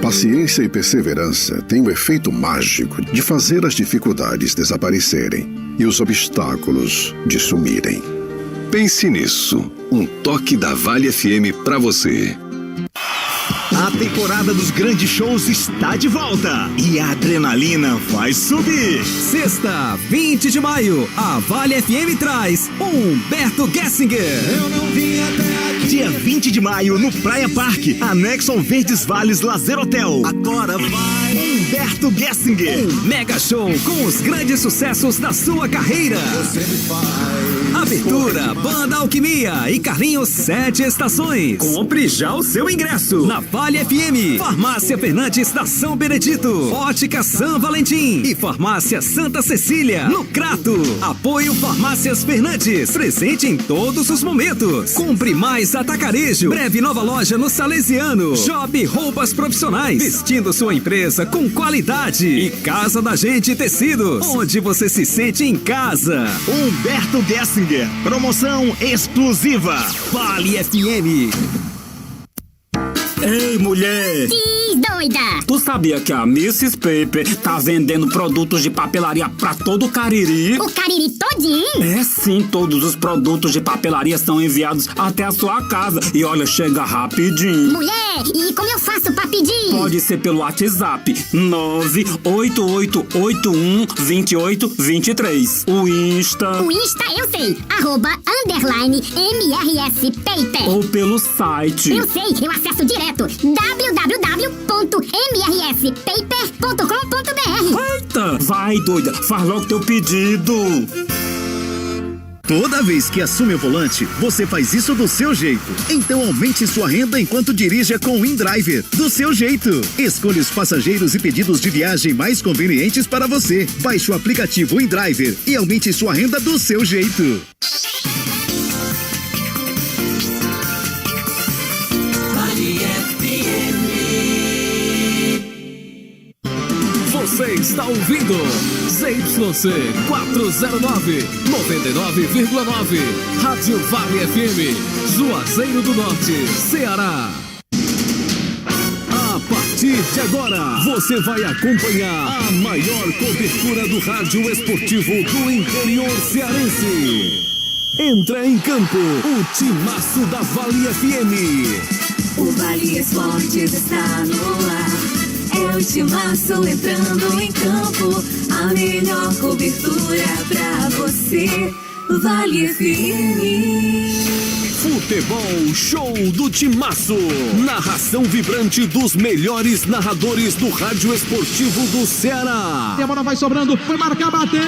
Paciência e perseverança têm o efeito mágico de fazer as dificuldades desaparecerem e os obstáculos de sumirem. Pense nisso. Um toque da Vale FM pra você. A temporada dos grandes shows está de volta e a adrenalina vai subir. Sexta, 20 de maio, a Vale FM traz Humberto Gessinger. Eu não vim até aqui. Dia 20 de maio, no Praia Parque, anexo ao Verdes Vales Lazer Hotel. Agora vai Humberto Gessinger. Um mega show com os grandes sucessos da sua carreira. Você me faz. Abertura, Banda Alquimia e Carlinhos 7 Estações. Compre já o seu ingresso. Na Vale FM, Farmácia Fernandes da São Benedito, Ótica São Valentim e Farmácia Santa Cecília, no Crato. Apoio Farmácias Fernandes, presente em todos os momentos. Compre mais atacarejo. Breve nova loja no Salesiano. Job Roupas Profissionais, vestindo sua empresa com qualidade. E Casa da Gente Tecidos, onde você se sente em casa. Humberto Gessinger, promoção exclusiva. Vale FM. Ei, mulher! Diz, doida! Tu sabia que a Mrs. Paper tá vendendo produtos de papelaria pra todo o Cariri? O Cariri todinho? É sim, todos os produtos de papelaria são enviados até a sua casa. E olha, chega rapidinho. Mulher, e como eu faço pra pedir? Pode ser pelo WhatsApp 988812823. O Insta Eu sei, @_MRS Paper. ou pelo site. Eu sei, eu acesso direto www.mrspaper.com.br. Eita, vai doida, faz logo teu pedido. Toda vez que assume o volante, você faz isso do seu jeito. Então aumente sua renda enquanto dirija com o InDriver, do seu jeito. Escolha os passageiros e pedidos de viagem mais convenientes para você. Baixe o aplicativo InDriver e aumente sua renda do seu jeito. Você está ouvindo ZYC 409, 99,9. Rádio Vale FM, Juazeiro do Norte, Ceará. A partir de agora, você vai acompanhar a maior cobertura do rádio esportivo do interior cearense. Entra em campo o timaço da Vale FM. O Vale Esportes está no ar. É o timaço entrando em campo. A melhor cobertura pra você. Vale FM. Futebol Show do Timaço. Narração vibrante dos melhores narradores do rádio esportivo do Ceará. E a bola vai sobrando, foi marcar, bateu e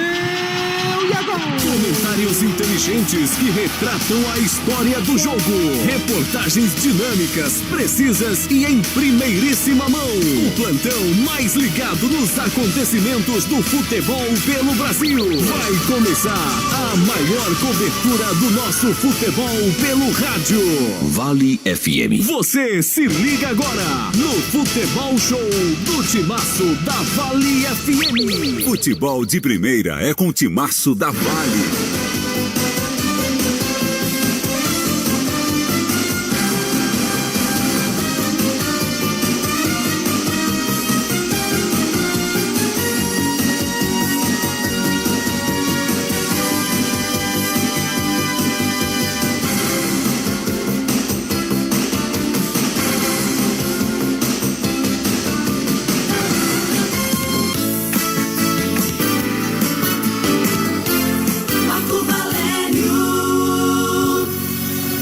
é gol! Comentários inteligentes que retratam a história do jogo. Reportagens dinâmicas, precisas e em primeiríssima mão. O plantão mais ligado nos acontecimentos do futebol pelo Brasil. Vai começar a maior cobertura do nosso futebol pelo rádio. Vale FM. Você se liga agora no Futebol Show do Timaço da Vale FM. Futebol de primeira é com o Timaço da Vale.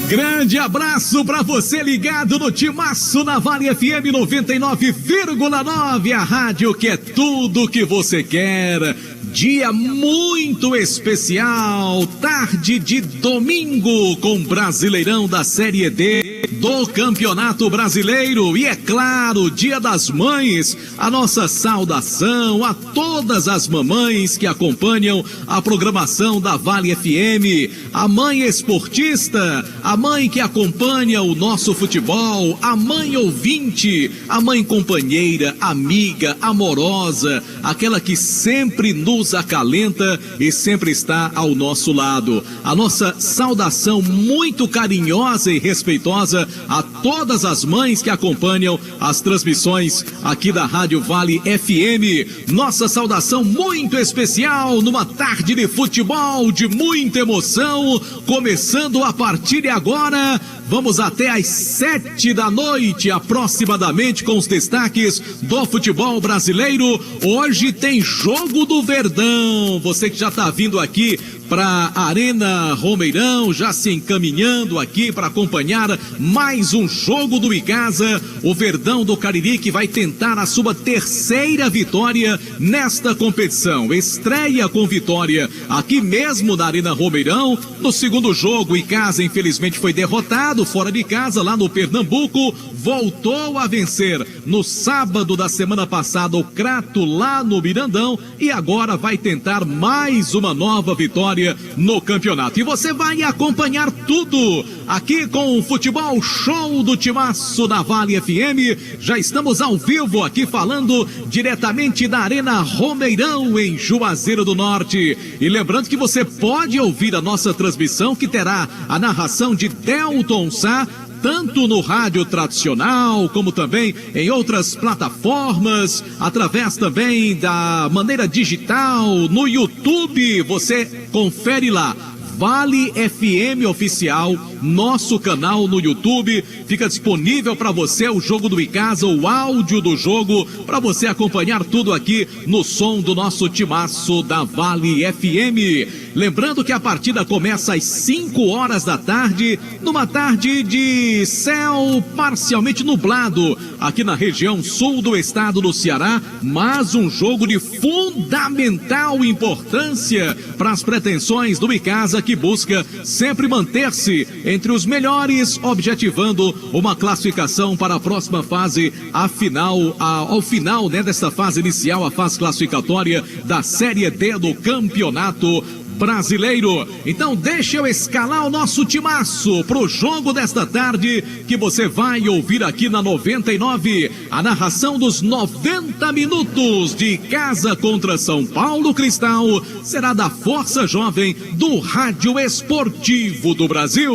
Grande abraço pra você ligado no Timaço na Vale FM 99,9, a rádio que é tudo que você quer. Dia muito especial, tarde de domingo com Brasileirão da Série D do Campeonato Brasileiro e, é claro, Dia das Mães. A nossa saudação a todas as mamães que acompanham a programação da Vale FM, a mãe esportista, a mãe que acompanha o nosso futebol, a mãe ouvinte, a mãe companheira, amiga, amorosa, aquela que sempre nos acalenta e sempre está ao nosso lado. A nossa saudação muito carinhosa e respeitosa a todas as mães que acompanham as transmissões aqui da Rádio Vale FM. Nossa saudação muito especial numa tarde de futebol, de muita emoção, começando a partir de agora. Vamos até às 7 da noite, aproximadamente, com os destaques do futebol brasileiro. Hoje tem jogo do Verdão. Você que já está vindo aqui para a Arena Romeirão, já se encaminhando aqui para acompanhar mais um jogo do Icasa. O Verdão do Cariri que vai tentar a sua terceira vitória nesta competição. Estreia com vitória aqui mesmo na Arena Romeirão. No segundo jogo, o Icasa infelizmente foi derrotado fora de casa, lá no Pernambuco. Voltou a vencer no sábado da semana passada o Crato lá no Mirandão e agora vai tentar mais uma nova vitória no campeonato. E você vai acompanhar tudo aqui com o Futebol Show do Timaço da Vale FM. Já estamos ao vivo aqui falando diretamente da Arena Romeirão em Juazeiro do Norte. E lembrando que você pode ouvir a nossa transmissão, que terá a narração de Delton Sá, tanto no rádio tradicional, como também em outras plataformas, através também da maneira digital, no YouTube. Você confere lá, Vale FM Oficial, nosso canal no YouTube. Fica disponível para você o jogo do Icasa, o áudio do jogo, para você acompanhar tudo aqui no som do nosso timaço da Vale FM. Lembrando que a partida começa às 5 horas da tarde, numa tarde de céu parcialmente nublado, aqui na região sul do estado do Ceará, mas um jogo de fundamental importância para as pretensões do Icasa, que busca sempre manter-se entre os melhores, objetivando uma classificação para a próxima fase, ao final, né, desta fase inicial, a fase classificatória da Série D do Campeonato Brasileiro. Então deixa eu escalar o nosso timaço pro jogo desta tarde, que você vai ouvir aqui na 99, a narração dos 90 minutos de Icasa contra São Paulo Cristal será da Força Jovem do Rádio Esportivo do Brasil.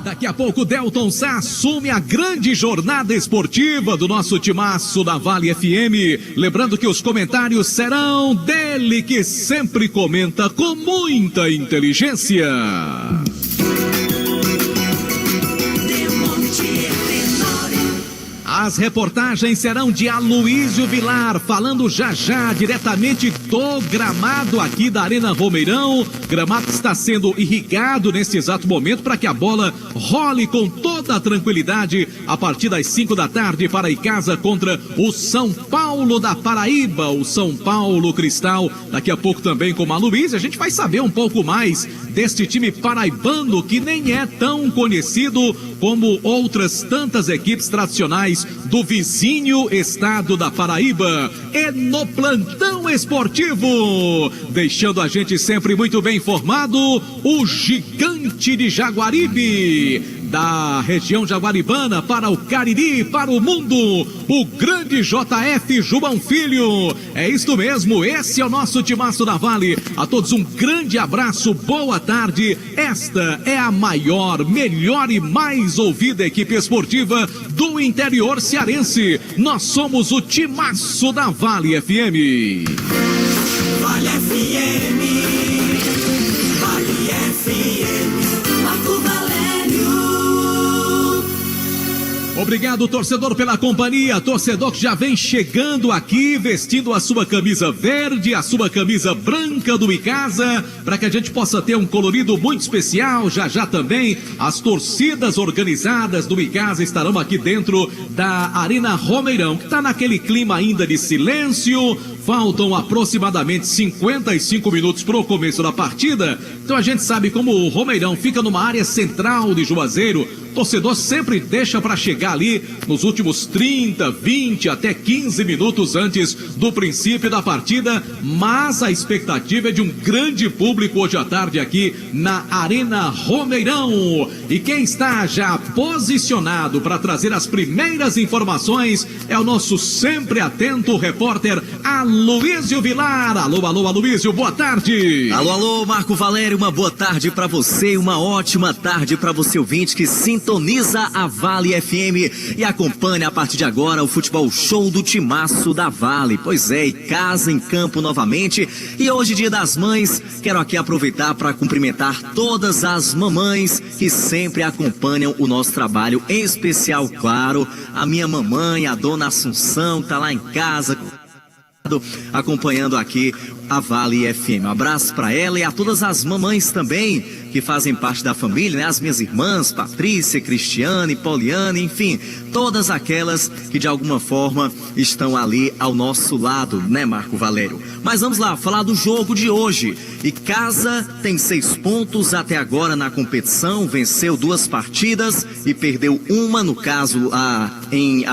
Daqui a pouco, Delton Sá assume a grande jornada esportiva do nosso timaço da Vale FM. Lembrando que os comentários serão dele, que sempre comenta com muita inteligência. As reportagens serão de Aloísio Vilar, falando já diretamente do gramado aqui da Arena Romeirão. Gramado que está sendo irrigado nesse exato momento para que a bola role com toda a tranquilidade a partir das 5 da tarde para Icasa contra o São Paulo da Paraíba, o São Paulo Cristal. Daqui a pouco também com a Aloísio, a gente vai saber um pouco mais deste time paraibano que nem é tão conhecido como outras tantas equipes tradicionais do vizinho estado da Paraíba. E no plantão esportivo, deixando a gente sempre muito bem informado, o gigante de Jaguaribe, da região jaguaribana para o Cariri, para o mundo, o grande JF João Filho. É isto mesmo, esse é o nosso timaço da Vale. A todos um grande abraço, boa tarde. Esta é a maior, melhor e mais ouvida equipe esportiva do interior cearense. Nós somos o timaço da Vale FM. Vale FM, Vale FM, Marco Valério. Obrigado, torcedor, pela companhia. Torcedor que já vem chegando aqui, vestindo a sua camisa verde, a sua camisa branca do Icasa, para que a gente possa ter um colorido muito especial. Já também as torcidas organizadas do Icasa estarão aqui dentro da Arena Romeirão, que está naquele clima ainda de silêncio. Faltam aproximadamente 55 minutos para o começo da partida. Então a gente sabe como o Romeirão fica numa área central de Juazeiro. Torcedor sempre deixa para chegar ali nos últimos 30, 20 até 15 minutos antes do princípio da partida, mas a expectativa é de um grande público hoje à tarde aqui na Arena Romeirão. E quem está já posicionado para trazer as primeiras informações é o nosso sempre atento repórter Aloísio Vilar. Alô, Aloísio, boa tarde. Alô, Marco Valério, uma boa tarde pra você e uma ótima tarde pra você ouvinte que sintoniza a Vale FM e acompanha a partir de agora o futebol show do Timaço da Vale. Pois é, e casa em campo novamente. E hoje, Dia das Mães, quero aqui aproveitar para cumprimentar todas as mamães que sempre acompanham o nosso trabalho, em especial, claro, a minha mamãe, a dona Assunção, tá lá em casa acompanhando aqui a Vale FM. Um abraço para ela e a todas as mamães também que fazem parte da família, né? As minhas irmãs, Patrícia, Cristiane, Poliane, enfim, todas aquelas que de alguma forma estão ali ao nosso lado, né, Marco Valério? Mas vamos lá, falar do jogo de hoje. E Casa tem 6 pontos até agora na competição, venceu 2 partidas e perdeu uma, no caso, em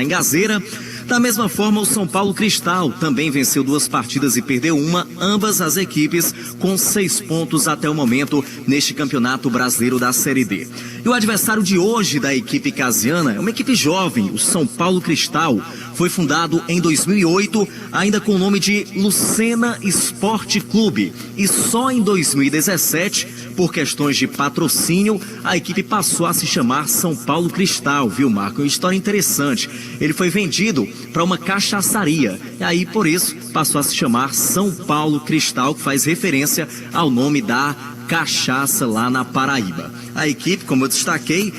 Gazeira. Da mesma forma, o São Paulo Cristal também venceu 2 partidas e perdeu uma, ambas as equipes com 6 pontos até o momento neste Campeonato Brasileiro da Série D. E o adversário de hoje da equipe casiana é uma equipe jovem, o São Paulo Cristal. Foi fundado em 2008, ainda com o nome de Lucena Esporte Clube. E só em 2017, por questões de patrocínio, a equipe passou a se chamar São Paulo Cristal, viu, Marco? Uma história interessante. Ele foi vendido para uma cachaçaria. E aí, por isso, passou a se chamar São Paulo Cristal, que faz referência ao nome da cachaça lá na Paraíba. A equipe, como eu destaquei,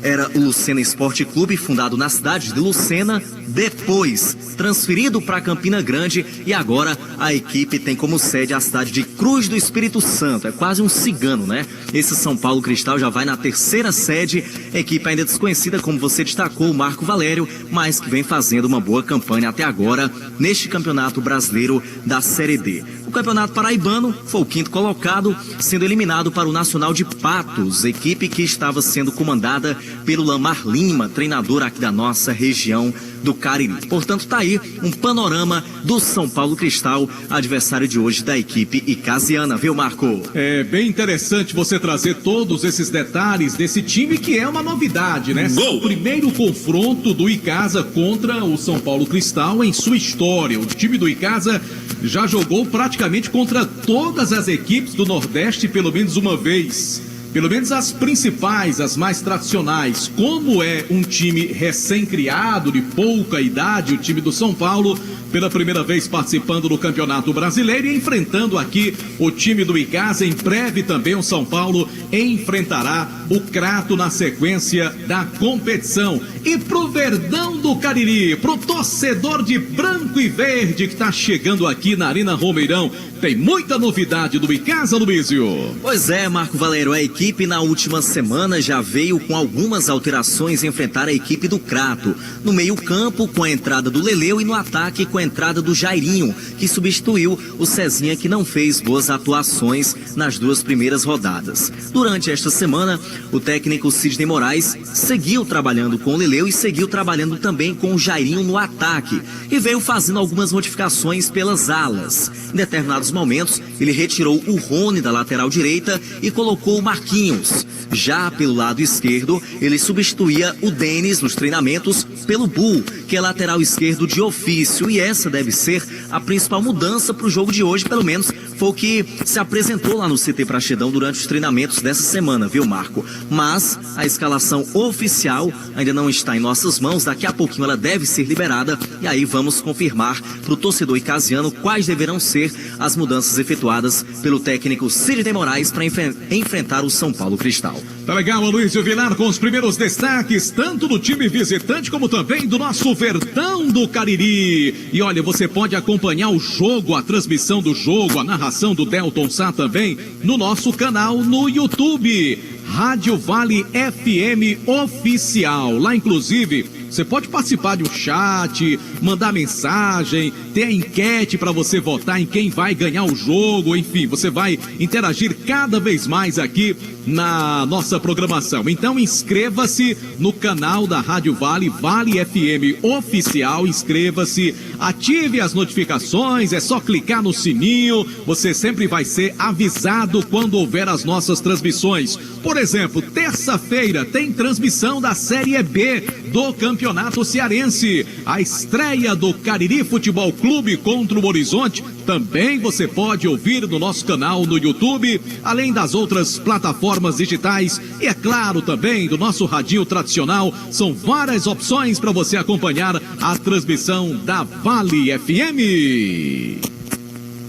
era o Lucena Esporte Clube, fundado na cidade de Lucena, depois transferido para Campina Grande, e agora a equipe tem como sede a cidade de Cruz do Espírito Santo. É quase um cigano, né? Esse São Paulo Cristal já vai na 3ª sede, equipe ainda desconhecida, como você destacou, o Marco Valério, mas que vem fazendo uma boa campanha até agora neste Campeonato Brasileiro da Série D. O Campeonato Paraibano foi o 5º colocado, sendo eliminado para o Nacional de Patos, equipe que estava sendo comandada pelo Lamar Lima, treinador aqui da nossa região do Cariri. Portanto, tá aí um panorama do São Paulo Cristal, adversário de hoje da equipe icasiana, viu, Marco? É bem interessante você trazer todos esses detalhes desse time que é uma novidade, né? O primeiro confronto do Icasa contra o São Paulo Cristal em sua história. O time do Icasa já jogou praticamente contra todas as equipes do Nordeste pelo menos uma vez. Pelo menos as principais, as mais tradicionais. Como é um time recém-criado, de pouca idade, o time do São Paulo, pela primeira vez participando do Campeonato Brasileiro e enfrentando aqui o time do Icasa. Em breve também o São Paulo enfrentará o Crato na sequência da competição. E pro Verdão do Cariri, pro torcedor de branco e verde que tá chegando aqui na Arena Romeirão, tem muita novidade do Icasa, Luísio. Pois é, Marco Valério, a equipe na última semana já veio com algumas alterações enfrentar a equipe do Crato. No meio-campo, com a entrada do Leleu, e no ataque, com a entrada do Jairinho, que substituiu o Cezinha, que não fez boas atuações nas 2 primeiras rodadas. Durante esta semana, o técnico Sidney Moraes seguiu trabalhando com o Leleu e seguiu trabalhando também com o Jairinho no ataque, e veio fazendo algumas modificações pelas alas. Em determinados momentos, ele retirou o Rony da lateral direita e colocou o Marquinhos. Já pelo lado esquerdo, ele substituía o Denis nos treinamentos pelo Bull, que é lateral esquerdo de ofício. E essa deve ser a principal mudança para o jogo de hoje, pelo menos foi o que se apresentou lá no CT Praxedão durante os treinamentos dessa semana, viu, Marco? Mas a escalação oficial ainda não está em nossas mãos, daqui a pouquinho ela deve ser liberada e aí vamos confirmar para o torcedor icasiano quais deverão ser as mudanças efetuadas pelo técnico Sidney Moraes para enfrentar o São Paulo Cristal. Tá legal, Aloísio Vilar, com os primeiros destaques, tanto do time visitante como também do nosso Verdão do Cariri. E olha, você pode acompanhar o jogo, a transmissão do jogo, a narração do Delton Sá também no nosso canal no YouTube, Rádio Vale FM Oficial. Lá, inclusive, você pode participar de um chat, mandar mensagem, ter a enquete para você votar em quem vai ganhar o jogo, enfim, você vai interagir cada vez mais aqui na nossa programação. Então inscreva-se no canal da Rádio Vale, Vale FM Oficial, inscreva-se, ative as notificações, é só clicar no sininho, você sempre vai ser avisado quando houver as nossas transmissões. Por exemplo, terça-feira tem transmissão da Série B do Campeonato Cearense. A estreia do Cariri Futebol Clube contra o Horizonte também você pode ouvir no nosso canal no YouTube, além das outras plataformas digitais e, é claro, também do nosso radinho tradicional. São várias opções para você acompanhar a transmissão da Vale FM.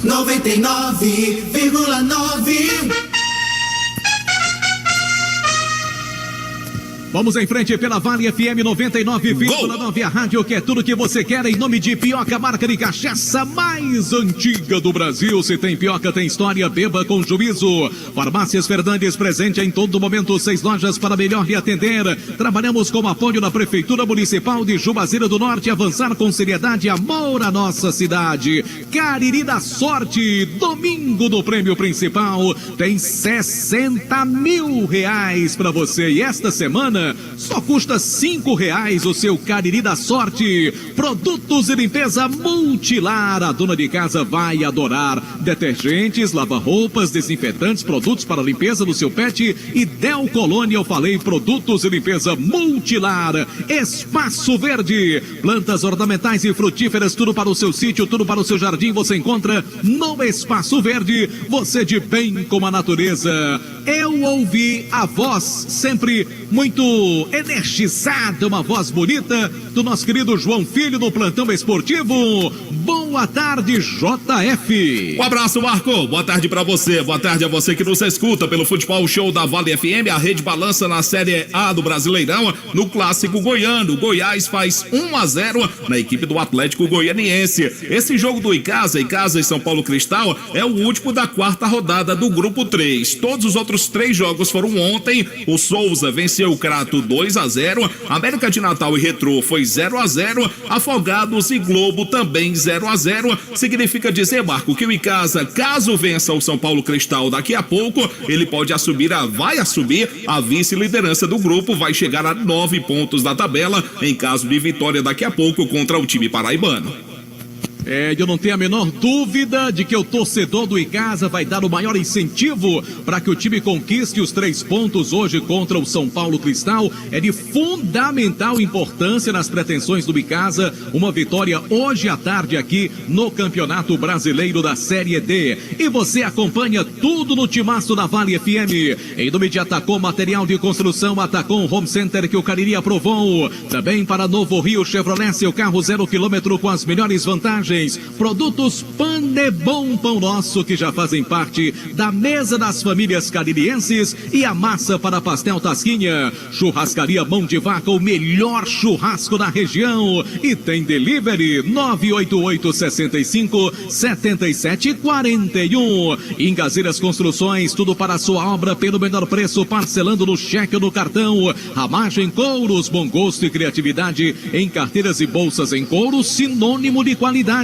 99,9. Vamos em frente pela Vale FM 99,9, a rádio que é tudo que você quer, em nome de Pioca, marca de cachaça mais antiga do Brasil. Se tem Pioca, tem história, beba com juízo. Farmácias Fernandes, presente em todo momento, 6 lojas para melhor lhe atender. Trabalhamos com apoio da Prefeitura Municipal de Juazeiro do Norte, avançar com seriedade, amor à nossa cidade. Cariri da Sorte, domingo do prêmio principal, tem 60 mil reais para você. E esta semana só custa R$5 o seu Cariri da Sorte. Produtos de limpeza Multilar, a dona de casa vai adorar. Detergentes, lava-roupas, desinfetantes, produtos para limpeza do seu pet e Del Colônia, eu falei, produtos de limpeza Multilar. Espaço Verde, plantas ornamentais e frutíferas, tudo para o seu sítio, tudo para o seu jardim, você encontra no Espaço Verde. Você de bem com a natureza. Eu ouvi a voz sempre muito energizada, uma voz bonita do nosso querido João Filho no plantão esportivo. Boa tarde, JF. Um abraço, Marco. Boa tarde pra você. Boa tarde a você que nos escuta pelo Futebol Show da Vale FM. A rede balança na Série A do Brasileirão, no Clássico Goiano. Goiás faz 1-0 na equipe do Atlético Goianiense. Esse jogo do Icasa e São Paulo Cristal é o último da 4ª rodada do Grupo 3. Todos os outros 3 jogos foram ontem. O Souza venceu o Crato 2-0, América de Natal e Retrô foi 0-0, Afogados e Globo também 0-0. Significa dizer, Marco, que o Icasa, caso vença o São Paulo Cristal daqui a pouco, ele vai assumir a vice-liderança do grupo, vai chegar a 9 pontos da tabela em caso de vitória daqui a pouco contra o time paraibano. Eu não tenho a menor dúvida de que o torcedor do Icasa vai dar o maior incentivo para que o time conquiste os 3 pontos hoje contra o São Paulo Cristal. É de fundamental importância nas pretensões do Icasa uma vitória hoje à tarde aqui no Campeonato Brasileiro da Série D. E você acompanha tudo no timaço da Vale FM. Em nome de Atacom Material de Construção, Atacom Home Center, que o Cariri aprovou. Também para Novo Rio Chevrolet, seu carro 0 km com as melhores vantagens. Produtos Panebon, Pão Nosso, que já fazem parte da mesa das famílias caririenses, e a massa para pastel Tasquinha. Churrascaria Mão de Vaca, o melhor churrasco da região. E tem delivery 988-65-7741. Engazeiras Construções, tudo para a sua obra pelo menor preço, parcelando no cheque ou no cartão. Ramagem Couros, bom gosto e criatividade em carteiras e bolsas em couro, sinônimo de qualidade.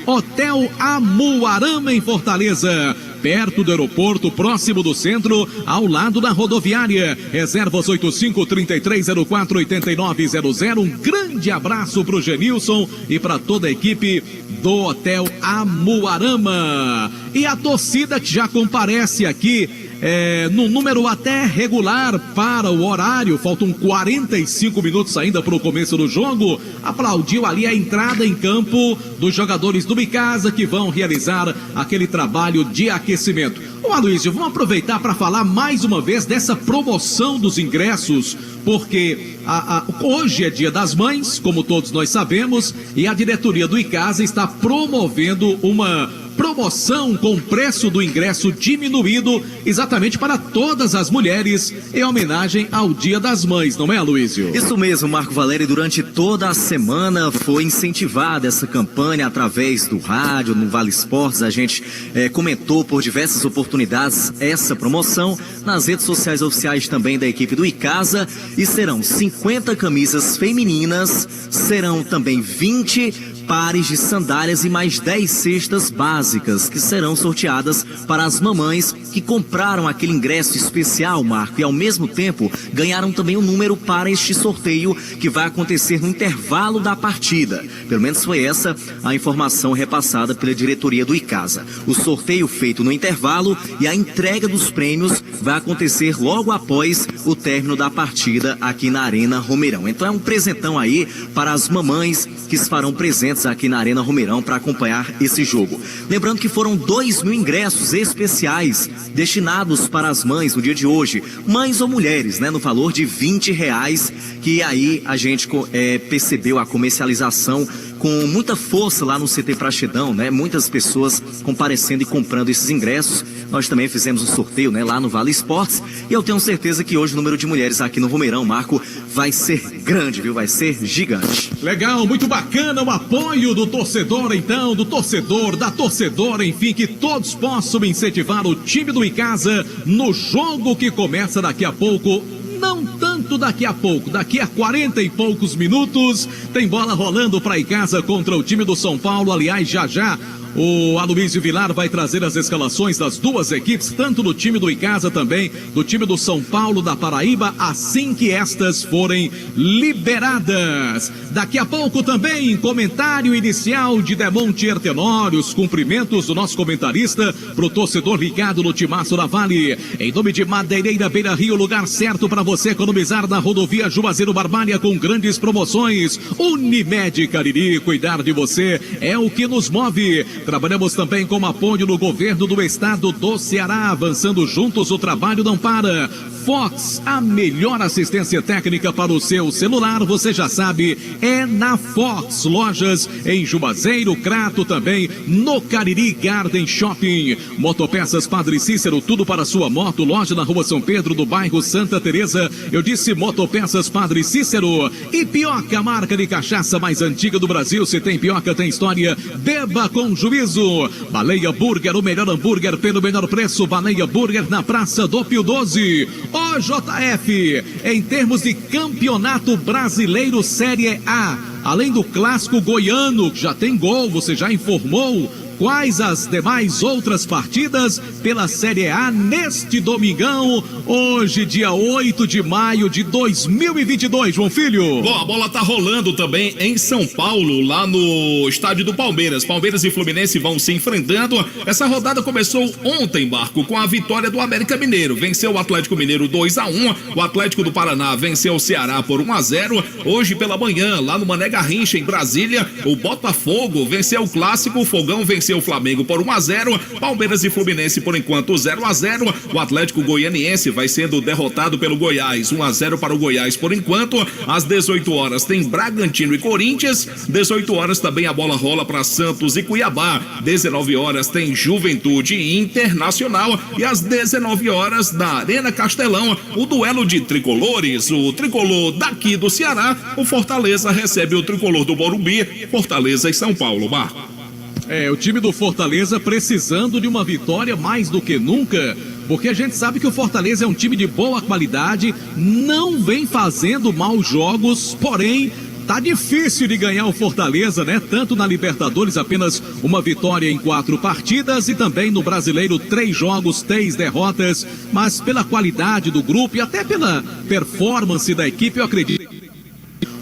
Hotel Amuarama em Fortaleza, perto do aeroporto, próximo do centro, ao lado da rodoviária. Reservas 85-3304-8900. Um grande abraço para o Genilson e para toda a equipe do Hotel Amuarama. E a torcida que já comparece aqui no número até regular para o horário, faltam 45 minutos ainda para o começo do jogo, aplaudiu ali a entrada em campo dos jogadores do Icasa que vão realizar aquele trabalho de aquecimento. Ô Aloysio, vamos aproveitar para falar mais uma vez dessa promoção dos ingressos, porque hoje é Dia das Mães, como todos nós sabemos, e a diretoria do Icasa está promovendo uma promoção com preço do ingresso diminuído exatamente para todas as mulheres em homenagem ao Dia das Mães, não é, Aloysio? Isso mesmo, Marco Valério. Durante toda a semana foi incentivada essa campanha através do rádio, no Vale Esportes. A gente comentou por diversas oportunidades essa promoção nas redes sociais oficiais também da equipe do Icasa, e serão 50 camisas femininas, serão também 20 pares de sandálias e mais 10 cestas básicas que serão sorteadas para as mamães que compraram aquele ingresso especial, Marco, e ao mesmo tempo ganharam também um número para este sorteio que vai acontecer no intervalo da partida. Pelo menos foi essa a informação repassada pela diretoria do Icasa. O sorteio feito no intervalo e a entrega dos prêmios vai acontecer logo após o término da partida aqui na Arena Romeirão. Então é um presentão aí para as mamães que estarão presentes aqui na Arena Romeirão para acompanhar esse jogo. Lembrando que foram 2.000 ingressos especiais destinados para as mães no dia de hoje, mães ou mulheres, né, no valor de R$20, que aí a gente percebeu a comercialização com muita força lá no CT Praxedão, né? Muitas pessoas comparecendo e comprando esses ingressos. Nós também fizemos um sorteio, né, lá no Vale Esportes, e eu tenho certeza que hoje o número de mulheres aqui no Romeirão, Marco, vai ser grande, viu? Vai ser gigante. Legal, muito bacana o apoio do torcedor, então, do torcedor, da torcedora, enfim, que todos possam incentivar o time do Icasa no jogo que começa daqui a pouco. Não tanto daqui a pouco, daqui a 40 e poucos minutos, tem bola rolando para Icasa contra o time do São Paulo. Aliás, já o Aloysio Vilar vai trazer as escalações das duas equipes, tanto do time do Icasa também, do time do São Paulo da Paraíba, assim que estas forem liberadas. Daqui a pouco também, comentário inicial de Demontier Tenório, os cumprimentos do nosso comentarista pro torcedor ligado no Timaço da Vale. Em nome de Madeireira Beira Rio, lugar certo para você economizar na rodovia Juazeiro Barbalha com grandes promoções. Unimed Cariri, cuidar de você é o que nos move. Trabalhamos também com apoio do governo do estado do Ceará, avançando juntos, o trabalho não para. Fox, a melhor assistência técnica para o seu celular, você já sabe, é na Fox. Lojas em Juazeiro, Crato, também no Cariri Garden Shopping. Motopeças Padre Cícero, tudo para sua moto. Loja na Rua São Pedro, do bairro Santa Teresa. Eu disse Motopeças Padre Cícero. E Pioca, a marca de cachaça mais antiga do Brasil. Se tem Pioca, tem história. Beba com juízo. Baleia Burger, o melhor hambúrguer pelo menor preço. Baleia Burger na Praça do Pio 12. OJF, em termos de Campeonato Brasileiro Série A, além do clássico goiano, que já tem gol, você já informou quais as demais outras partidas pela Série A neste domingão, hoje, dia 8 de maio de 2022, João Filho? Bom, a bola tá rolando também em São Paulo, lá no estádio do Palmeiras. Palmeiras e Fluminense vão se enfrentando. Essa rodada começou ontem, Marco, com a vitória do América Mineiro. Venceu o Atlético Mineiro 2-1. O Atlético do Paraná venceu o Ceará por 1-0. Hoje pela manhã, lá no Mané Garrincha, em Brasília, o Botafogo venceu o Clássico. O Fogão venceu o Flamengo por 1-0, Palmeiras e Fluminense por enquanto 0-0, o Atlético Goianiense vai sendo derrotado pelo Goiás, 1-0 para o Goiás por enquanto. Às 18 horas tem Bragantino e Corinthians, 18 horas também a bola rola para Santos e Cuiabá, 19 horas tem Juventude e Internacional, e às 19 horas na Arena Castelão, o duelo de tricolores, o tricolor daqui do Ceará, o Fortaleza recebe o tricolor do Morumbi, Fortaleza e São Paulo, Marco. O time do Fortaleza precisando de uma vitória mais do que nunca, porque a gente sabe que o Fortaleza é um time de boa qualidade, não vem fazendo maus jogos, porém tá difícil de ganhar o Fortaleza, né? Tanto na Libertadores, apenas uma vitória em 4 partidas, e também no Brasileiro, 3 jogos, 3 derrotas, mas pela qualidade do grupo e até pela performance da equipe, eu acredito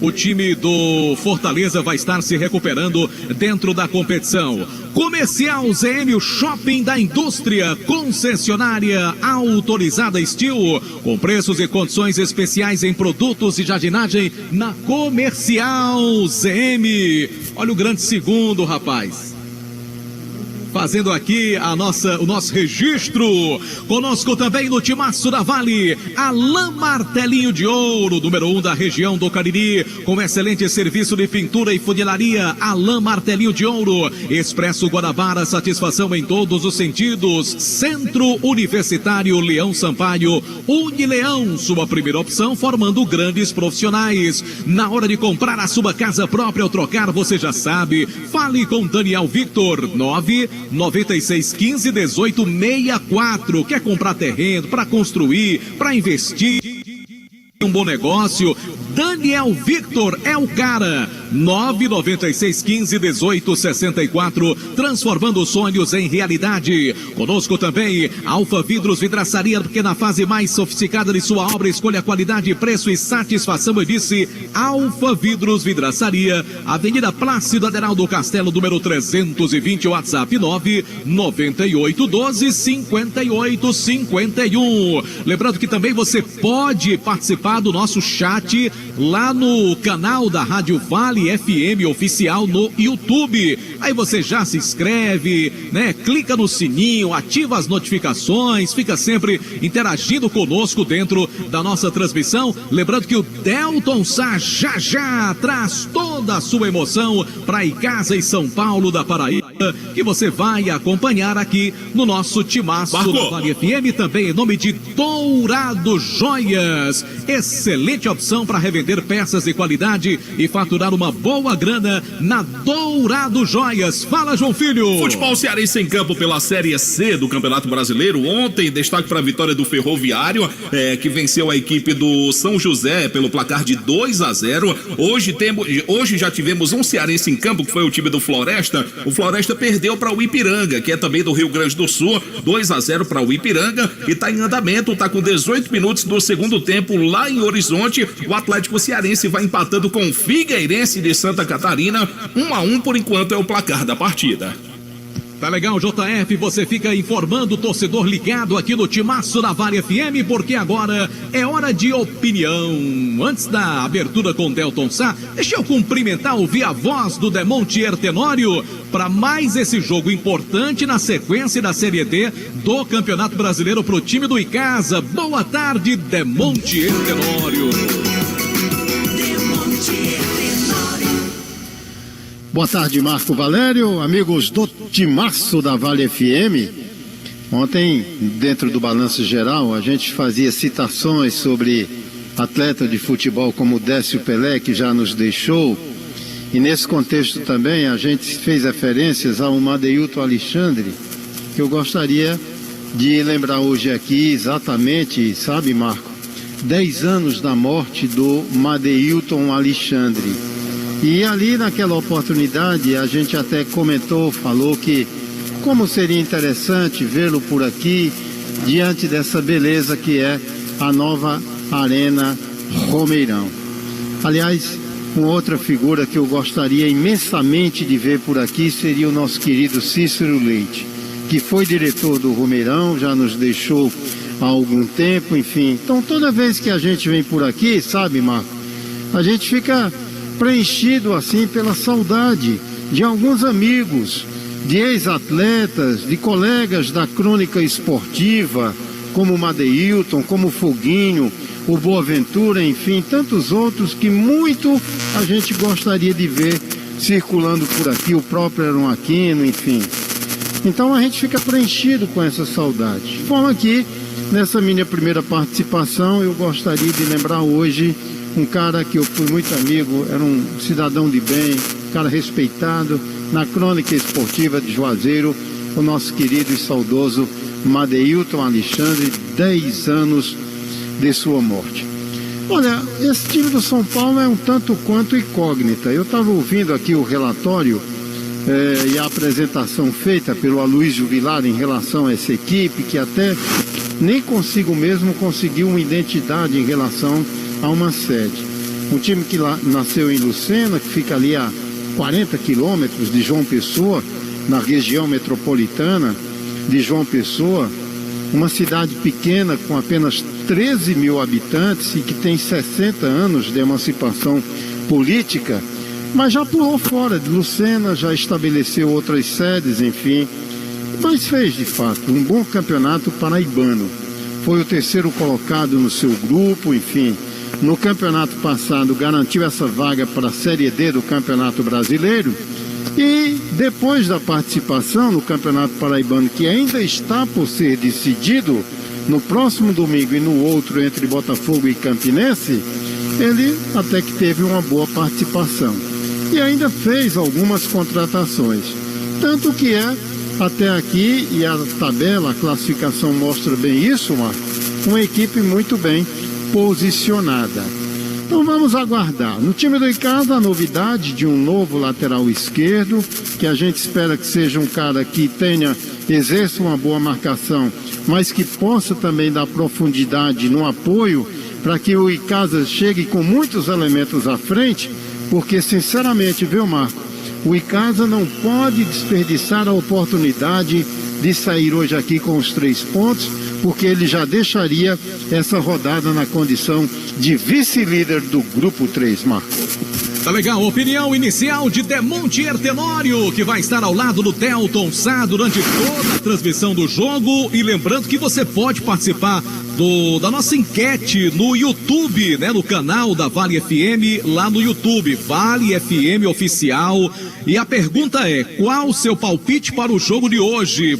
o time do Fortaleza vai estar se recuperando dentro da competição. Comercial ZM, o shopping da indústria, concessionária autorizada Steel, com preços e condições especiais em produtos de jardinagem na Comercial ZM. Olha o grande segundo, rapaz. Fazendo aqui o nosso registro. Conosco também no Timaço da Vale, Alain Martelinho de Ouro, número 1 da região do Cariri, com excelente serviço de pintura e funilaria. Alain Martelinho de Ouro, Expresso Guanabara, satisfação em todos os sentidos. Centro Universitário Leão Sampaio, Unileão, sua primeira opção, formando grandes profissionais. Na hora de comprar a sua casa própria ou trocar, você já sabe, fale com Daniel Victor, 99615-1864. Quer comprar terreno para construir, para investir, um bom negócio? Daniel Victor é o cara. 996151864, transformando sonhos em realidade. Conosco também, Alfa Vidros Vidraçaria, porque na fase mais sofisticada de sua obra, escolha qualidade, preço e satisfação. E disse Alfa Vidros Vidraçaria, Avenida Plácido Aderaldo Castelo, número 320, WhatsApp 998125851. Lembrando que também você pode participar do nosso chat lá no canal da Rádio Vale FM Oficial no YouTube. Aí você já se inscreve, né? Clica no sininho, ativa as notificações, fica sempre interagindo conosco dentro da nossa transmissão. Lembrando que o Delton Sá já traz toda a sua emoção para Icasa e São Paulo da Paraíba, que você vai acompanhar aqui no nosso Timaço da Vale FM, também em nome de Dourado Joias. Excelente opção para revender peças de qualidade e faturar uma boa grana na Dourado Joias. Fala, João Filho. Futebol cearense em campo pela Série C do Campeonato Brasileiro. Ontem, destaque para a vitória do Ferroviário, que venceu a equipe do São José pelo placar de 2-0. Hoje já tivemos um cearense em campo, que foi o time do Floresta. O Floresta perdeu para o Ipiranga, que é também do Rio Grande do Sul, 2-0 para o Ipiranga, e está em andamento, está com 18 minutos do segundo tempo lá em Horizonte. O Atlético Cearense vai empatando com o Figueirense de Santa Catarina, 1-1 por enquanto é o placar da partida. Tá legal, JF, você fica informando o torcedor ligado aqui no Timaço da Vale FM, porque agora é hora de opinião. Antes da abertura com Delton Sá, deixa eu cumprimentar, ouvir a voz do Demontier Tenório para mais esse jogo importante na sequência da Série D do Campeonato Brasileiro pro time do Icasa. Boa tarde, Demontier Tenório. Boa tarde, Marco Valério, amigos do Timaço da Vale FM. Ontem, dentro do Balanço Geral, a gente fazia citações sobre atleta de futebol como Décio Pelé, que já nos deixou. E nesse contexto também a gente fez referências ao Madeilton Alexandre, que eu gostaria de lembrar hoje aqui exatamente, sabe, Marco, 10 anos da morte do Madeilton Alexandre. E ali naquela oportunidade a gente até comentou, falou que como seria interessante vê-lo por aqui, diante dessa beleza que é a nova Arena Romeirão. Aliás, uma outra figura que eu gostaria imensamente de ver por aqui seria o nosso querido Cícero Leite, que foi diretor do Romeirão, já nos deixou há algum tempo, enfim. Então toda vez que a gente vem por aqui, sabe, Marco, a gente fica preenchido assim pela saudade de alguns amigos, de ex-atletas, de colegas da crônica esportiva, como o Madeilton, como o Foguinho, o Boaventura, enfim, tantos outros que muito a gente gostaria de ver circulando por aqui, o próprio Aaron Aquino, enfim. Então a gente fica preenchido com essa saudade. De forma que, nessa minha primeira participação, eu gostaria de lembrar hoje um cara que eu fui muito amigo, era um cidadão de bem, um cara respeitado na crônica esportiva de Juazeiro, o nosso querido e saudoso Madeilton Alexandre, 10 anos de sua morte. Olha, esse time do São Paulo é um tanto quanto incógnita. Eu estava ouvindo aqui o relatório e a apresentação feita pelo Aloysio Vilar em relação a essa equipe, que até nem consigo mesmo conseguiu uma identidade em relação a uma sede. Um time que lá nasceu em Lucena, que fica ali a 40 quilômetros de João Pessoa, na região metropolitana de João Pessoa, uma cidade pequena com apenas 13 mil habitantes e que tem 60 anos de emancipação política, mas já pulou fora de Lucena, já estabeleceu outras sedes, enfim, mas fez de fato um bom campeonato paraibano. Foi o terceiro colocado no seu grupo, enfim. No campeonato passado garantiu essa vaga para a Série D do Campeonato Brasileiro e depois da participação no Campeonato Paraibano, que ainda está por ser decidido no próximo domingo e no outro entre Botafogo e Campinense, ele até que teve uma boa participação e ainda fez algumas contratações, tanto que é até aqui, e a tabela, a classificação mostra bem isso, Marco, uma equipe muito bem posicionada. Então vamos aguardar. No time do Icasa, a novidade de um novo lateral esquerdo, que a gente espera que seja um cara que exerça uma boa marcação, mas que possa também dar profundidade no apoio, para que o Icasa chegue com muitos elementos à frente, porque sinceramente, viu, Marco, o Icasa não pode desperdiçar a oportunidade de sair hoje aqui com os 3 pontos, porque ele já deixaria essa rodada na condição de vice-líder do Grupo 3, Marco. Tá legal, opinião inicial de Demontier Tenório, que vai estar ao lado do Delton Sá durante toda a transmissão do jogo. E lembrando que você pode participar da nossa enquete no YouTube, né? No canal da Vale FM, lá no YouTube, Vale FM Oficial. E a pergunta é: qual o seu palpite para o jogo de hoje?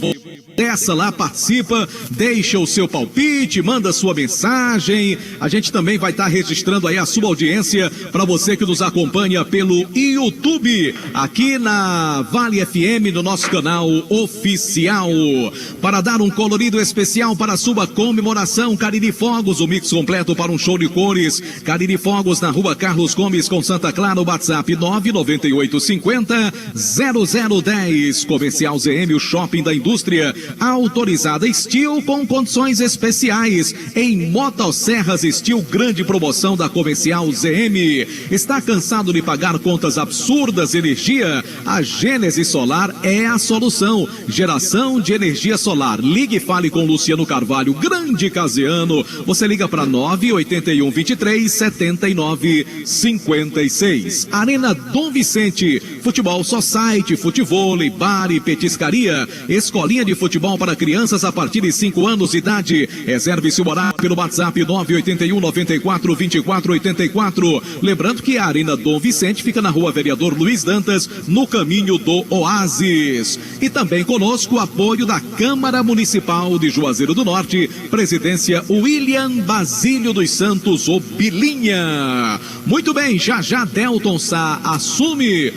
Dessa lá, participa, deixa o seu palpite, manda sua mensagem. A gente também vai estar registrando aí a sua audiência para você que nos acompanha pelo YouTube, aqui na Vale FM, no nosso canal oficial. Para dar um colorido especial para a sua comemoração, Cariri Fogos, o mix completo para um show de cores. Cariri Fogos na Rua Carlos Gomes com Santa Clara, o WhatsApp 99850-0010. Comercial ZM, o shopping da indústria. Autorizada Steel com condições especiais. Em Motosserras Steel, grande promoção da Comercial ZM. Está cansado de pagar contas absurdas de energia? A Gênesis Solar é a solução. Geração de energia solar. Ligue e fale com Luciano Carvalho, grande casiano. Você liga para 98123-7956. Arena Dom Vicente. Futebol Society, futevôlei, bar e petiscaria. Escolinha de futebol para crianças a partir de 5 anos de idade. Reserve seu horário pelo WhatsApp 981-94-2484. Lembrando que a Arena Dom Vicente fica na Rua Vereador Luiz Dantas, no caminho do Oásis. E também conosco o apoio da Câmara Municipal de Juazeiro do Norte, presidência William Basílio dos Santos, o Bilinha. Muito bem, já Delton Sá assume.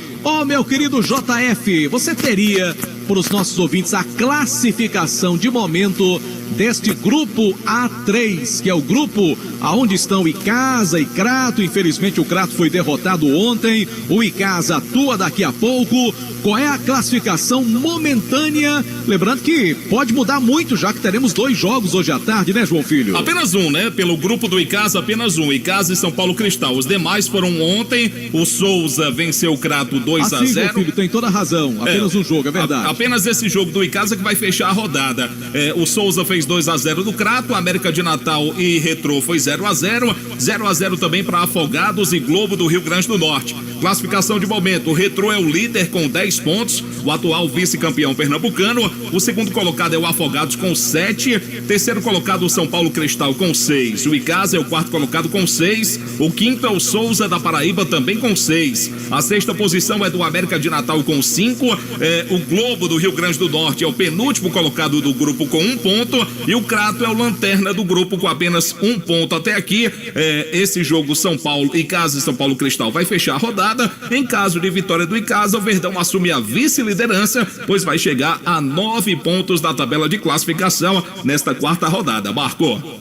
Meu querido JF, você teria para os nossos ouvintes a classificação de momento deste grupo A3, que é o grupo aonde estão Icasa e Crato. Infelizmente o Crato foi derrotado ontem, o Icasa atua daqui a pouco. Qual é a classificação momentânea? Lembrando que pode mudar muito, já que teremos 2 jogos hoje à tarde, né, João Filho? Apenas um, né? Pelo grupo do Icasa, apenas um. Icasa e São Paulo Cristal. Os demais foram ontem. O Souza venceu o Crato 2-0. João Filho, tem toda a razão. Apenas um jogo, é verdade. Apenas esse jogo do Icasa que vai fechar a rodada. O Souza fez 2-0 do Crato, América de Natal e Retrô foi 0-0. 0-0 também para Afogados e Globo do Rio Grande do Norte. Classificação de momento: o Retrô é o líder com 10 pontos, o atual vice-campeão pernambucano. O segundo colocado é o Afogados com 7. Terceiro colocado o São Paulo Cristal com 6. O Icasa é o quarto colocado com 6. O quinto é o Souza da Paraíba também com 6. A sexta posição é do América de Natal com 5. O Globo do Rio Grande do Norte é o penúltimo colocado do grupo com 1 ponto. E o Crato é o lanterna do grupo com apenas 1 ponto até aqui. Esse jogo São Paulo, Icasa e São Paulo Cristal vai fechar a rodada. Em caso de vitória do Icasa, o Verdão assume a vice-liderança, pois vai chegar a 9 pontos da tabela de classificação nesta quarta rodada. Marco.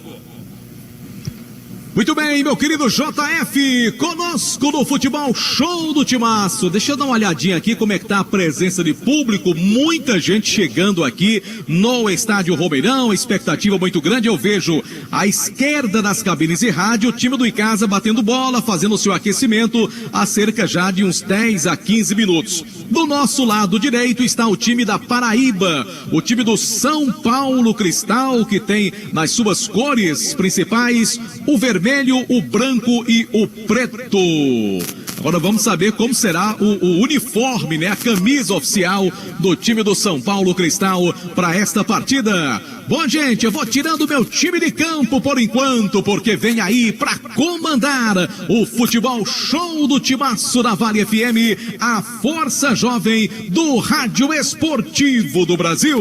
Muito bem, meu querido JF, conosco no Futebol Show do Timaço. Deixa eu dar uma olhadinha aqui como é que tá a presença de público, muita gente chegando aqui no Estádio Romeirão, expectativa muito grande. Eu vejo à esquerda das cabines de rádio o time do Icasa batendo bola, fazendo o seu aquecimento há cerca já de uns 10 a 15 minutos. Do nosso lado direito está o time da Paraíba, o time do São Paulo Cristal, que tem nas suas cores principais o vermelho, o branco e o preto. Agora vamos saber como será o uniforme, né? A camisa oficial do time do São Paulo Cristal para esta partida. Bom, gente, eu vou tirando meu time de campo por enquanto, porque vem aí para comandar o Futebol Show do Timaço da Vale FM, a força jovem do rádio esportivo do Brasil.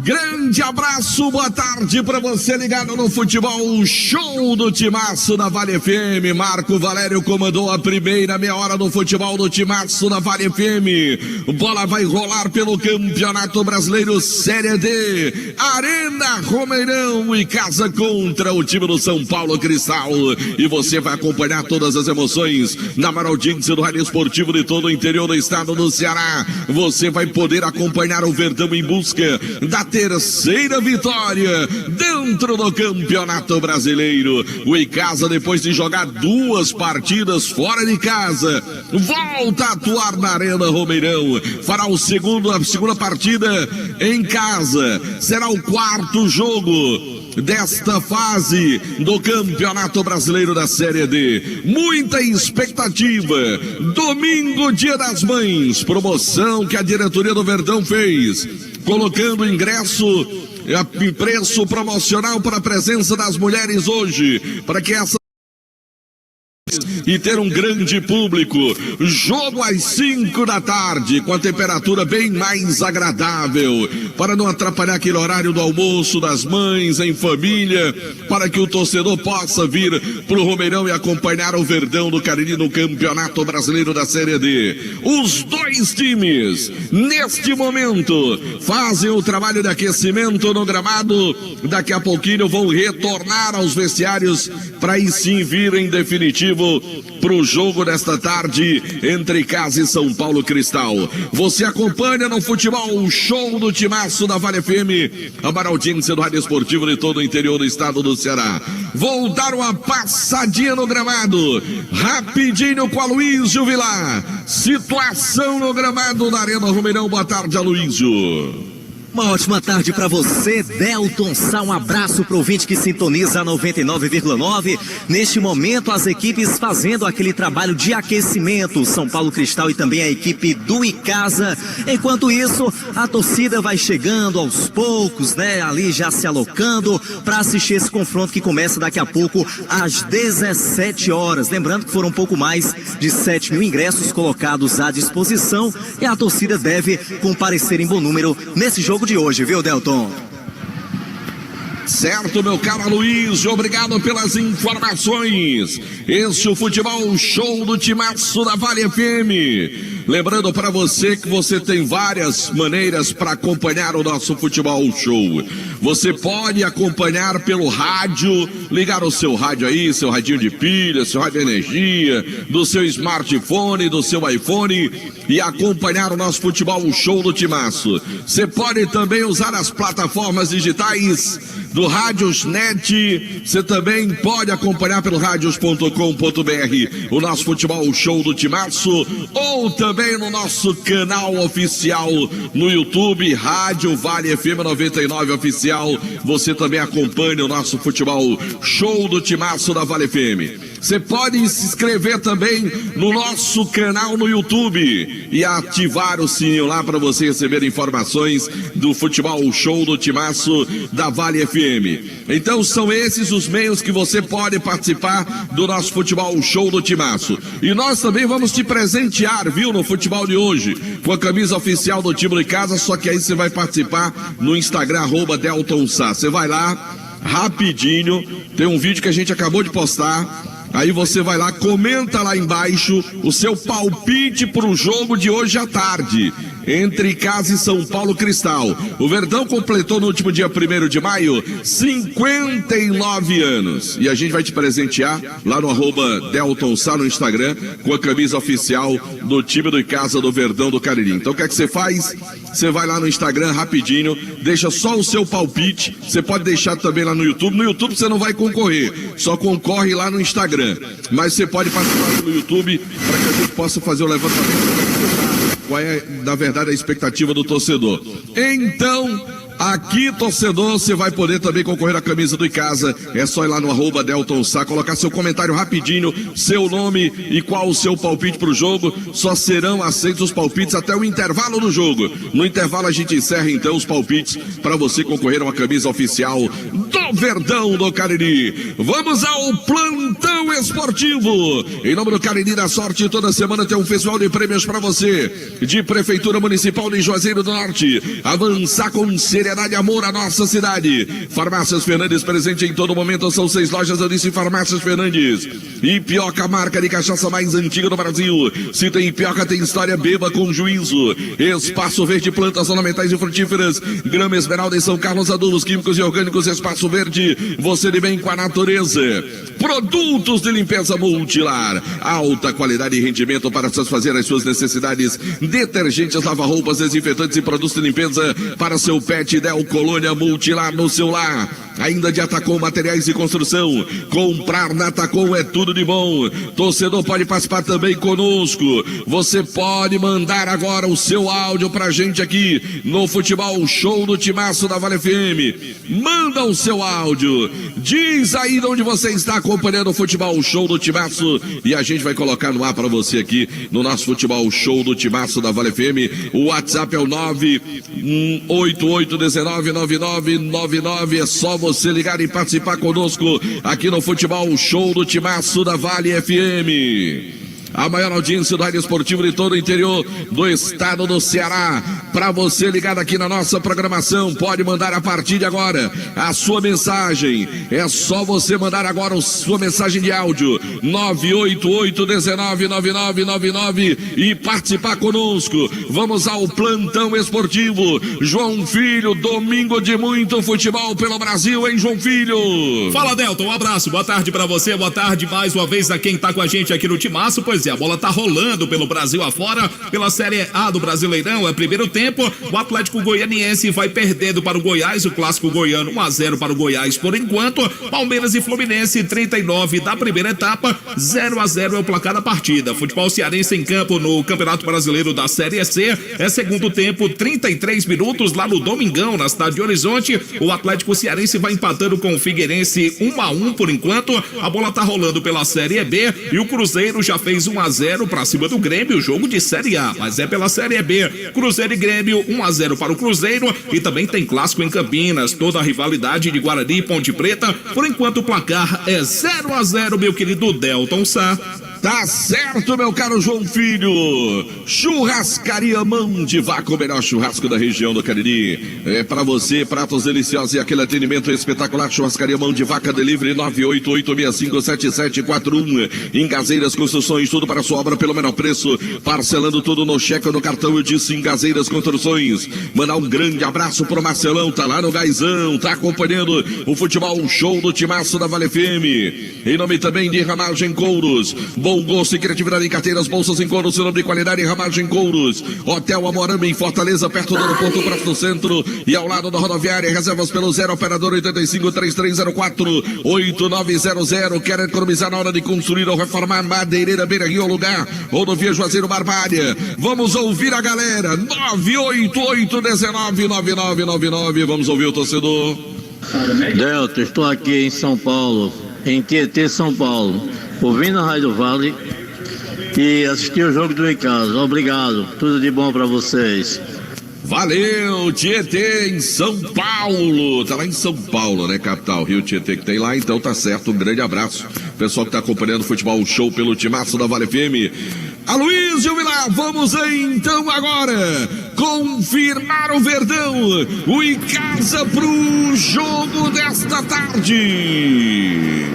Grande grande abraço, boa tarde pra você ligado no Futebol Show do Timaço da Vale FM. Marco Valério comandou a primeira meia hora do Futebol do Timaço da Vale FM. Bola vai rolar pelo Campeonato Brasileiro Série D. Arena Romeirão e casa contra o time do São Paulo Cristal. E você vai acompanhar todas as emoções na maior audiência do rádio esportivo de todo o interior do estado do Ceará. Você vai poder acompanhar o Verdão em busca da terceira vitória dentro do Campeonato Brasileiro. O Icasa, depois de jogar 2 partidas fora de casa, volta a atuar na Arena Romeirão. Fará a segunda partida em casa. Será o 4º jogo desta fase do Campeonato Brasileiro da Série D. Muita expectativa. Domingo, Dia das Mães, promoção que a diretoria do Verdão fez, colocando ingresso em preço promocional para a presença das mulheres hoje, para que essa e ter um grande público. Jogo às 5 da tarde, com a temperatura bem mais agradável, para não atrapalhar aquele horário do almoço das mães em família, para que o torcedor possa vir pro Romeirão e acompanhar o Verdão do Cariri no Campeonato Brasileiro da Série D. Os 2 times, neste momento, fazem o trabalho de aquecimento no gramado. Daqui a pouquinho vão retornar aos vestiários para aí sim vir em definitivo para o jogo desta tarde entre Icasa e São Paulo Cristal. Você acompanha no Futebol Show do Timaço da Vale FM, a maior audiência do rádio esportivo de todo o interior do estado do Ceará. Vou dar uma passadinha no gramado, rapidinho com Aloísio Vilar. Situação no gramado da Arena Romeirão. Boa tarde, Aloísio. Uma ótima tarde para você, Delton Sá. Um abraço pro ouvinte que sintoniza a 99,9. Neste momento, as equipes fazendo aquele trabalho de aquecimento, São Paulo Cristal e também a equipe do Icasa. Enquanto isso, a torcida vai chegando aos poucos, né? Ali já se alocando para assistir esse confronto que começa daqui a pouco às 17 horas. Lembrando que foram um pouco mais de 7 mil ingressos colocados à disposição e a torcida deve comparecer em bom número nesse jogo de hoje, viu, Delton? Certo, meu caro Aloísio, obrigado pelas informações. Esse é o Futebol Show do Timaço da Vale FM. Lembrando para você que você tem várias maneiras para acompanhar o nosso Futebol Show. Você pode acompanhar pelo rádio, ligar o seu rádio aí, seu radinho de pilha, seu rádio de energia, do seu smartphone, do seu iPhone e acompanhar o nosso Futebol Show do Timaço. Você pode também usar as plataformas digitais do Radiosnet. Você também pode acompanhar pelo radios.com.br o nosso Futebol Show do Timaço, ou também no nosso canal oficial no YouTube, Rádio Vale FM 99 Oficial. Você também acompanha o nosso Futebol Show do Timaço da Vale FM. Você pode se inscrever também no nosso canal no YouTube e ativar o sininho lá para você receber informações do Futebol Show do Timaço da Vale FM. Então são esses os meios que você pode participar do nosso Futebol Show do Timaço. E nós também vamos te presentear, viu, no futebol de hoje, com a camisa oficial do time de casa, só que aí você vai participar no Instagram, @DeltonSá. Você vai lá, rapidinho, tem um vídeo que a gente acabou de postar. Aí você vai lá, comenta lá embaixo o seu palpite para o jogo de hoje à tarde, entre Icasa e São Paulo Cristal. O Verdão completou no último dia 1º de maio 59 anos. E a gente vai te presentear lá no @DeltonSá no Instagram com a camisa oficial do time do Icasa do Verdão do Cariri. Então o que é que você faz? Você vai lá no Instagram rapidinho, deixa só o seu palpite. Você pode deixar também lá no YouTube. No YouTube você não vai concorrer, só concorre lá no Instagram. Mas você pode participar no YouTube para que a gente possa fazer o levantamento. Qual é, na verdade, a expectativa do torcedor. Então, aqui, torcedor, você vai poder também concorrer à camisa do Icasa. É só ir lá no @DeltonSá, colocar seu comentário rapidinho, seu nome e qual o seu palpite para o jogo. Só serão aceitos os palpites até o intervalo do jogo. No intervalo a gente encerra então os palpites para você concorrer a uma camisa oficial do do Verdão do Cariri. Vamos ao plantão esportivo. Em nome do Cariri da Sorte, toda semana tem um festival de prêmios para você. De Prefeitura Municipal de Juazeiro do Norte. Avançar com seriedade e amor à nossa cidade. Farmácias Fernandes, presente em todo momento. São 6 lojas, eu disse Farmácias Fernandes. Ipioca, marca de cachaça mais antiga do Brasil. Se tem Ipioca, tem história, beba com juízo. Espaço Verde, plantas ornamentais e frutíferas. Grama Esmeralda em São Carlos, adubos químicos e orgânicos. Espaço Verde, você de bem com a natureza. Produtos de limpeza Multilar, alta qualidade e rendimento para satisfazer as suas necessidades. Detergentes, lava-roupas, desinfetantes e produtos de limpeza para seu pet. Del Colônia Multilar no seu lar. Ainda de Atacom Materiais de Construção. Comprar na Atacom é tudo de bom. Torcedor pode participar também conosco. Você pode mandar agora o seu áudio pra gente aqui no Futebol Show do Timaço da Vale FM. Manda o seu áudio. Diz aí de onde você está acompanhando o Futebol Show do Timaço e a gente vai colocar no ar pra você aqui no nosso Futebol Show do Timaço da Vale FM. O WhatsApp é o 988199999. É só você ligar e participar conosco aqui no Futebol Show do Timaço da Vale FM. A maior audiência do rádio esportivo de todo o interior do estado do Ceará. Para você ligado aqui na nossa programação, pode mandar a partir de agora a sua mensagem. É só você mandar agora a sua mensagem de áudio 988199999 e participar conosco. Vamos ao plantão esportivo. João Filho, domingo de muito futebol pelo Brasil, hein, João Filho? Fala, Delton, um abraço, boa tarde pra você, boa tarde mais uma vez a quem tá com a gente aqui no Timaço. Pois é, a bola tá rolando pelo Brasil afora, pela Série A do Brasileirão. É primeiro tempo, o Atlético Goianiense vai perdendo para o Goiás, o clássico goiano, 1-0 para o Goiás por enquanto. Palmeiras e Fluminense, 39 da primeira etapa, 0-0 é o placar da partida. Futebol cearense em campo no Campeonato Brasileiro da Série C, é segundo tempo, 33 minutos lá no Domingão, na cidade de Horizonte. O Atlético Cearense vai empatando com o Figueirense 1-1 por enquanto. A bola tá rolando pela Série B e o Cruzeiro já fez 1-0 para cima do Grêmio, jogo de Série A, mas é pela Série B. Cruzeiro e Grêmio, 1-0 para o Cruzeiro, e também tem clássico em Campinas, toda a rivalidade de Guarani e Ponte Preta. Por enquanto o placar é 0-0, meu querido Delton Sá. Tá certo, meu caro João Filho. Churrascaria Mão de Vaca, o melhor churrasco da região do Cariri. É pra você, pratos deliciosos e aquele atendimento espetacular. Churrascaria Mão de Vaca, delivery 988657741. Engazeiras Construções, tudo para sua obra pelo menor preço. Parcelando tudo no cheque ou no cartão, eu disse Engazeiras Construções. Mandar um grande abraço pro Marcelão, tá lá no Gaizão, tá acompanhando o Futebol Show do Timaço da Vale FM. Em nome também de Ramagem Couros. Bom gosto e criatividade em carteiras, bolsas em couro, sinônimo de qualidade em Ramagem Couros. Hotel Amorama em Fortaleza, perto do aeroporto, próximo do centro e ao lado da rodoviária. Reservas pelo 0 operador 85-3304-8900. Quer economizar na hora de construir ou reformar? Madeireira Beira Rio, lugar. Rodovia Juazeiro Barbária. Vamos ouvir a galera. 988199999. Vamos ouvir o torcedor. Delta, estou aqui em São Paulo, em Tietê, São Paulo, ouvindo a Rádio Vale e assisti o jogo do Icasa. Obrigado, tudo de bom para vocês. Valeu, Tietê, em São Paulo. Tá lá em São Paulo, né, capital? Rio Tietê que tem lá, então tá certo. Um grande abraço. Pessoal que tá acompanhando o Futebol Show pelo Timaço da Vale FM. Aloysio Vilar, vamos então agora confirmar o Verdão, o Icasa pro jogo desta tarde.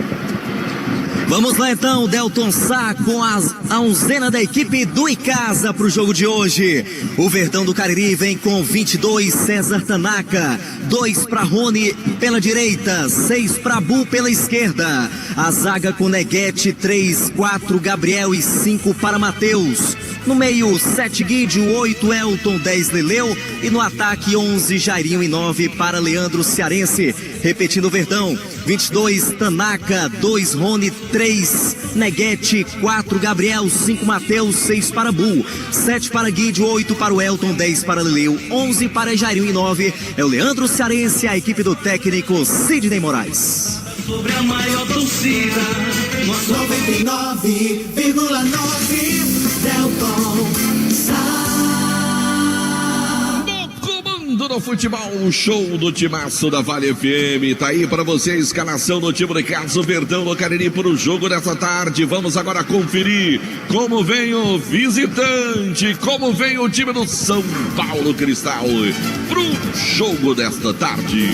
Vamos lá então, Delton Sá, com a onzena da equipe do Icasa para o jogo de hoje. O Verdão do Cariri vem com 22, César Tanaka, 2 para Rony pela direita, 6 para Bu pela esquerda. A zaga com Neguete, 3, 4 Gabriel e 5 para Matheus. No meio, 7 Guidio, 8 Elton, 10 Leleu. E no ataque, 11 Jairinho e 9 para Leandro Cearense. Repetindo o Verdão, 22 Tanaka, 2 Rony, 3 Neguete, 4 Gabriel, 5 Matheus, 6 para Bu, 7 para Guidio, 8 para o Elton, 10 para Leleu, 11 para Jairinho e 9 é o Leandro Cearense, a equipe do técnico Sidney Moraes. Sobre a maior torcida, 99,9 Delton Sá. No no futebol, o show do timaço da Vale FM. Tá aí pra você a escalação do time de Carlos Verdão no Cariri pro jogo dessa tarde. Vamos agora conferir como vem o visitante, como vem o time do São Paulo Cristal pro jogo desta tarde.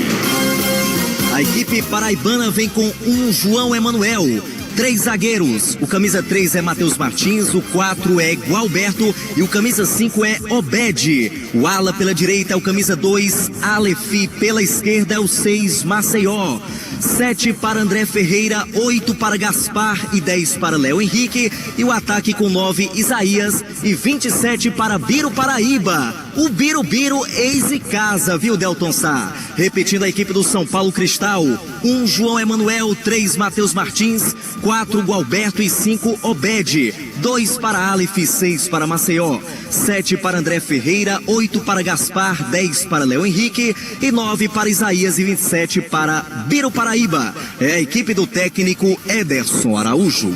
A equipe paraibana vem com um João Emanuel, 3 zagueiros. O camisa 3 é Matheus Martins, o 4 é Gualberto e o camisa 5 é Obed. O ala pela direita é o camisa 2, Aleph. Pela esquerda é o 6, Maceió. 7 para André Ferreira, 8 para Gaspar e 10 para Léo Henrique. E o ataque com 9, Isaías e 27 para Biro Paraíba. O Birubiru ex e casa, viu, Delton Sá? Repetindo a equipe do São Paulo Cristal: 1 João Emanuel, 3 Matheus Martins, 4 Gualberto e 5 Obed. 2 para Aleph, 6 para Maceió, 7 para André Ferreira, 8 para Gaspar, 10 para Léo Henrique e 9 para Isaías e 27 para Biro Paraíba. É a equipe do técnico Ederson Araújo.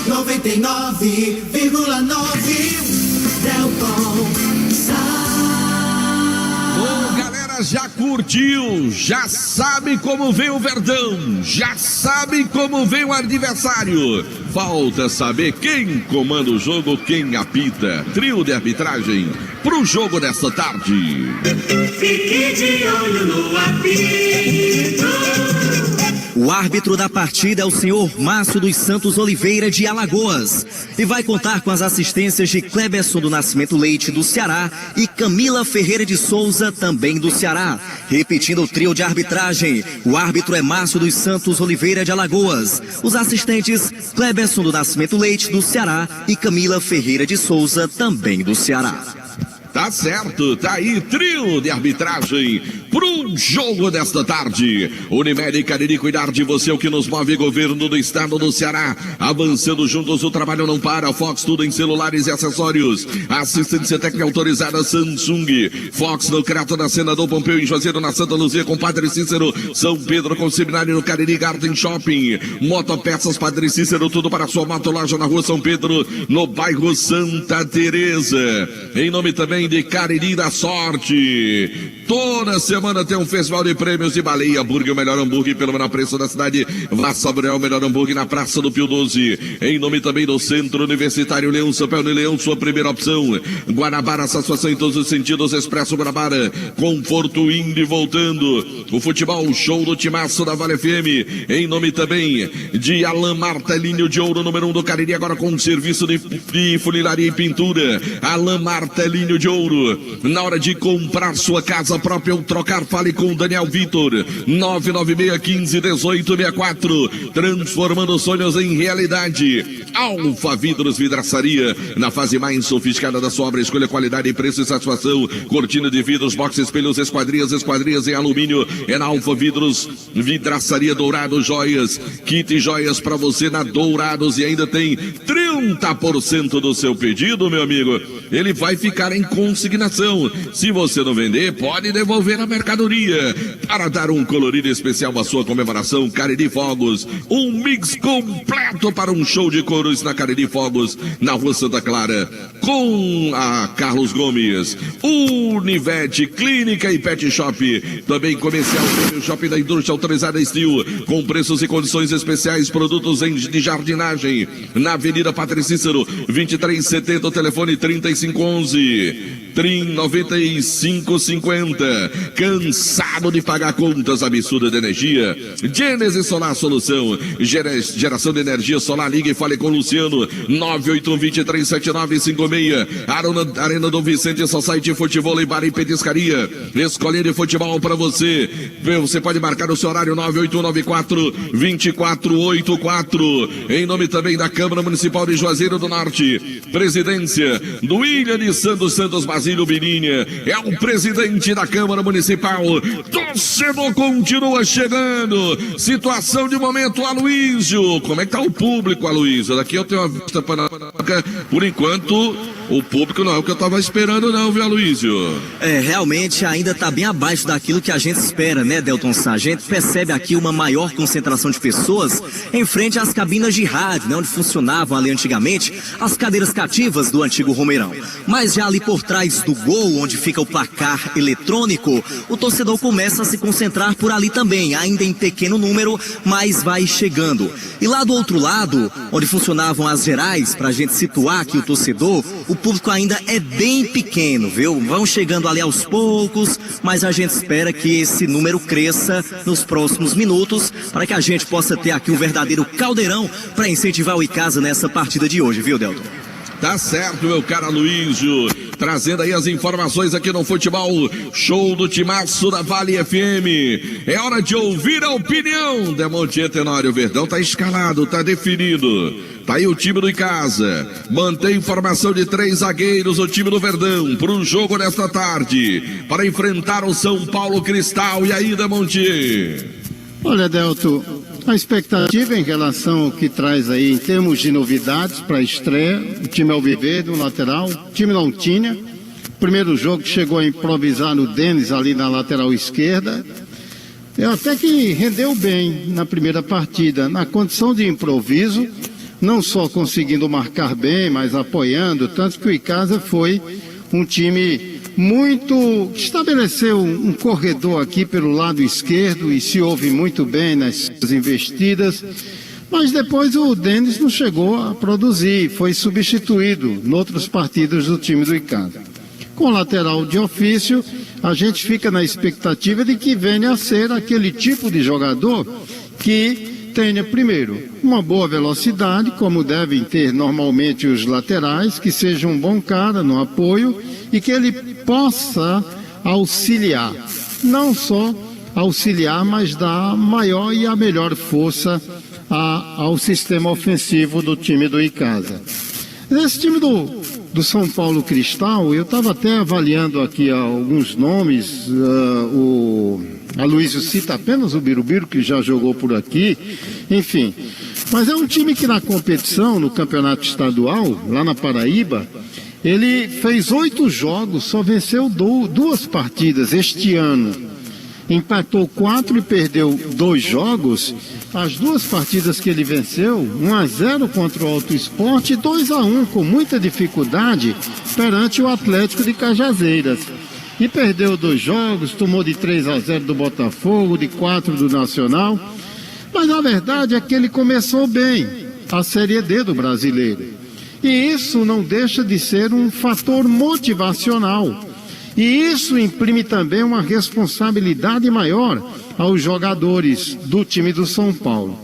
99,9 Delton Sá. Bom, galera, já curtiu, já sabe como vem o Verdão, já sabe como vem o adversário. Falta saber quem comanda o jogo, quem apita. Trio de arbitragem pro jogo desta tarde. Fique de olho no apito. O árbitro da partida é o senhor Márcio dos Santos Oliveira, de Alagoas, e vai contar com as assistências de Cleberson do Nascimento Leite, do Ceará, e Camila Ferreira de Souza, também do Ceará. Repetindo o trio de arbitragem, o árbitro é Márcio dos Santos Oliveira, de Alagoas. Os assistentes, Cleberson do Nascimento Leite, do Ceará, e Camila Ferreira de Souza, também do Ceará. Tá certo, tá aí, trio de arbitragem pro jogo desta tarde. Unimed Cariri, cuidar de você, o que nos move. Governo do estado do Ceará, avançando juntos, o trabalho não para. Fox, tudo em celulares e acessórios. Assistência técnica autorizada Samsung. Fox no Crato, na Senador Pompeu, em Juazeiro, na Santa Luzia, com Padre Cícero. São Pedro com seminário no Cariri Garden Shopping. Motopeças Padre Cícero, tudo para sua moto, loja na rua São Pedro, no bairro Santa Teresa. Em nome também de Cariri da Sorte. Toda semana tem um festival de prêmios de Baleia Hambúrguer, o melhor hambúrguer pelo menor preço da cidade. Vá saborear o melhor hambúrguer na Praça do Pio 12. Em nome também do Centro Universitário Leão, Sapel e Leão, sua primeira opção. Guanabara, satisfação em todos os sentidos. Expresso Guanabara, conforto indo e voltando. O futebol, o show do timaço da Vale FM. Em nome também de Alain Martelinho de Ouro, número 1 do Cariri, agora com serviço de funilaria e pintura. Alain Martelinho de Ouro. Na hora de comprar sua casa própria ou trocar, fale com o Daniel Vitor. 996-15-1864. Transformando sonhos em realidade. Alfa Vidros Vidraçaria. Na fase mais sofisticada da sua obra, escolha qualidade, preço e satisfação. Cortina de vidros, box, espelhos, esquadrias em alumínio. É na Alfa Vidros Vidraçaria. Dourados Joias. Kit joias pra você na Dourados. E ainda tem 30% do seu pedido, meu amigo. Ele vai ficar em consignação. Se você não vender, pode devolver a mercadoria. Para dar um colorido especial à sua comemoração, Cariri Fogos. Um mix completo para um show de cores na Cariri Fogos, na Rua Santa Clara, com a Carlos Gomes. Univete, Clínica e Pet Shop. Também comercial, Shopping da Indústria Autorizada Estil, com preços e condições especiais, produtos de jardinagem. Na Avenida Padre Cícero, 2370, telefone 3511-9550. Cansado de pagar contas absurdas de energia? Gênesis Solar Solução. Geração de energia solar. Ligue e fale com o Luciano. 981-237956. Arena do Vicente, Society Futebol e Bar e Petiscaria. Escolinha de futebol para você. Você pode marcar o seu horário 98194-2484. Em nome também da Câmara Municipal de Juazeiro do Norte. Presidência do William de Santos Basílio Birinha. É o presidente da Câmara Municipal. Torcedor continua chegando. Situação de momento, Aloísio. Como é que tá o público, Aloísio? Daqui eu tenho uma vista panorâmica. Por enquanto, o público não é o que eu tava esperando não, viu, Aloísio? Realmente ainda tá bem abaixo daquilo que a gente espera, né, Delton Sá? A gente percebe aqui uma maior concentração de pessoas em frente às cabinas de rádio, né, onde funcionavam ali antigamente as cadeiras cativas do antigo Romeirão. Mas já ali por trás trás do gol, onde fica o placar eletrônico, o torcedor começa a se concentrar por ali também, ainda em pequeno número, mas vai chegando. E lá do outro lado, onde funcionavam as gerais, para a gente situar aqui o torcedor, o público ainda é bem pequeno, viu? Vão chegando ali aos poucos, mas a gente espera que esse número cresça nos próximos minutos, para que a gente possa ter aqui um verdadeiro caldeirão para incentivar o Icasa nessa partida de hoje, viu, Delton? Tá certo, meu caro Aloysio, trazendo aí as informações aqui no Futebol Show do Timaço da Vale FM. É hora de ouvir a opinião. Demonte Tenório, o Verdão tá escalado, tá definido. Tá aí o time do Icasa. Mantém formação de 3 zagueiros, o time do Verdão, pro jogo nesta tarde, para enfrentar o São Paulo Cristal. E aí, Demonte? Olha, Delton, a expectativa em relação ao que traz aí em termos de novidades para a estreia, o time alviverde, um lateral, o time não tinha. Primeiro jogo chegou a improvisar no Denis ali na lateral esquerda. Até que rendeu bem na primeira partida, na condição de improviso, não só conseguindo marcar bem, mas apoiando, tanto que o Icasa foi um time muito, estabeleceu um corredor aqui pelo lado esquerdo e se ouve muito bem nas investidas, mas depois o Denis não chegou a produzir, foi substituído em outras partidas do time do Icasa. Com lateral de ofício, a gente fica na expectativa de que venha a ser aquele tipo de jogador que tenha, primeiro, uma boa velocidade, como devem ter normalmente os laterais, que seja um bom cara no apoio e que ele possa auxiliar, não só auxiliar, mas dar maior e a melhor força ao sistema ofensivo do time do Icasa. Esse time do São Paulo Cristal, eu estava até avaliando aqui alguns nomes, o Aloysio cita apenas o Birubiru, que já jogou por aqui, enfim. Mas é um time que na competição, no campeonato estadual, lá na Paraíba, ele fez 8 jogos, só venceu 2 partidas este ano. Empatou 4 e perdeu 2 jogos. As 2 partidas que ele venceu, 1-0 contra o Alto Esporte e 2-1 com muita dificuldade perante o Atlético de Cajazeiras. E perdeu 2 jogos, tomou de 3-0 do Botafogo, de 4 do Nacional. Mas a verdade é que ele começou bem a Série D do Brasileiro. E isso não deixa de ser um fator motivacional. E isso imprime também uma responsabilidade maior aos jogadores do time do São Paulo.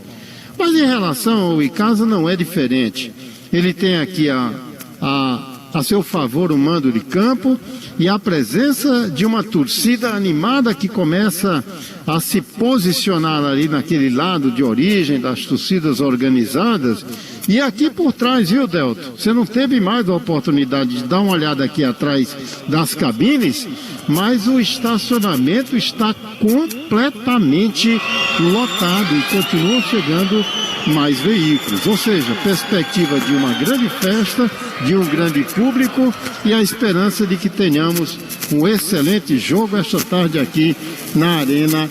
Mas em relação ao Icasa não é diferente. Ele tem aqui a seu favor o mando de campo e a presença de uma torcida animada que começa a se posicionar ali naquele lado de origem das torcidas organizadas. E aqui por trás, viu, Delton? Você não teve mais a oportunidade de dar uma olhada aqui atrás das cabines, mas o estacionamento está completamente lotado e continuam chegando mais veículos. Ou seja, perspectiva de uma grande festa, de um grande público e a esperança de que tenhamos um excelente jogo esta tarde aqui na Arena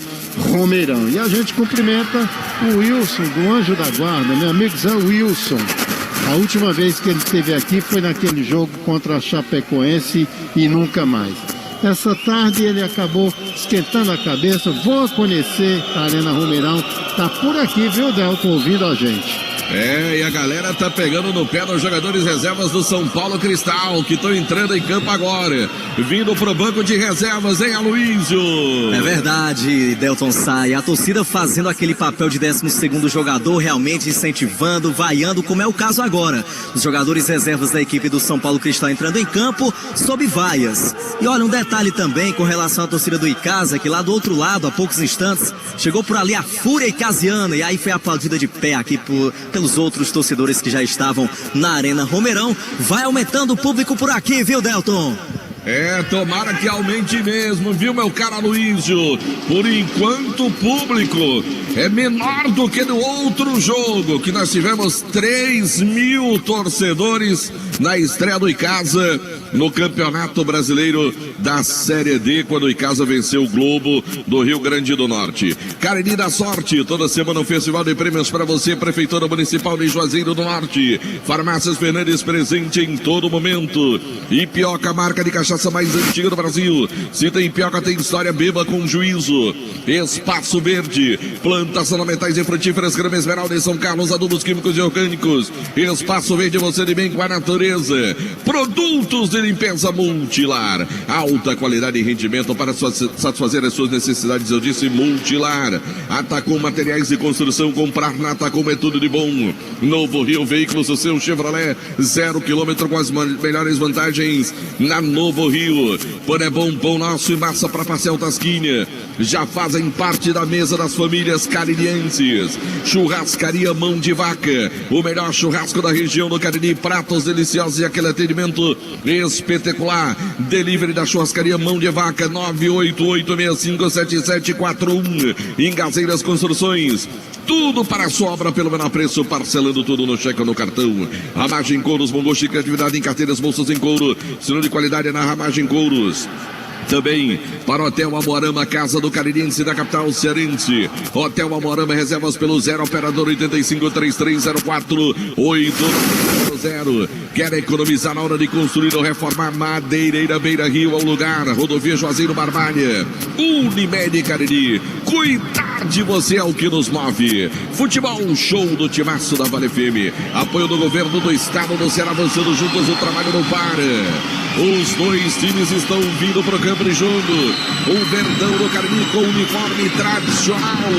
Romeirão. E a gente cumprimenta o Wilson do Anjo da Guarda, meu amigo Zé Wilson. A última vez que ele esteve aqui foi naquele jogo contra a Chapecoense e nunca mais. Essa tarde ele acabou esquentando a cabeça, vou conhecer a Arena Romeirão, tá por aqui, viu, Delton, ouvindo a gente. E a galera tá pegando no pé dos jogadores reservas do São Paulo Cristal, que estão entrando em campo agora, vindo pro banco de reservas, hein, Aloysio? É verdade, Delton Sai, a torcida fazendo aquele papel de 12º jogador, realmente incentivando, vaiando, como é o caso agora. Os jogadores reservas da equipe do São Paulo Cristal entrando em campo, sob vaias. E olha, um detalhe também com relação à torcida do Icasa, que lá do outro lado, há poucos instantes, chegou por ali a Fúria Icasiana, e aí foi aplaudida de pé aqui pelos outros torcedores que já estavam na Arena Romeirão. Vai aumentando o público por aqui, viu, Delton? Tomara que aumente mesmo, viu, meu caro Aloysio? Por enquanto o público é menor do que no outro jogo, que nós tivemos 3.000 torcedores na estreia do Icasa no Campeonato Brasileiro da Série D, quando o Icasa venceu o Globo do Rio Grande do Norte. Cariri da Sorte, toda semana um festival de prêmios para você, Prefeitura Municipal de Juazeiro do Norte. Farmácias Fernandes presente em todo momento. Ipioca, marca de cachaça cachaça mais antiga do Brasil. Se tem pioca, tem história, beba com juízo. Espaço Verde, plantas ornamentais e frutíferas, grama esmeralda em São Carlos, adubos químicos e orgânicos. Espaço Verde, você de bem com a natureza. Produtos de limpeza Multilar, alta qualidade e rendimento para satisfazer as suas necessidades, eu disse Multilar. Atacom Materiais de Construção, comprar na Atacom é tudo de bom. Novo Rio Veículos, o seu Chevrolet 0 km com as melhores vantagens na Novo Rio. Pão é bom, pão nosso e massa para pastel Tasquinha já fazem parte da mesa das famílias caririenses. Churrascaria Mão de Vaca, o melhor churrasco da região do Cariri, pratos deliciosos e aquele atendimento espetacular. Delivery da Churrascaria Mão de Vaca, 988657741. Em Gazeiras Construções, tudo para a sua obra pelo menor preço, parcelando tudo no cheque ou no cartão. Ramagem Couros, bom gosto e criatividade em carteiras, bolsas em couro, sinônimo de qualidade na Ramagem Couros. Também para o Hotel Amoarama, Casa do Caririense da capital cearense. Hotel Amoarama, reservas pelo 0 operador 8533048800. Quer economizar na hora de construir ou reformar? Madeireira Beira Rio ao lugar. Rodovia Juazeiro Barbalha. Unimed Cariri. Cuidar de você é o que nos move. Futebol Show do Timaço da Vale FM. Apoio do governo do estado do Ceará, avançando juntos, o trabalho não para. Os dois times estão vindo para o campo de jogo. O Verdão do Cariri com uniforme tradicional.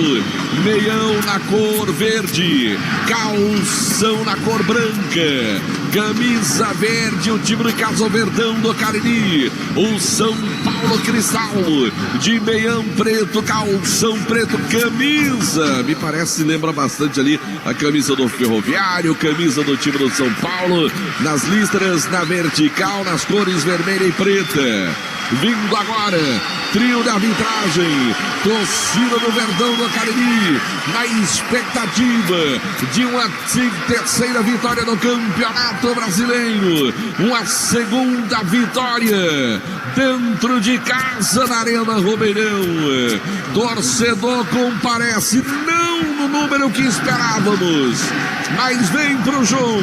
Meião na cor verde. Calção na cor branca. Camisa verde, o time do Casa Verdão do Cariri. O São Paulo Cristal. De meião preto, calção preto, camisa. Me parece, lembra bastante ali a camisa do Ferroviário, camisa do time do São Paulo. Nas listras, na vertical, nas cores vermelha e preta. Vindo agora, trio da arbitragem, torcida do Verdão do Cariri, na expectativa de uma terceira vitória no Campeonato Brasileiro, uma segunda vitória dentro de casa na Arena Romeirão. Torcedor comparece, não no número que esperávamos, mas vem pro jogo.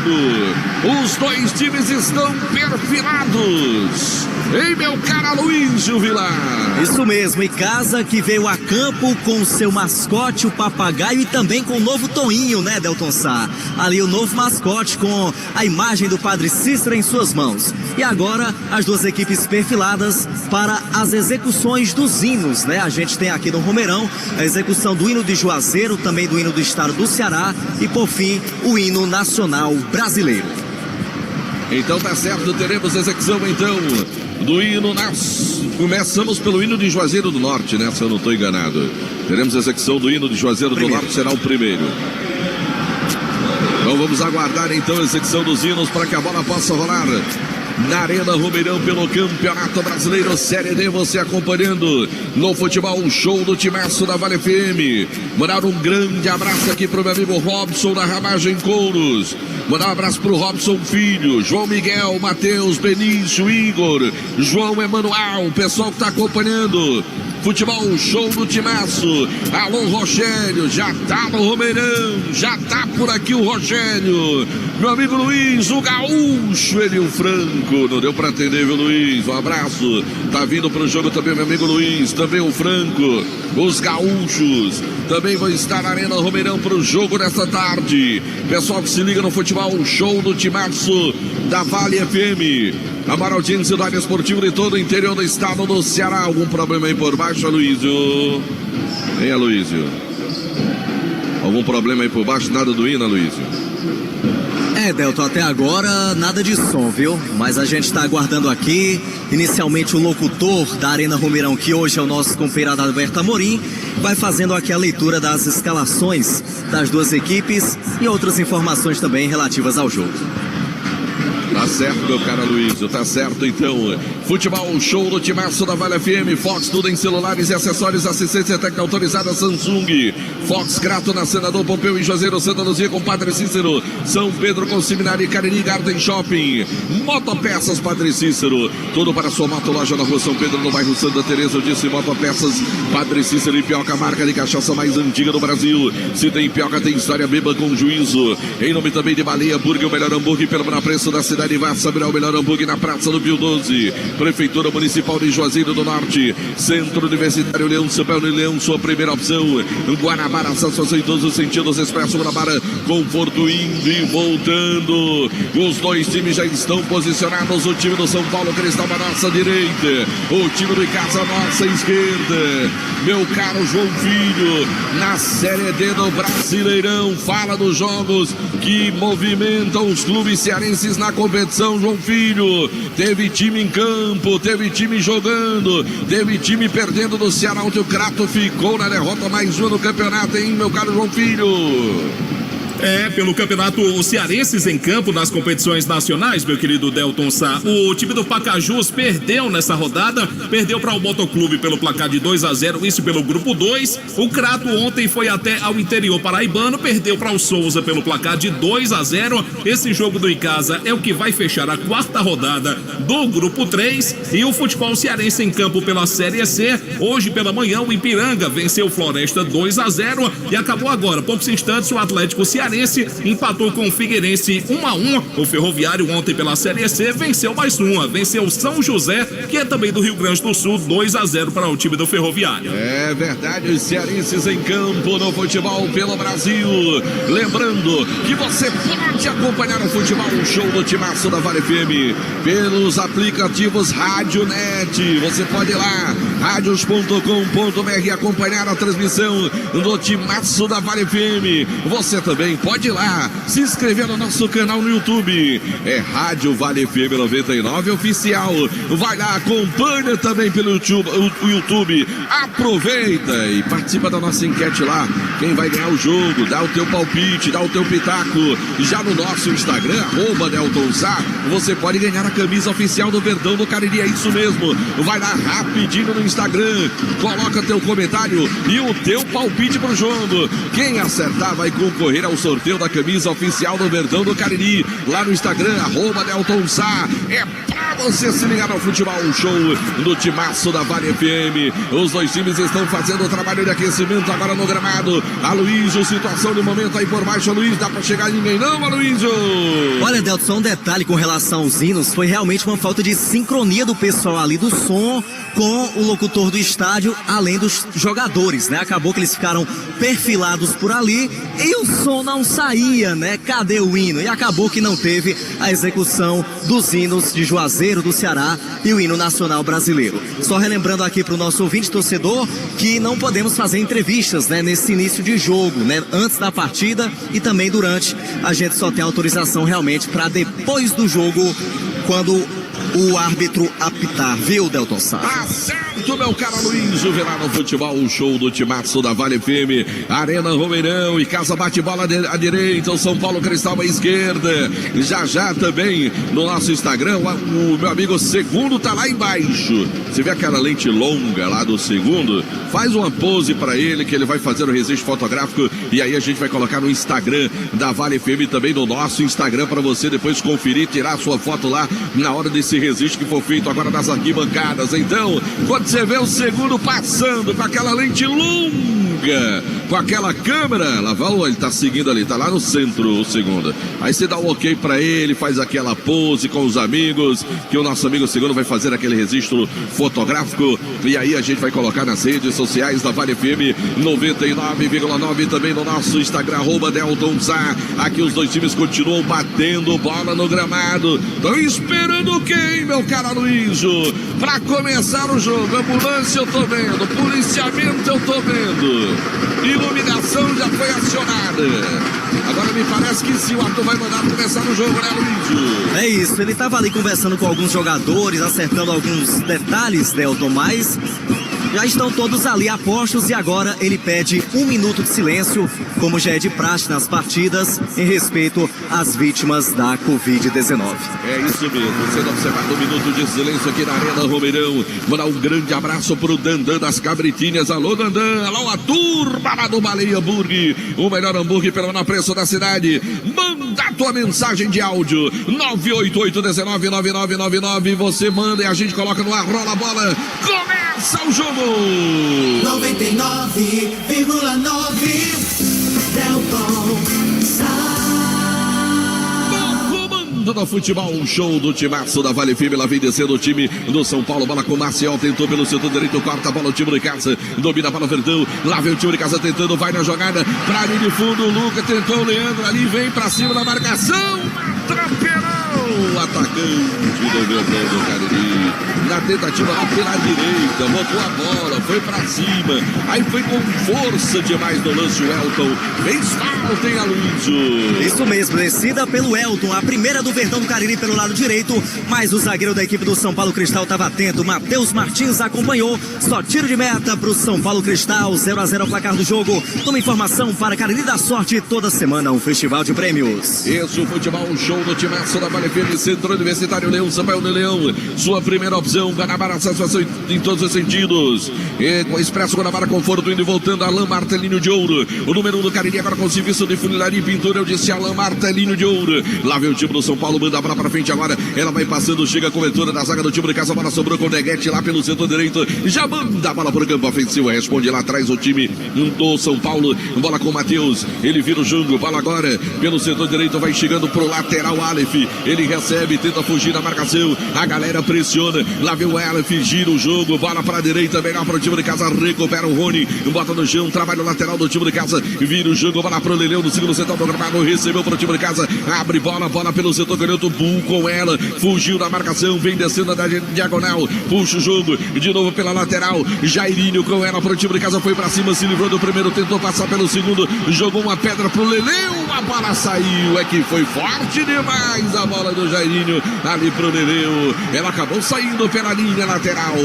Os dois times estão perfilados. Ei, meu cara Luísio Vilar. Isso mesmo, e casa que veio a campo com seu mascote, o papagaio, e também com o novo Toinho, né, Delton Sá? Ali o novo mascote com a imagem do Padre Cícero em suas mãos. E agora as duas equipes perfiladas para as execuções dos hinos, né? A gente tem aqui no Romeirão a execução do hino de Juazeiro, também do hino do estado do Ceará e, por fim, o hino nacional brasileiro. Então tá certo, teremos execução então do hino Começamos pelo hino de Juazeiro do Norte, né? Se eu não estou enganado. Teremos execução do hino de Juazeiro do Norte, será o primeiro. Então vamos aguardar então a execução dos hinos para que a bola possa rolar na Arena Romeirão pelo Campeonato Brasileiro Série D, você acompanhando no Futebol Show do Timaço da Vale FM. Mandar um grande abraço aqui pro meu amigo Robson da Ramagem Couros. Mandar um abraço pro Robson Filho, João Miguel, Matheus, Benício, Igor, João Emanuel, o pessoal que tá acompanhando Futebol Show do Timaço. Alô, Rogério, já tá no Romeirão, já tá por aqui o Rogério. Meu amigo Luiz, o gaúcho, ele o Franco. Não deu pra atender, viu, Luiz? Um abraço. Tá vindo pro jogo também, meu amigo Luiz, também o Franco. Os gaúchos também vão estar na Arena Romeirão pro jogo desta tarde. Pessoal que se liga no Futebol Show do Timaço da Vale FM. A maior audiência da área esportiva de todo o interior do estado do Ceará. Algum problema aí por baixo, Aloysio? Hein, Aloysio? Algum problema aí por baixo? Nada do hino, Aloysio? Delton, até agora nada de som, viu? Mas a gente está aguardando aqui, inicialmente o locutor da Arena Romeirão, que hoje é o nosso companheiro Adalberto Amorim, vai fazendo aqui a leitura das escalações das duas equipes e outras informações também relativas ao jogo. Tá certo, meu cara Luísio, tá certo então. Futebol Show do Timaço da Vale FM, Fox, tudo em celulares e acessórios, assistência técnica autorizada Samsung. Fox Crato na Senador Pompeu e Juazeiro, Santa Luzia com Padre Cícero, São Pedro com Seminário, Cariri, Garden Shopping, Motopeças Padre Cícero, tudo para sua moto, loja na rua São Pedro, no bairro Santa Teresa. Eu disse Motopeças Padre Cícero e Pioca, marca de cachaça mais antiga do Brasil. Se tem Pioca, tem história, beba com juízo. Em nome também de Baleia Hambúrguer, o melhor hambúrguer pelo menor preço da cidade. Vá saber o melhor hambúrguer na Praça do Pio 12. Prefeitura Municipal de Juazeiro do Norte, Centro Universitário Leão Sapel e Leão, sua primeira opção. Guanabara, satisfação em todos os sentidos. Expresso Guanabara, conforto indo e voltando. Os dois times já estão posicionados. O time do São Paulo Cristal à nossa direita, o time do Icasa à nossa esquerda. Meu caro João Filho, na Série D do Brasileirão, fala dos jogos que movimentam os clubes cearenses na competição. João Filho, teve time em campo, teve time jogando, teve time perdendo do Ceará, onde o Crato ficou na derrota mais uma no campeonato, hein, meu caro João Filho? Pelo campeonato, os cearenses em campo nas competições nacionais, meu querido Delton Sá. O time do Pacajus perdeu nessa rodada, perdeu para o Motoclube pelo placar de 2-0, isso pelo grupo 2. O Crato ontem foi até ao interior paraibano, perdeu para o Souza pelo placar de 2-0. Esse jogo do Icasa é o que vai fechar a quarta rodada do grupo 3. E o futebol cearense em campo pela Série C. Hoje pela manhã, o Ipiranga venceu o Floresta 2-0 e acabou agora, poucos instantes, o Atlético Cearense empatou com o Figueirense 1-1. O Ferroviário ontem pela Série C venceu mais uma, venceu o São José, que é também do Rio Grande do Sul, 2-0 para o time do Ferroviário. É verdade, os cearenses em campo no futebol pelo Brasil. Lembrando que você pode acompanhar o futebol, o show do Timaço da Vale FM pelos aplicativos Radionet. Você pode ir lá, radios.com.br, e acompanhar a transmissão do Timaço da Vale FM. Você também pode ir lá, se inscrever no nosso canal no YouTube. É Rádio Vale FM 99 Oficial. Vai lá, acompanha também pelo YouTube. Aproveita e participa da nossa enquete lá. Quem vai ganhar o jogo? Dá o teu palpite, dá o teu pitaco. Já no nosso Instagram, @DeltonSá, você pode ganhar a camisa oficial do Verdão do Cariri. É isso mesmo. Vai lá rapidinho no Instagram, coloca teu comentário e o teu palpite pro jogo. Quem acertar vai concorrer ao sorteio da camisa oficial do Verdão do Cariri, lá no Instagram, @DeltonSá. É pra você se ligar no futebol, show do Timaço da Vale FM. Os dois times estão fazendo o trabalho de aquecimento agora no gramado. Aloysio, situação de momento aí por baixo. Aloysio, dá pra chegar ninguém não, Aloysio? Olha, Delton, só um detalhe com relação aos hinos, foi realmente uma falta de sincronia do pessoal ali do som com o locutor do estádio, além dos jogadores, né? Acabou que eles ficaram perfilados por ali e o som não saía, né? Cadê o hino? E acabou que não teve a execução dos hinos de Juazeiro, do Ceará e o hino nacional brasileiro. Só relembrando aqui para o nosso ouvinte torcedor que não podemos fazer entrevistas, né, nesse início de jogo, né? Antes da partida e também durante. A gente só tem autorização realmente para depois do jogo, quando o árbitro apitar, viu, Delton Sá? Certo, meu caro Aloysio, verá no futebol, o show do Timaço da Vale FM, Arena Romeirão e Casa Bate-Bola à direita, o São Paulo Cristal à esquerda. Já também no nosso Instagram, o meu amigo Segundo tá lá embaixo. Você vê aquela lente longa lá do Segundo? Faz uma pose pra ele que ele vai fazer o registro fotográfico e aí a gente vai colocar no Instagram da Vale FM e também no nosso Instagram para você depois conferir, tirar a sua foto lá na hora desse registro que for feito agora nas arquibancadas. Então, quando você vê o Segundo passando com aquela lente longa, com aquela câmera, lá vai, ele tá seguindo ali, tá lá no centro o Segundo. Aí você dá um ok pra ele, faz aquela pose com os amigos, que o nosso amigo Segundo vai fazer aquele registro fotográfico e aí a gente vai colocar nas redes sociais da Vale FM 99,9 também no nosso Instagram, @DeltonSá. Aqui os dois times continuam batendo bola no gramado. Estão esperando quem, meu caro Aloysio? Pra começar o jogo, ambulância eu tô vendo, policiamento eu tô vendo, iluminação já foi acionada. Agora me parece que sim, o Arthur vai mandar começar o jogo, né, Aloysio? É isso, ele estava ali conversando com alguns jogadores, acertando alguns detalhes, Delton, mas Já estão todos ali apostos e agora ele pede 1 minuto de silêncio, como já é de praxe nas partidas, em respeito às vítimas da Covid-19. É isso mesmo, sendo observado 1 minuto de silêncio aqui na Arena Romeirão. Mandar um grande abraço pro Dandan das Cabritinhas. Alô, Dandan, alô, a turma lá do Baleia Hambúrguer, o melhor hambúrguer pelo menor preço da cidade. Manda a tua mensagem de áudio, 988-199999, você manda e a gente coloca no ar, rola a bola, começa o jogo! 99,9 Delton do futebol, um show do timaço da Vale Firme, lá vem descendo o time do São Paulo, bola com o Marcial, tentou pelo setor direito, corta a bola, o time de casa, domina a bola, Verdão, lá vem o time de casa tentando, vai na jogada, pra linha de fundo, o Luca tentou, o Leandro ali, vem pra cima da marcação, Trampeirão, atacante do Verdão do Cariri, na tentativa lá pela direita, botou a bola, foi pra cima, aí foi com força demais no lance, o Elton, fez falta em Aloysio. Isso mesmo, descida pelo Elton, a primeira do Verdão do Cariri pelo lado direito, mas o zagueiro da equipe do São Paulo Cristal estava atento, Matheus Martins acompanhou, só tiro de meta para o São Paulo Cristal, 0-0 o placar do jogo. Uma informação para Cariri da Sorte, toda semana um festival de prêmios. Isso, futebol, um show do timaço da Vale Firme, Centro Universitário Leão, Sampaio de Leão, sua primeira opção, Guanabara, satisfação em todos os sentidos. E com Expresso Guanabara, conforto, indo e voltando, Alain Martelinho de Ouro, o número 1 do Cariri, agora com serviço de funilaria e pintura, eu disse Alain Martelinho de Ouro. Lá vem o time do São Paulo, manda a bola pra frente agora, ela vai passando, chega a cobertura da zaga do time de casa, a bola sobrou com o Neguete lá pelo setor direito, já manda a bola pro campo ofensivo, responde lá atrás o time do São Paulo, bola com o Matheus, ele vira o jogo, bola agora pelo setor direito, vai chegando pro lateral Aleph, ele recebe, tenta fugir da marcação, a galera pressiona, lá vem o Aleph, gira o jogo, bola pra direita, melhor pro time de casa, recupera o Rony, bota no chão, trabalha o lateral do time de casa, vira o jogo, bola pro Leleu no segundo setor do gramado, recebeu pro time de casa, abre bola pelo setor canhoto, Bull com ela, fugiu da marcação, vem descendo da diagonal, puxa o jogo, de novo pela lateral, Jairinho com ela pro time de casa, foi pra cima, se livrou do primeiro, tentou passar pelo segundo, jogou uma pedra pro Leleu, a bola saiu, é que foi forte demais a bola do Jairinho, ali pro Leleu, ela acabou saindo pela linha lateral.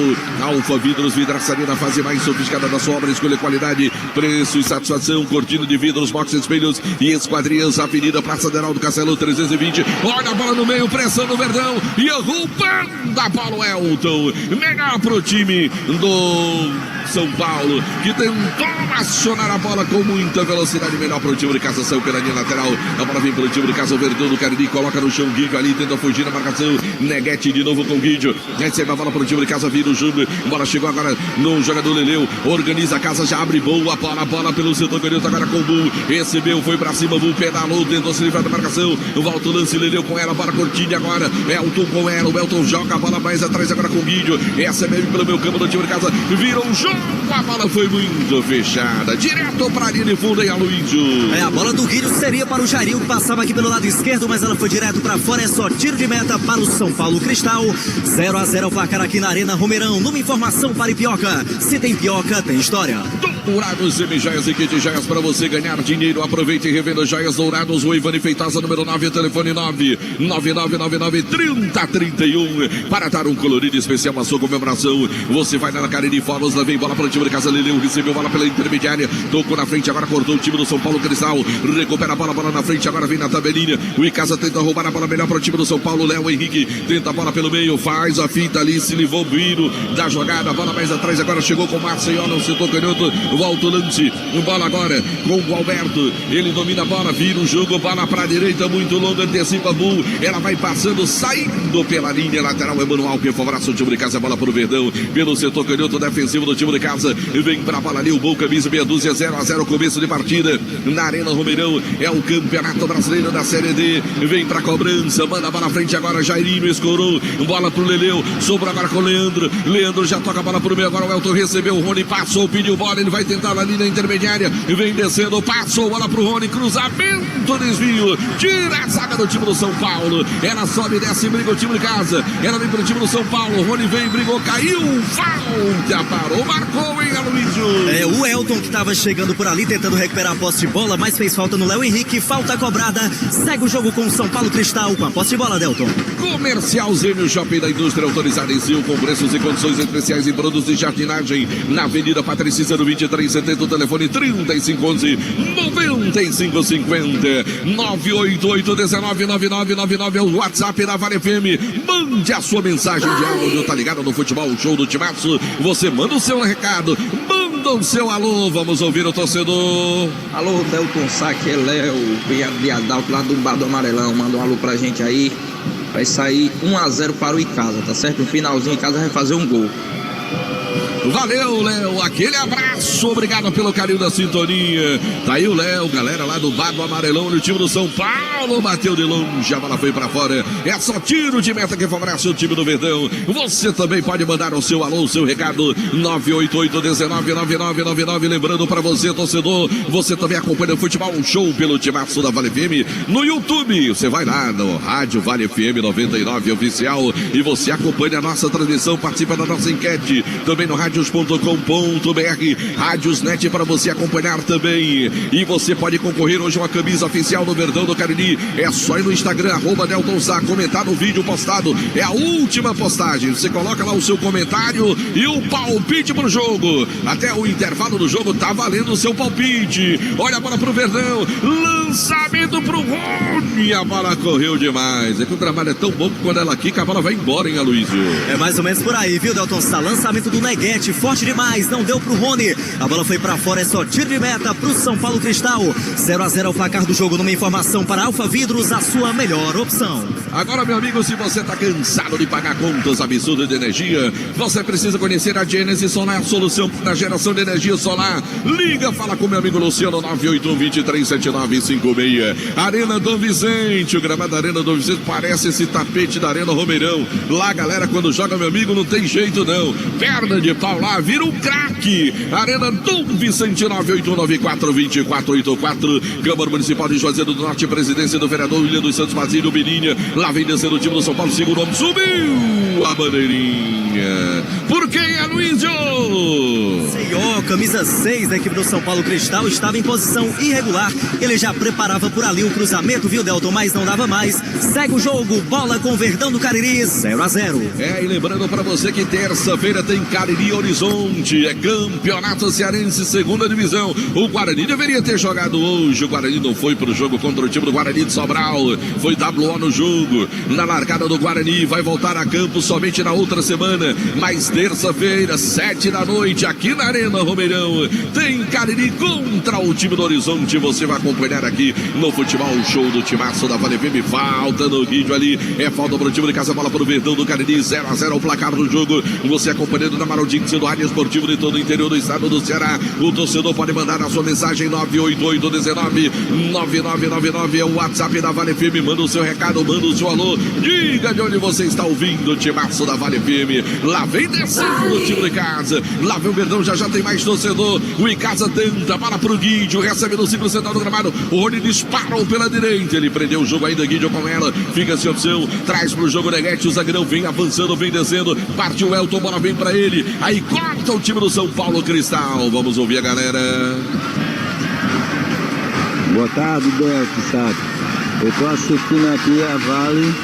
Alfa Vidros, vidraçaria na fase mais sofisticada da sua obra, escolha qualidade, preço e satisfação, cortina de vidros, box, espelhos e esquadrias, Avenida Praça de Heraldo Castelo 320, olha a bola no meio, pressão no Verdão, e roubando a bola o Elton, melhor pro time do São Paulo, que tentou acionar a bola com muita velocidade, melhor pro time de casa, saiu pela linha lateral, a bola vem pro time de casa, o Verdão do Cariri, coloca no chão, Guido ali, tenta fugir da marcação, Neguete de novo com Guido, recebe a bola pro time de casa, vira o jogo, bola chegou agora no jogador Leleu, organiza a casa, já abre boa bola pelo setor canhoto, agora com o Bull, recebeu, foi pra cima, Bull pedalou, tentou se livrar da marcação, volta o lance, Leleu com ela, para Cortinha agora, Elton com ela, o Elton joga a bola mais atrás agora com o Guido, essa é mesmo pelo meu campo do time de casa, virou um jogo, a bola foi muito fechada, direto pra linha de fundo em Aloysio. A bola do Guido seria para o Jairinho, que passava aqui pelo lado esquerdo, mas ela foi direto pra fora, é só tiro de meta para o São Paulo Cristal, 0-0 o placar aqui na Arena Romeirão. Numa informação para Ipioca, se tem Pioca, tem história. Dourados, semijoias e kit joias para você ganhar dinheiro. Aproveite e revenda joias Dourados. O Ivani Feitosa, número 9, telefone 999993031. Para dar um colorido especial à sua comemoração, você vai na Cariri Foros, lá vem bola para o time de casa. Leleu recebeu bola pela intermediária, tocou na frente, agora cortou o time do São Paulo Cristal. Recupera a bola na frente, agora vem na tabelinha. O Icasa tenta roubar a bola melhor para o time do São Paulo. Léo Henrique tenta a bola pelo meio, faz a fita ali, se livrou Biro da jogada. A bola mais atrás, agora chegou com o Marcelo no setor canhoto. Volta o lance, bola agora com o Alberto, ele domina a bola, vira o jogo, bola para a direita, muito longa, antecipa Bull, ela vai passando, saindo pela linha lateral, Emanuel que favorece o time de casa, a bola para o Verdão, pelo setor canhoto defensivo do time de casa, vem para a bola ali, o Bull, camisa meia dúzia, 0-0, começo de partida, na Arena Romeirão, é o Campeonato Brasileiro da Série D, vem para a cobrança, manda a bola na frente agora, Jairinho escorou, bola para o Leleu, sobrou agora com o Leandro já toca a bola para o meio, agora o Elton recebeu, o Rony passou, pediu bola, ele vai vai tentar na linha intermediária, vem descendo, passou, bola pro Rony, cruzamento, desvio, tira a zaga do time do São Paulo. Ela sobe, desce, briga o time de casa. Ela vem pro time do São Paulo. Rony vem, brigou, caiu. Falta, parou, marcou, hein, Aloysio? É o Elton que estava chegando por ali tentando recuperar a posse de bola, mas fez falta no Léo Henrique. Falta cobrada. Segue o jogo com o São Paulo Cristal com a posse de bola, Delton. Comercial Zênio Shopping da Indústria, autorizada em Sil, com preços e condições especiais em produtos de jardinagem. Na Avenida Patrícia Cícero 2370, o telefone 3511-9550. 988-199999 é o WhatsApp da Vale FM. Mande a sua mensagem de áudio, tá ligado no Futebol Show do Timaço? Você manda o seu recado, manda o seu alô, vamos ouvir o torcedor. Alô, Delton Sá, que é Léo, de Adalto, lá do Bar do Amarelão, manda um alô pra gente aí. Vai sair 1-0 para o Icasa, tá certo? No finalzinho, Icasa vai fazer um gol. Valeu, Léo, aquele abraço, obrigado pelo carinho da sintonia. Tá aí o Léo, galera lá do Bar do Amarelão, no time do São Paulo, bateu de longe, a bola foi pra fora. É só tiro de meta que favorece o time do Verdão. Você também pode mandar o seu alô, o seu recado, 988-199999. Lembrando pra você, torcedor, você também acompanha o Futebol Show pelo Timaço da Vale FM no YouTube. Você vai lá no Rádio Vale FM 99 Oficial e você acompanha a nossa transmissão, participa da nossa enquete, também no radios.com.br, Rádiosnet para você acompanhar também. E você pode concorrer hoje a uma camisa oficial do Verdão do Cariri. É só ir no Instagram, @Delton Sá, comentar no vídeo postado. É a última postagem. Você coloca lá o seu comentário e o palpite pro jogo. Até o intervalo do jogo tá valendo o seu palpite. Olha a bola pro Verdão. Lançamento pro Rony. A bola correu demais. É que o trabalho é tão bom que quando ela quica, a bola vai embora, hein, Aloysio? É mais ou menos por aí, viu, Delton Sá? Lançamento do Neguete, forte demais, não deu pro Rony. A bola foi pra fora, é só tiro de meta pro São Paulo Cristal. 0-0 o placar do jogo, numa informação para Alfa Vidros, a sua melhor opção. Agora, meu amigo, se você tá cansado de pagar contas absurdas de energia, você precisa conhecer a Genesis Solar, a solução na geração de energia solar. Liga, fala com meu amigo Luciano, 981-237956. Arena Dom Vicente, o gramado da Arena Dom Vicente parece esse tapete da Arena Romeirão. Lá, galera, quando joga, meu amigo, não tem jeito não. Perna de pau lá, vira um craque. Arena Dom Vicente, 981942484. Câmara Municipal de Juazeiro do Norte, presidência do vereador William dos Santos Basílio Birinha. Lá vem descendo o time do São Paulo, segura o homem, subiu a bandeirinha. Por quem, Aloysio? Senhor, camisa 6 da equipe do São Paulo Cristal estava em posição irregular. Ele já preparava por ali o cruzamento, viu, Delton, mas não dava mais. Segue o jogo, bola com Verdão do Cariri, 0-0. É, e lembrando pra você que terça-feira tem Cariri Horizonte, é campeonato cearense, segunda divisão. O Guarani deveria ter jogado hoje, o Guarani não foi pro jogo contra o time do Guarani de Sobral, foi WO no jogo, na largada do Guarani, vai voltar a campo somente na outra semana, mas terça-feira, 7 da noite, aqui na Arena Romeirão, tem Cariri contra o time do Horizonte, você vai acompanhar aqui no Futebol Show do Timaço da Vale FM, falta no vídeo ali, é falta pro time de casa, bola pro Verdão do Cariri, 0-0 o placar do jogo, você acompanhando na Maraldinho, sendo área esportiva de todo o interior do estado do Ceará, o torcedor pode mandar a sua mensagem, 988-19-9999, é o WhatsApp da Vale FM, manda o seu recado, manda o seu alô, diga de onde você está ouvindo o Timaço da Vale FM, lá vem descendo o time de casa, lá vem o Verdão, já tem mais torcedor, o Icasa tenta, para pro Guidio, recebe no ciclo central do gramado, o Rony disparou pela direita, ele prendeu o jogo ainda, Guidio com ela, fica sem opção, traz pro jogo Neguete, o zagueirão vem avançando, vem descendo, partiu o Elton, bola vem pra ele, aí corta o time do São Paulo Cristal, vamos ouvir a galera. Boa tarde, Delton, sabe? Eu tô assistindo aqui a Vale,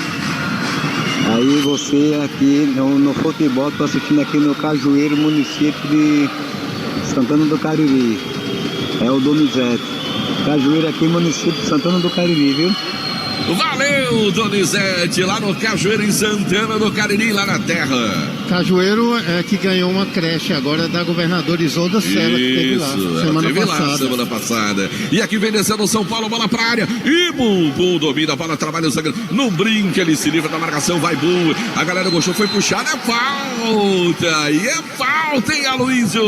aí você aqui no futebol, tô assistindo aqui no Cajueiro, município de Santana do Cariri, é o Donizete. Cajueiro aqui, município de Santana do Cariri, viu? Valeu, Donizete, lá no Cajueiro, em Santana do Cariri, lá na terra. Cajueiro é que ganhou uma creche agora da governadora Isolda Sela, que teve lá semana passada. E aqui vem descendo o São Paulo, bola pra área. E Bull domina a bola, trabalha o zagueiro. Não brinca, ele se livra da marcação, vai Bull. A galera gostou, foi puxada, é falta. E é falta, hein, Aloysio?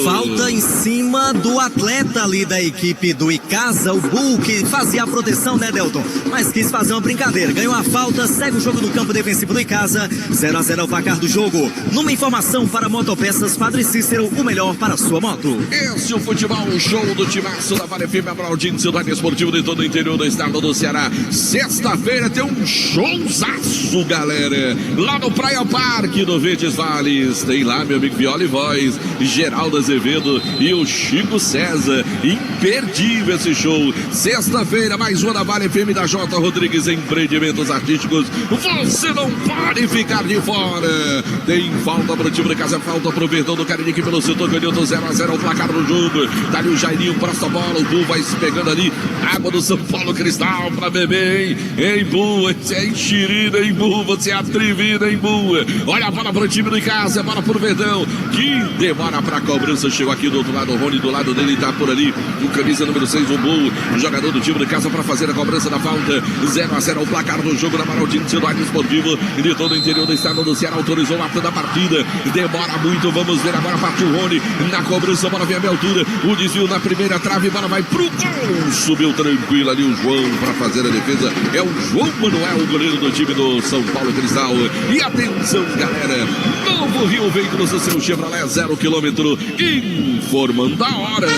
Falta em cima do atleta ali da equipe do Icasa, o Bull, que fazia a proteção, né, Delton? Mas que quis fazer uma brincadeira. Ganhou a falta, segue o jogo no campo defensivo do Icasa. 0-0 é o placar do jogo. Numa informação para Motopeças Padre Cícero, o melhor para a sua moto. Esse é o futebol, o show do timaço da Vale FM, a audiência do rádio esportivo de todo o interior do estado do Ceará. Sexta-feira tem um showzaço, galera. Lá no Praia Parque do Verdes Vales. Tem lá meu amigo Viola e Voz, Geraldo Azevedo e o Chico César. Imperdível esse show. Sexta-feira, mais uma da Vale FM da J. Rodrigues Empreendimentos Artísticos. Você não pode ficar de fora. Tem falta pro time de casa, falta pro Verdão do Cariri, que pelo setor ganhou 0-0 o placar do jogo. Tá ali o Jairinho, próxima bola, o Bu vai se pegando ali. Água do São Paulo Cristal pra beber, hein? Hein, Bu? Você é enxerida, hein, Bu? Você é atrevida, hein, Bu? Olha a bola pro time de casa, a bola pro Verdão, que demora pra cobrança. Chegou aqui do outro lado, o Rony do lado dele tá por ali. O camisa número 6, o Bu, o jogador do time de casa pra fazer a cobrança da falta. 0-0 o placar do jogo na Maraldinho do Rádio Esportivo de todo o interior do estado do Ceará. Autorizou a da partida. Demora muito, vamos ver agora. Partiu o Rony na cobrança, a bola vem a meia altura. O desvio na primeira trave, a bola vai pro gol. Subiu tranquilo ali o João pra fazer a defesa. É o João Manuel, o goleiro do time do São Paulo Cristal. E atenção, galera. Novo Rio Veículos do seu Chevrolet 0 km. Informando a hora.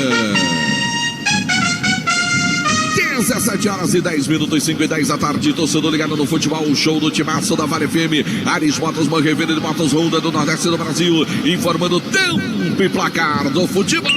17 horas e 10 minutos, 5 e 10 da tarde, torcedor ligado no futebol, o show do timaço da Vale FM, Ares Motos, uma revenda de motos Honda do Nordeste do Brasil, informando o tempo e placar do futebol.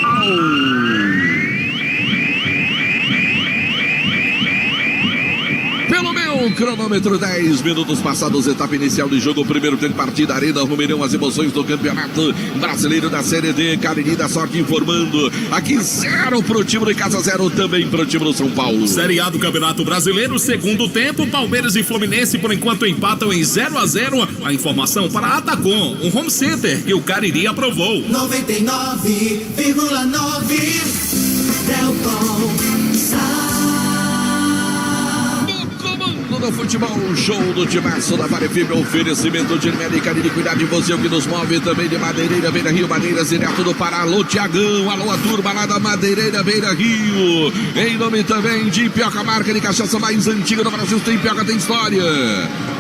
Pelo meu cronômetro, 10 minutos passados, etapa inicial de jogo, primeiro tempo de partida, Arena Romeirão, as emoções do campeonato brasileiro da Série D, Cariri da Sorte informando, aqui 0 pro time de casa, 0 também pro time do São Paulo. Série A do Campeonato Brasileiro, segundo tempo, Palmeiras e Fluminense por enquanto empatam em 0-0, a informação para a Atacom, um home center que o Cariri aprovou. 99,9 Delcom. No futebol, show do timaço da Vale FM, oferecimento de Irmeli Cariri, cuidar de você, o que nos move também de Madeireira, Beira Rio, Madeiras, direto do Pará. Alô, Tiagão, alô, a turma lá da Madeireira, Beira Rio, em nome também de Pioca, marca de cachaça mais antiga do Brasil, tem Pioca, tem história.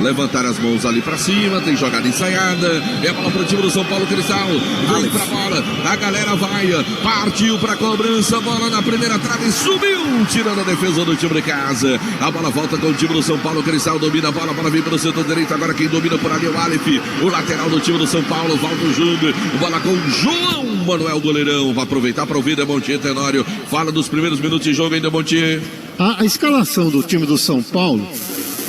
Levantar as mãos ali pra cima, tem jogada ensaiada, é bola pro time do São Paulo Cristal, vem pra bola, a galera vai, partiu pra cobrança, bola na primeira trave, subiu, tirando a defesa do time de casa, a bola volta com o time do São Paulo Cristal, domina a bola vem pelo setor direito, agora quem domina por ali é o Aleph, o lateral do time do São Paulo, volta o jogo, bola com o João Manuel, goleirão, vai aproveitar para ouvir Demontier Tenório, fala dos primeiros minutos de jogo, hein, Demontier? A escalação do time do São Paulo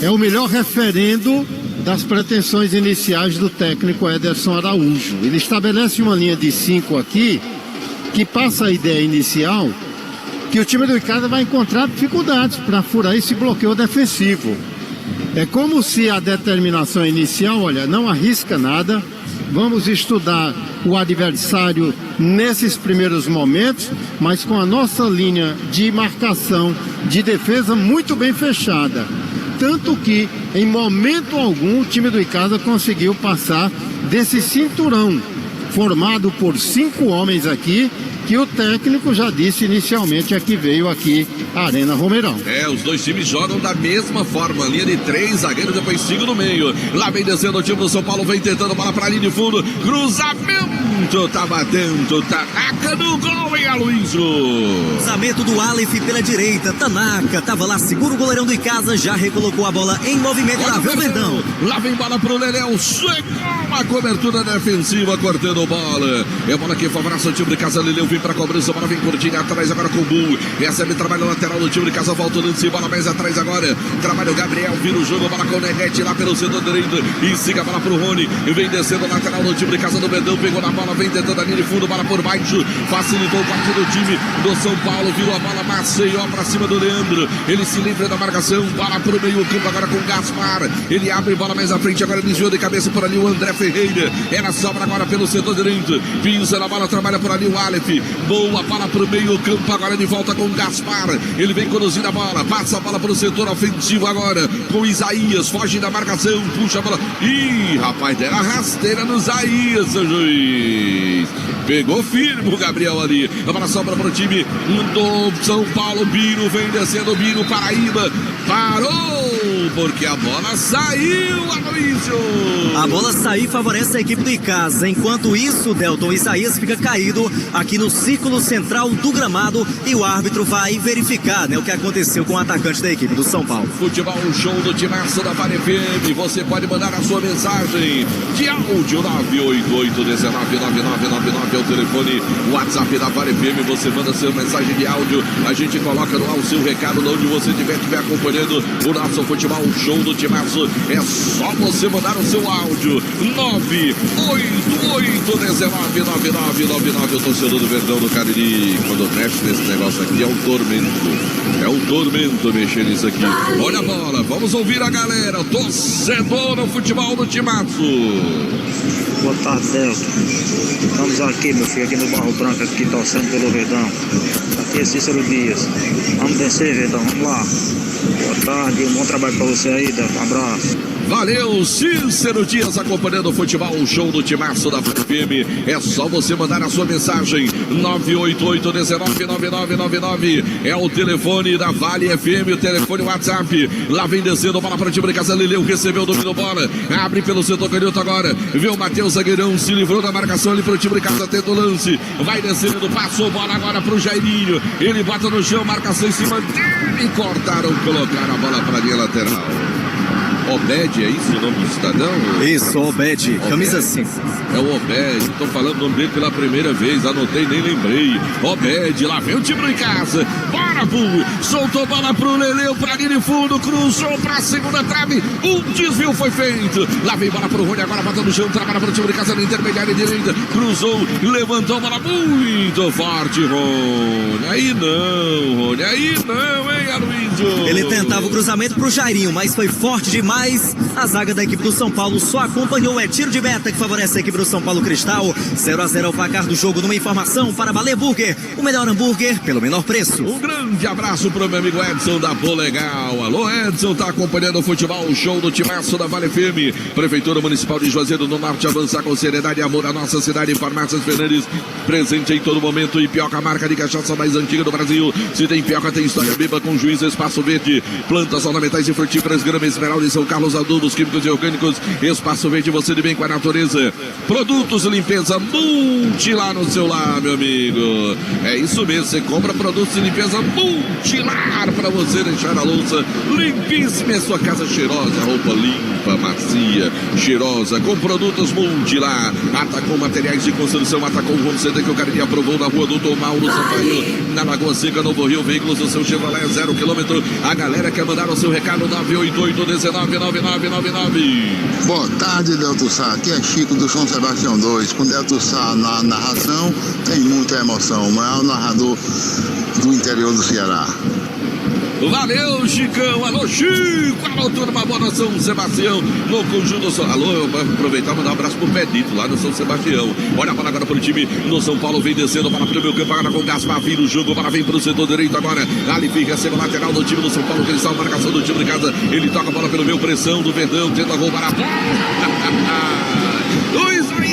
é o melhor referendo das pretensões iniciais do técnico Ederson Araújo. Ele estabelece uma linha de 5 aqui, que passa a ideia inicial que o time do Icasa vai encontrar dificuldades para furar esse bloqueio defensivo. É como se a determinação inicial, olha, não arrisca nada, vamos estudar o adversário nesses primeiros momentos, mas com a nossa linha de marcação, de defesa muito bem fechada. Tanto que, em momento algum, o time do Icasa conseguiu passar desse cinturão, formado por 5 homens aqui, que o técnico já disse inicialmente é que veio aqui a Arena Romeirão. É, os dois times jogam da mesma forma, linha de 3 zagueiros, depois 5 no meio. Lá vem descendo o time do São Paulo, vem tentando bola pra linha de fundo, cruzamento, tá batendo, Tanaka no gol, hein, Aloysio? Cruzamento do Aleph pela direita, Tanaka tava lá, segura o goleirão do Icasa, já recolocou a bola em movimento, lá vem o Verdão. Lá vem bola pro Leléo, chegou uma cobertura defensiva, cortando bola. É bola que favorece o time de casa, Leleu vem pra cobrança, bola vem curtinha atrás agora com o Bull, recebe trabalho lateral do time de casa, volta o lance, bola mais atrás agora, trabalha o Gabriel, vira o jogo, bola com o Neguete lá pelo setor direito, e siga a bola pro Rony, vem descendo o lateral do time de casa do Bedão, pegou na bola, vem tentando a linha de fundo, bola por baixo, facilitou o corte do time do São Paulo, virou a bola, Maceió pra cima do Leandro, ele se livra da marcação, bola pro meio campo agora com o Gaspar, ele abre bola mais à frente, agora desviou de cabeça por ali o André Ferreira, ela sobra agora pelo setor direito, pisa na bola, trabalha por ali o Aleph, boa bola pro meio campo, agora de volta com o Gaspar, ele vem conduzindo a bola, passa a bola pro setor ofensivo agora, com Isaías, foge da marcação, puxa a bola, ih, rapaz, deram a rasteira no Isaías, seu juiz, pegou firme o Gabriel ali, a bola sobra pro time do São Paulo, Biro vem descendo, Biro, Paraíba, parou porque a bola saiu, Aloysio. A bola saiu e favorece a equipe do Icasa. Enquanto isso, Delton Isaías fica caído aqui no círculo central do gramado e o árbitro vai verificar, né, o que aconteceu com o atacante da equipe do São Paulo. Futebol show do Timaço da Vale FM. Você pode mandar a sua mensagem de áudio 988-199999 é o telefone, WhatsApp da Vale FM. Você manda sua mensagem de áudio, a gente coloca no ar o seu recado onde você estiver acompanhando o nosso futebol show do Timaço. É só você mandar o seu áudio 988-199999. O torcedor do Verdão do Cariri, quando mexe nesse negócio aqui, é um tormento. É um tormento mexer nisso aqui. Olha a bola, vamos ouvir a galera. Torcedor no futebol do Timaço. Boa tarde, Delton. Estamos aqui, meu filho, aqui no Barro Branco, aqui torcendo pelo Verdão. Aqui é Cícero Dias. Vamos vencer, Verdão, vamos lá. Boa tarde, um bom trabalho pra você aí, Delton. Um abraço. Valeu, Cícero Dias acompanhando o futebol, o show do Timaço da FM. É só você mandar a sua mensagem 988-199999. É o telefone da Vale FM, o telefone WhatsApp. Lá vem descendo, bola para o time de casa. Leleu recebeu, dominou bola, abre pelo setor canhoto agora. Viu o Matheus Zagueirão, se livrou da marcação ali para o time de casa, tenta o lance. Vai descendo, passou bola agora para o Jairinho. Ele bota no chão, marcação em cima dele. Cortaram, colocaram a bola para a linha lateral. Obed, é isso o nome do cidadão? Isso, Obed, camisa 5. É o Obed, estou falando o nome dele pela primeira vez, anotei, nem lembrei. Obed, lá vem o time em casa. Bora, Bull! Soltou bola pro Leleu, pra linha de fundo, cruzou pra segunda trave. Um desvio foi feito. Lá vem bola pro Rony, agora bota no chão, trabalha pro time de casa na intermediária direita. Cruzou, levantou bola muito forte, Rony. Aí não, Rony, aí não, hein, Aloysio? Ele tentava o cruzamento pro Jairinho, mas foi forte demais. A zaga da equipe do São Paulo só acompanhou. É tiro de meta que favorece a equipe do São Paulo Cristal. 0-0 ao placar do jogo. Numa informação para Baleia Burger, o melhor hambúrguer pelo menor preço. Um grande abraço pro meu amigo Edson da Polegal. Alô, Edson, tá acompanhando o futebol, o show do Timaço da Vale FM. Prefeitura Municipal de Juazeiro do Norte, avançar com seriedade e amor a nossa cidade. Farmácias Fernandes, presente em todo momento. E Pioca, marca de cachaça mais antiga do Brasil. Se tem Pioca, tem história. Beba com Juiz, Espaço Verde, plantas ornamentais e frutíferas, grama esmeralda e São Carlos, adubos químicos e orgânicos. Espaço Verde, você de bem com a natureza. Produtos de limpeza Multilar no seu lar, meu amigo. É isso mesmo, você compra produtos de limpeza Multilar para você deixar a louça limpíssima e sua casa cheirosa, roupa limpa, macia, cheirosa, com produtos Multilar. Atacom Materiais de Construção, Atacom Home Center, que o cara aprovou na rua Doutor Mauro Sampaio, na Lagoa Seca, Novo Rio. Veículos do seu Chevrolet 0 km. A galera quer mandar o seu recado 988-199999. Boa tarde, Delton Sá. Aqui é Chico do São Sebastião 2. Com Delton Sá na narração, tem muita emoção. O maior narrador do interior do Ceará. Valeu, Chicão. Alô, Chico. Alô, turma, boa São Sebastião. No conjunto. Alô, eu vou aproveitar e mandar um abraço pro Pedito, lá no São Sebastião. Olha a bola agora pro time no São Paulo. Vem descendo, bola pro meu campo agora com Gaspar. Vira o jogo, bola vem pro setor direito agora. Ali fica, recebe o lateral do time do São Paulo. Cristal, marcação do time de casa. Ele toca a bola pelo meu, pressão do Verdão. Tenta roubar a bola.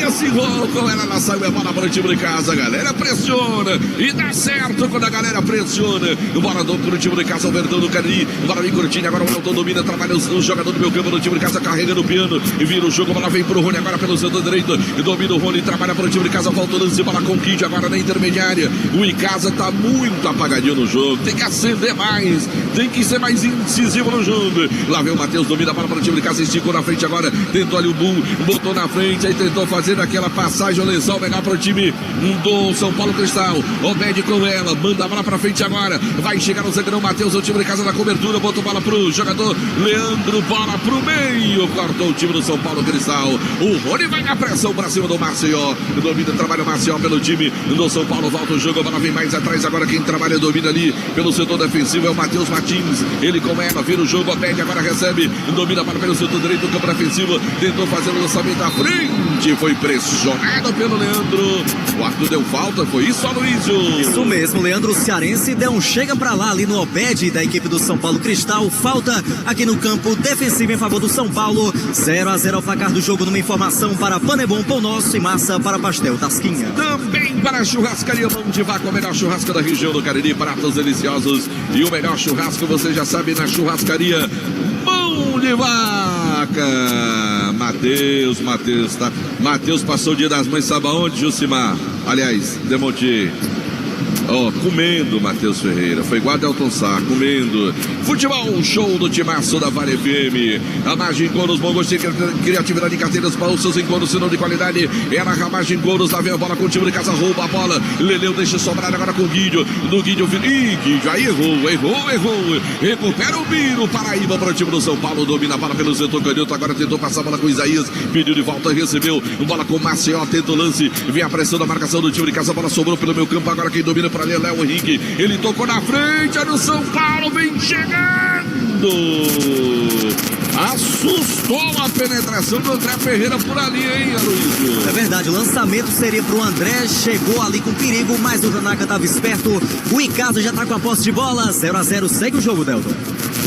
Esse gol com ela na saiu, é bola para o time de casa. A galera pressiona e dá certo quando a galera pressiona. Bola do time de casa, o Verdão do Cariri. Bola vem curtinho, agora o Elton domina, trabalha o jogador do meu campo no time de casa, carrega no piano e vira o jogo. Bola vem pro Rony agora pelo setor direito. Domina o Rony, trabalha para o time de casa, volta o lance, bola com o Kid agora na intermediária. O Icasa tá muito apagadinho no jogo, tem que acender mais, tem que ser mais incisivo no jogo. Lá vem o Matheus, domina a bola para o time de casa, esticou na frente agora, tentou ali o Bull, botou na frente, aí tentou fazer aquela passagem, o lençol pegar para o time do São Paulo Cristal. Obed com ela, manda a bola para frente agora, vai chegar no zagueirão Matheus, o time de casa na cobertura, botou bola pro jogador Leandro, bola pro meio, cortou o time do São Paulo Cristal. O Rony vai na pressão para cima do Maceió, domina, trabalha o Maceió pelo time do São Paulo, volta o jogo, a bola vem mais atrás agora, quem trabalha domina ali pelo setor defensivo é o Matheus Martins, ele com ela, vira o jogo, Obed agora recebe, domina a bola pelo setor direito do campo defensivo, tentou fazer o lançamento à frente, foi pressionado pelo Leandro, o árbitro deu falta, foi isso, Aloysio? Isso mesmo, Leandro Cearense deu um chega pra lá ali no Obed da equipe do São Paulo Cristal, falta aqui no campo defensivo em favor do São Paulo, 0-0 ao placar do jogo. Numa informação para Panebon, Pão Nosso e massa para Pastel Tasquinha. Também para a churrascaria Mão de Vaca, o melhor churrasco da região do Cariri, pratos deliciosos e o melhor churrasco, você já sabe, na churrascaria Mão de vaca. Matheus, tá? Matheus passou o dia das mães, sabe aonde, Jucimar? Aliás, Demonte. Comendo Matheus Ferreira. Foi igual a Delton Sá, comendo. Futebol, show do timaço da Vale FM. A Margem Couros, bom gosto, criatividade em carteiras para os seus encontros, sinal de qualidade. Era a Margem Couros, lá vem a bola com o time de casa, rouba a bola. Leleu deixa sobrar agora com o Guidio. Do Guidio, Guidio, aí errou. Recupera o Biro, Paraíba para o time do São Paulo. Domina a bola pelo setor canhoto, agora tentou passar a bola com o Isaías. Pediu de volta, recebeu. Bola com o Maceió, tenta o lance. Vem a pressão da marcação do time de casa, a bola sobrou pelo meu campo. Agora quem domina por ali é Léo Henrique. Ele tocou na frente, é do São Paulo, vem chegando. Assustou a penetração do André Ferreira por ali, hein, Aloysio? É verdade, o lançamento seria pro André, chegou ali com perigo, mas o Tanaka estava esperto. O Icasa já tá com a posse de bola, 0-0, segue o jogo, Delton.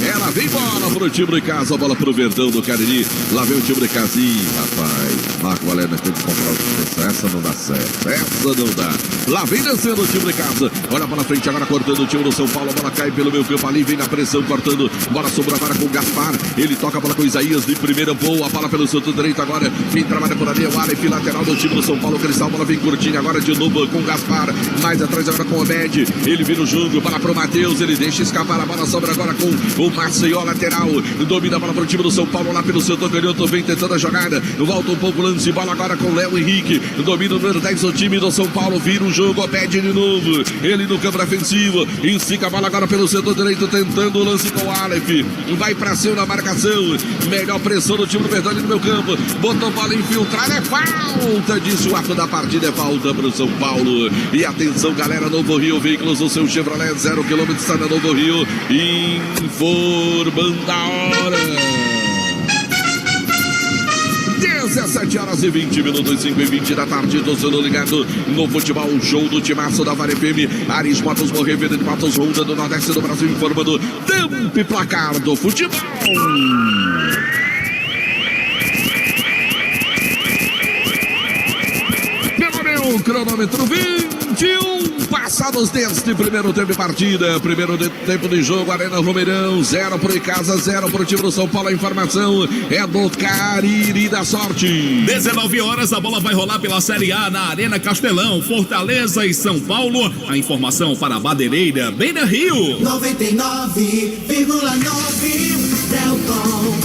Ela vem bola pro time de casa, bola pro Verdão do Cariri. Lá vem o time de Casim, rapaz. Marco Valério tem que comprar o time. Essa não dá certo, essa não dá. Lá vem dançando o time de casa. Olha a bola na frente, agora cortando o time do São Paulo. A bola cai pelo meio campo ali, vem na pressão, cortando. Bola sobrou agora com o Gaspar. Ele toca a bola com o Isaías de primeira, boa. A bola pelo centro direito agora. Quem trabalha por ali é o Aleph, lateral do time do São Paulo. Cristal, bola vem curtinha agora de novo com o Gaspar. Mais atrás agora com o Obed. Ele vira o jogo, bola pro Matheus. Ele deixa escapar a bola, sobra agora com o Maceió, lateral. Domina a bola pro time do São Paulo lá pelo setor canhoto. Vem tentando a jogada. Volta um pouco o lance, bola agora com o Léo Henrique. Domina o número 10 do time do São Paulo. Vira o jogo, Obed de novo. Ele no campo defensivo. Estica a bola agora pelo setor direito, tentando o lance com o Aleph. Vai pra cima na marcação. Melhor pressão do time do Verdão no meu campo. Botou bola infiltrada, é falta. Disse o ato da partida, é falta pro São Paulo. E atenção, galera, Novo Rio, veículos do seu Chevrolet, 0 km, está na Novo Rio. Informando a hora. 17h20, 5h20 da tarde, torcedor ligado no futebol, show do timaço da Vale FM. Aris Motos, Morrer, de Motos, Honda do Nordeste do Brasil, informando tempo e placar do futebol. Pelo meu cronômetro, 21 passados deste primeiro tempo de partida. Primeiro tempo de jogo, Arena Romeirão, 0 pro Icasa, 0 pro time do São Paulo. A informação é do Cariri da Sorte. 19 horas, a bola vai rolar pela Série A na Arena Castelão, Fortaleza e São Paulo. A informação para a Badeireira, Beira Rio. 99,9 Delton.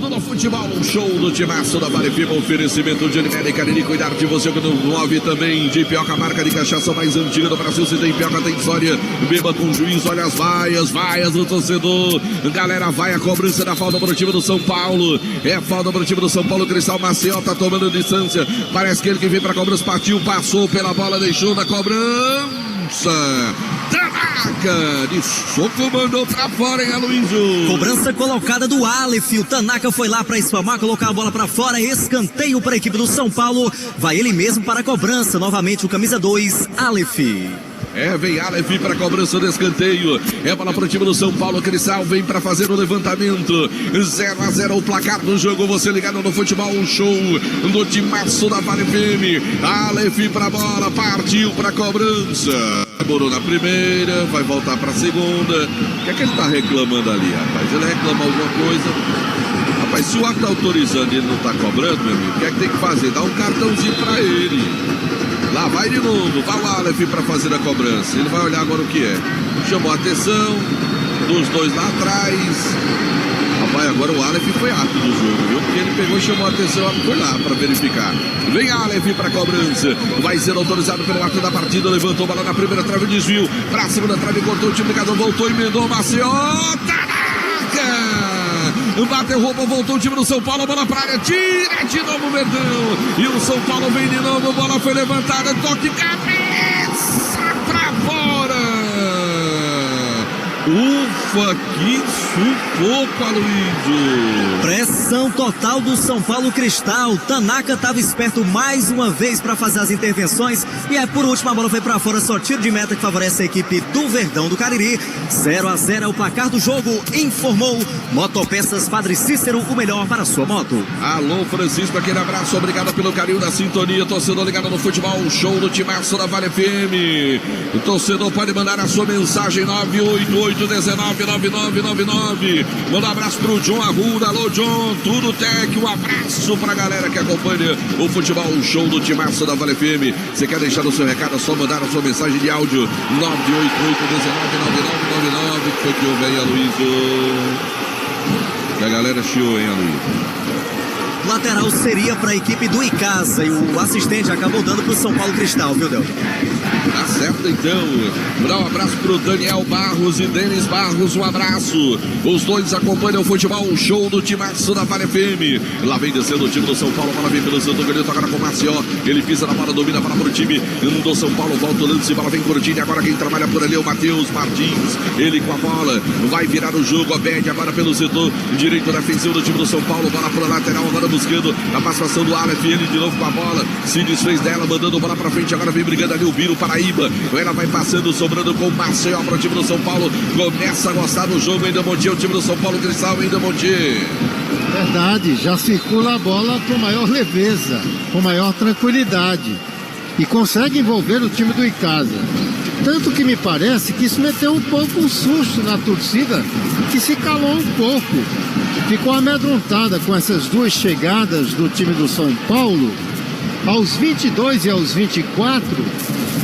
No futebol, um show do timaço da Vale FM, oferecimento de Unimed Cariri, cuidar de você que não move também de Pioca, marca de cachaça mais antiga do Brasil. Se tem Pioca, tem história, beba com juiz, olha as vaias do torcedor, galera, vai a cobrança da falta para o time do São Paulo, é falta para o time do São Paulo. Cristal, Maceió tá tomando distância, parece que ele que vem para a cobrança, partiu, passou pela bola, deixou na cobrança. Tanaka de soco mandou pra fora, hein, Aloysio? Cobrança colocada do Aleph. O Tanaka foi lá pra espalmar, colocar a bola pra fora. Escanteio para a equipe do São Paulo. Vai ele mesmo para a cobrança. Novamente o camisa 2, Aleph. Vem Aleph para a cobrança do escanteio. É bola para o time do São Paulo. Cristal vem para fazer o levantamento. 0-0 o placar do jogo. Você ligado no futebol, um show do timaço da Vale FM. Aleph para a bola, partiu para a cobrança. Morou na primeira, vai voltar para a segunda. O que é que ele está reclamando ali, rapaz? Ele reclama alguma coisa. Rapaz, se o árbitro está autorizando e ele não está cobrando, meu amigo, o que é que tem que fazer? Dá um cartãozinho para ele. Lá vai de novo, vai o Aleph para fazer a cobrança. Ele vai olhar agora o que é. Chamou a atenção dos dois lá atrás. Rapaz, agora o Aleph foi apto do jogo, viu? Porque ele pegou e chamou a atenção, foi lá para verificar. Vem Aleph para a cobrança. Vai ser autorizado pelo ato da partida. Levantou a bola na primeira trave, desvio. Pra cima da trave, cortou o time de cada um, voltou, emendou, Maceió. Tanaka! Bateu, roubou, voltou o time do São Paulo, bola pra área, tira de novo o Verdão. E o São Paulo vem de novo, bola foi levantada, toque cabeça pra fora. Ufa, que sufoco, Aloysio. Pressão total do São Paulo Cristal. Tanaka estava esperto mais uma vez para fazer as intervenções. E por último a bola foi para fora, só tiro de meta que favorece a equipe do Verdão do Cariri. 0-0 é o placar do jogo, informou Motopeças Padre Cícero, o melhor para a sua moto. Alô, Francisco, aquele abraço, obrigado pelo carinho da sintonia. Torcedor ligado no futebol, show do timaço da Vale FM. O torcedor pode mandar a sua mensagem 988-19 99999. Manda um abraço pro John Arruda. Alô, John, tudo tech. Um abraço pra galera que acompanha o futebol, o show do Timaço da Vale FM. Você quer deixar o seu recado? É só mandar a sua mensagem de áudio 988-199999. Que foi que houve aí, Aloysio? A galera chiou, hein, Aloysio? Lateral seria para a equipe do Icasa e o assistente acabou dando para o São Paulo Cristal, viu, Del? Tá certo, então. Dá um abraço pro Daniel Barros e Denis Barros, um abraço. Os dois acompanham o futebol, o show do Timaço da Vale FM. Lá vem descendo o time do São Paulo, bola vem pelo Santo Canito, agora com o Marció. Ele pisa na bola, domina para o time do São Paulo, volta o lance, bola vem curtindo. Agora quem trabalha por ali é o Matheus Martins. Ele com a bola, vai virar o jogo, pede agora pelo setor direito defensivo do time do São Paulo, bola pro lateral, agora buscando a participação do Aleph, ele de novo com a bola, se desfez dela, mandando bola pra frente, agora vem brigando ali o Biro Paraíba, ela vai passando, sobrando com o Marcel para o time do São Paulo, começa a gostar do jogo, ainda Montier, o time do São Paulo Cristal, ainda Montier. Verdade, já circula a bola com maior leveza, com maior tranquilidade e consegue envolver o time do Icasa. Tanto que me parece que isso meteu um pouco um susto na torcida, que se calou um pouco. Ficou amedrontada com essas duas chegadas do time do São Paulo, aos 22 e aos 24,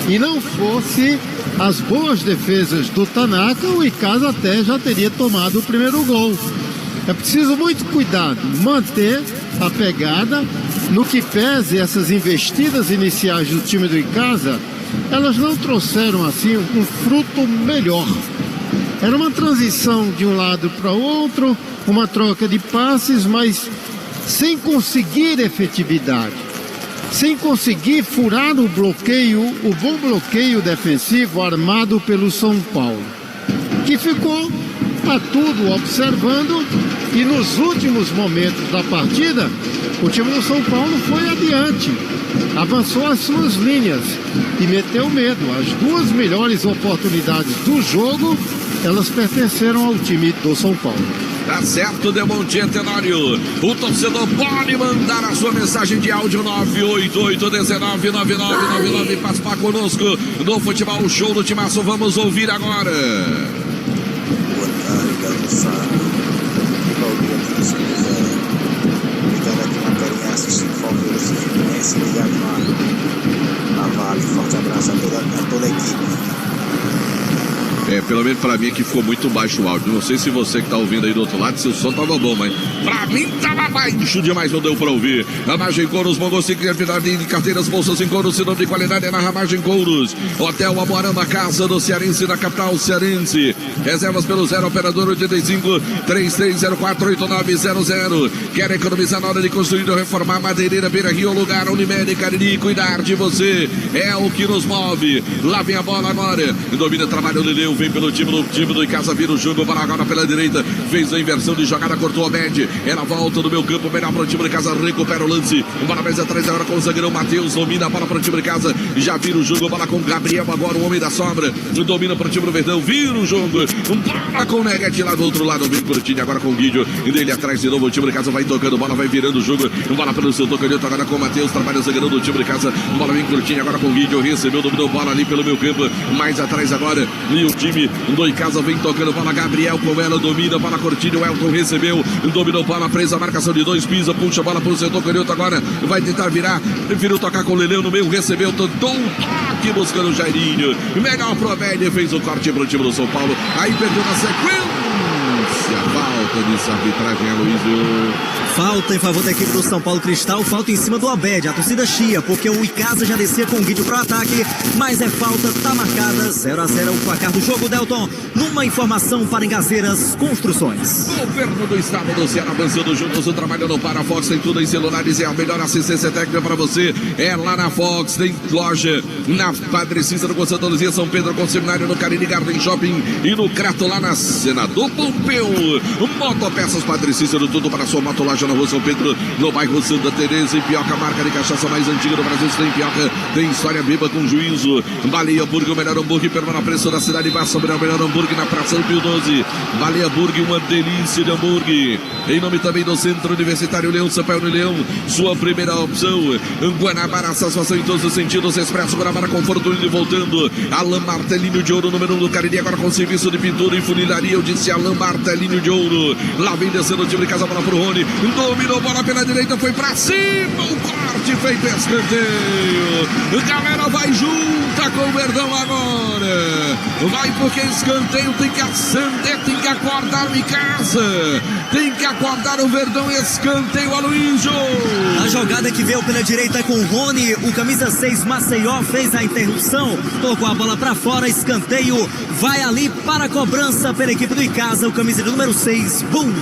e não fosse as boas defesas do Tanaka, o Icasa até já teria tomado o primeiro gol. É preciso muito cuidado, manter a pegada, no que pese essas investidas iniciais do time do Icasa, elas não trouxeram assim um fruto melhor. Era uma transição de um lado para o outro, uma troca de passes, mas sem conseguir efetividade, sem conseguir furar o bloqueio, o bom bloqueio defensivo armado pelo São Paulo, que ficou a tudo observando, e nos últimos momentos da partida, o time do São Paulo foi adiante, avançou as suas linhas e meteu medo. As duas melhores oportunidades do jogo, elas pertenceram ao time do São Paulo. Tá certo, Demontier Tenório. O torcedor pode mandar a sua mensagem de áudio 988-199999. Participar conosco do futebol show do Timaço. Vamos ouvir agora. Boa tarde, galera. Claudio aqui do São José. Ligado aqui na telinha assistindo Palmeiras e Fluminense. Ligado na Vale. Forte abraço a toda a equipe. Pelo menos pra mim aqui ficou muito baixo o áudio. Não sei se você que tá ouvindo aí do outro lado, se o som tava bom, mas pra mim tava baixo demais, não deu pra ouvir. Ramagem Couros, motocicleta de carteiras, bolsas em couro, sinônimo de qualidade é na Ramagem Couros. Hotel Amorama, casa do Cearense, na capital cearense. Reservas pelo 0 operador 85-3304-8900. Quer economizar na hora de construir ou reformar? Madeireira, Beira Rio, lugar Unimed, Cariri, cuidar de você é o que nos move. Lá vem a bola agora, domina, trabalha o Leleu, vem pelo time do Icasa, vira o jogo, bola agora pela direita, fez a inversão de jogada, cortou a média, ela volta do meu campo, melhor para o time de casa, recupera o lance, bola mais atrás agora com o zagueirão Matheus, domina a bola para o time de casa, já vira o jogo, bola com o Gabriel, agora o homem da sobra, domina para o time do Verdão, vira o jogo, bola com o Neguete lá do outro lado, vem Curtinho agora com o Guidio, e dele atrás de novo, o time de casa vai tocando, bola vai virando o jogo, bola pelo seu tocanhoto agora com o Matheus, trabalha o zagueirão do time de casa, bola vem Curtinho agora com o Guidio, recebeu, dominou bola ali pelo meu campo, mais atrás agora, e o time do Icasa vem tocando bola, Gabriel com ela, domina para Cortinho, o Elton recebeu, dominou bola presa, marcação de dois, pisa, puxa a bola para o setor canhoto agora, vai tentar virar, preferiu tocar com o Leleu no meio, recebeu, tentou um toque buscando o Jairinho, melhor pro Amélia, fez o corte para o time do São Paulo, aí perdeu na sequência, falta de arbitragem, Aloysio. Falta em favor da equipe do São Paulo Cristal, falta em cima do Abed, a torcida chia, porque o Icasa já descia com o Guidio para o ataque, mas é falta, tá marcada, 0-0 o placar do jogo, Delton, numa informação para Engazeiras Construções. Governo do Estado do Ceará avançando juntos, o trabalho não para, a Fox tem tudo em celulares, é a melhor assistência técnica para você, é lá na Fox, tem loja na Padre Cícero com Santa Luzia, São Pedro com seminário no Cariri Garden Shopping e no Crato lá na Senador Pompeu. Motopeças Padre Cícero, tudo para sua moto, loja na Rua São Pedro, no bairro Santa Teresa, em Pioca, marca de cachaça mais antiga do Brasil. Tem Pioca, tem história beba com juízo. Baleia Burger, o melhor hambúrguer, permanente preço da cidade, vai sobrar o melhor hambúrguer na Praça do Pio 12. Baleia Burger, uma delícia de hambúrguer. Em nome também do Centro Universitário Leão, Sampaio no Leão, sua primeira opção. Guanabara, satisfação em todos os sentidos. Expresso Guanabara, conforto indo e voltando. Alain Martelinho de Ouro, número 1 do Cariri, agora com serviço de pintura e funilaria. Eu disse Alain Martelinho de Ouro. Lá vem descendo o time de casa, bola pro Rony. Dominou, bola pela direita, foi pra cima. O corte feito escanteio. Galera vai junta com o Verdão agora. Vai porque escanteio tem que acender, tem que acordar o Icasa. Tem que acordar o Verdão, escanteio, Aloysio. A jogada que veio pela direita com o Rony, o camisa 6 Maceió fez a interrupção, tocou a bola pra fora, escanteio, vai ali para a cobrança pela equipe do Icasa, o camisa do número 6, Bum.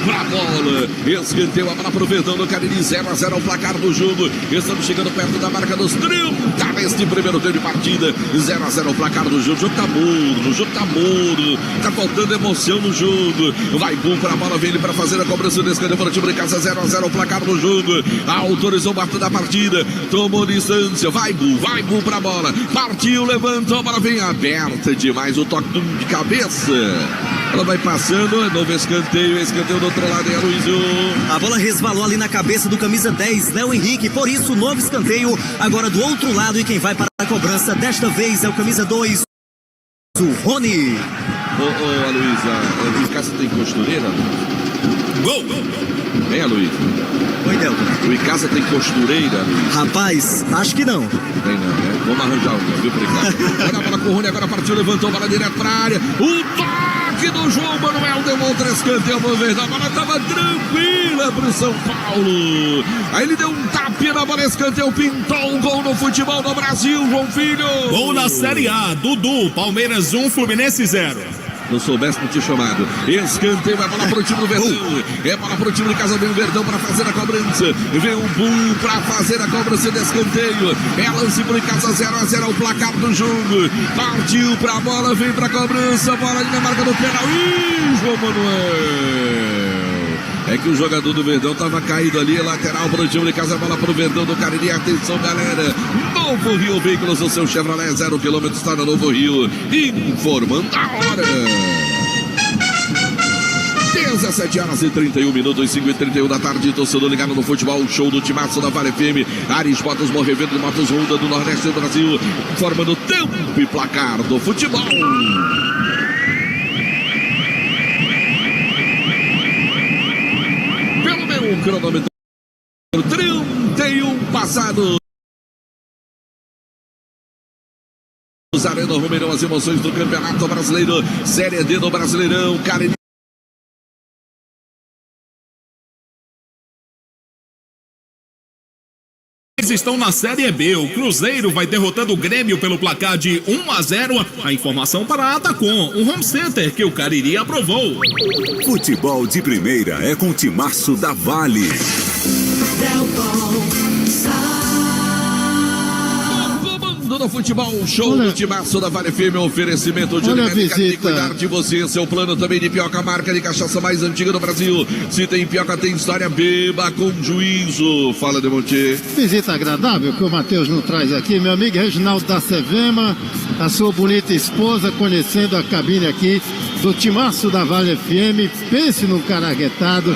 Pra bola, escanteio, a bola pro Verdão do Cariri, 0-0 o placar do jogo. Estamos chegando perto da marca dos 30 neste primeiro tempo de partida. 0-0 o placar do jogo. O jogo tá morno, tá faltando emoção no jogo. Vai Bum pra bola, vem ele pra fazer a cobrança do escanteio para o time de casa. 0-0 o placar do jogo. Autorizou o bate da partida, tomou distância. Vai Bum pra bola, partiu, levantou, a bola vem aberta demais. O toque de cabeça. Ela vai passando, novo escanteio do outro lado, é Aloysio. A bola resvalou ali na cabeça do camisa 10, Léo Henrique, por isso novo escanteio, agora do outro lado, e quem vai para a cobrança desta vez é o camisa 2, o Rony. Ô, Aloysio, o Icasa tem costureira? Gol! Vem, Aloysio. Oi, Delton. O Icasa tem costureira, Aloysio? Rapaz, acho que não. Tem não, né? Vamos arranjar uma, viu, por Icasa? Olha a bola com o Rony, agora partiu, levantou a bola direto pra área. O toque do João Manuel deu outra escanteio pro Verdão. A bola tava tranquila pro São Paulo. Aí ele deu um tapinha na bola, escanteio, pintou um gol no futebol do Brasil, João Filho. Gol na Série A, Dudu, Palmeiras 1, Fluminense 0. Não soubesse, não tinha chamado. Escanteio, é bola pro time do Verdão. É bola pro time de casa, vem o Verdão pra fazer a cobrança. Vem o Bum pra fazer a cobrança de escanteio. É lance pro Icasa, 0-0 o placar do jogo. Partiu pra bola, vem pra cobrança. Bola ali na marca do penal. Ih, João Manuel. É que o jogador do Verdão estava caído ali, lateral para o time de casa, bola para o Verdão do Cariri. Atenção, galera. Novo Rio Veículos, o seu Chevrolet 0 km está no Novo Rio. Informando a hora. 17h31, 5h31 da tarde, torcedor ligado no futebol, show do Timaço da Vale FM, Ares Motos, Morrevendo de Motos Honda do Nordeste do Brasil, informando tempo e placar do futebol. Pelo meu cronômetro, 31 passado. Arena Romeirão, as emoções do Campeonato Brasileiro, Série D do Brasileirão, Cariri. Eles estão na Série B. O Cruzeiro vai derrotando o Grêmio pelo placar de 1-0. A informação para a Atacom, um home center que o Cariri aprovou. Futebol de primeira é com o Timaço da Vale. Do futebol, show do Timaço da Vale FM, oferecimento de Unimed, tem cuidar de você, seu plano também de Pioca, marca de cachaça mais antiga do Brasil. Se tem Pioca, tem história, beba com juízo. Fala, Demonte. Visita agradável que o Matheus nos traz aqui, meu amigo Reginaldo da Sevema, a sua bonita esposa, conhecendo a cabine aqui do Timaço da Vale FM. Pense num caraguetado,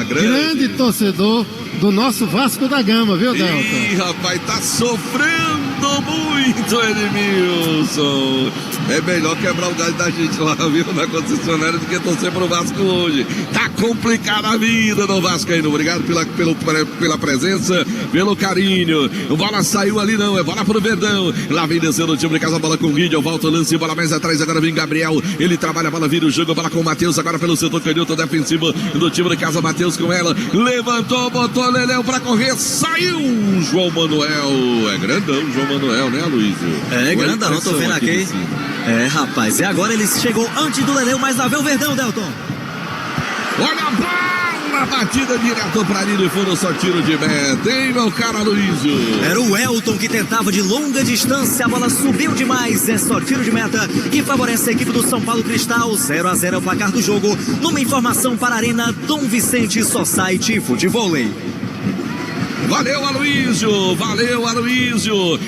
grande torcedor do nosso Vasco da Gama, viu, Delton? Ih, rapaz, tá sofrendo muito, Edmilson. É melhor quebrar o galho da gente lá, viu, na concessionária, do que torcer pro Vasco hoje. Tá complicada a vida do Vasco aí. Obrigado pela presença, pelo carinho. Bola saiu ali, não, é bola pro Verdão. Lá vem descendo o time de casa, bola com o Guido, volta o lance, bola mais atrás, agora vem Gabriel. Ele trabalha, a bola vira o jogo, bola com o Matheus, agora pelo setor canhoto defensivo do time de casa, Matheus com ela. Levantou, botou Leléo pra correr, saiu João Manuel. É grandão João Manuel, né, Aloysio? É grandão, tô vendo aqui. É, rapaz, e agora ele chegou antes do Leléo, mas lá vem o Verdão, Delton. Olha a bola Bela batida direto pra linha de fundo, só tiro de meta, hein, meu cara Luísio? Era o Elton que tentava de longa distância, a bola subiu demais, é só tiro de meta que favorece a equipe do São Paulo Cristal. 0-0 é o placar do jogo, numa informação para a Arena Dom Vicente Society Futevôlei. Valeu, Aloísio.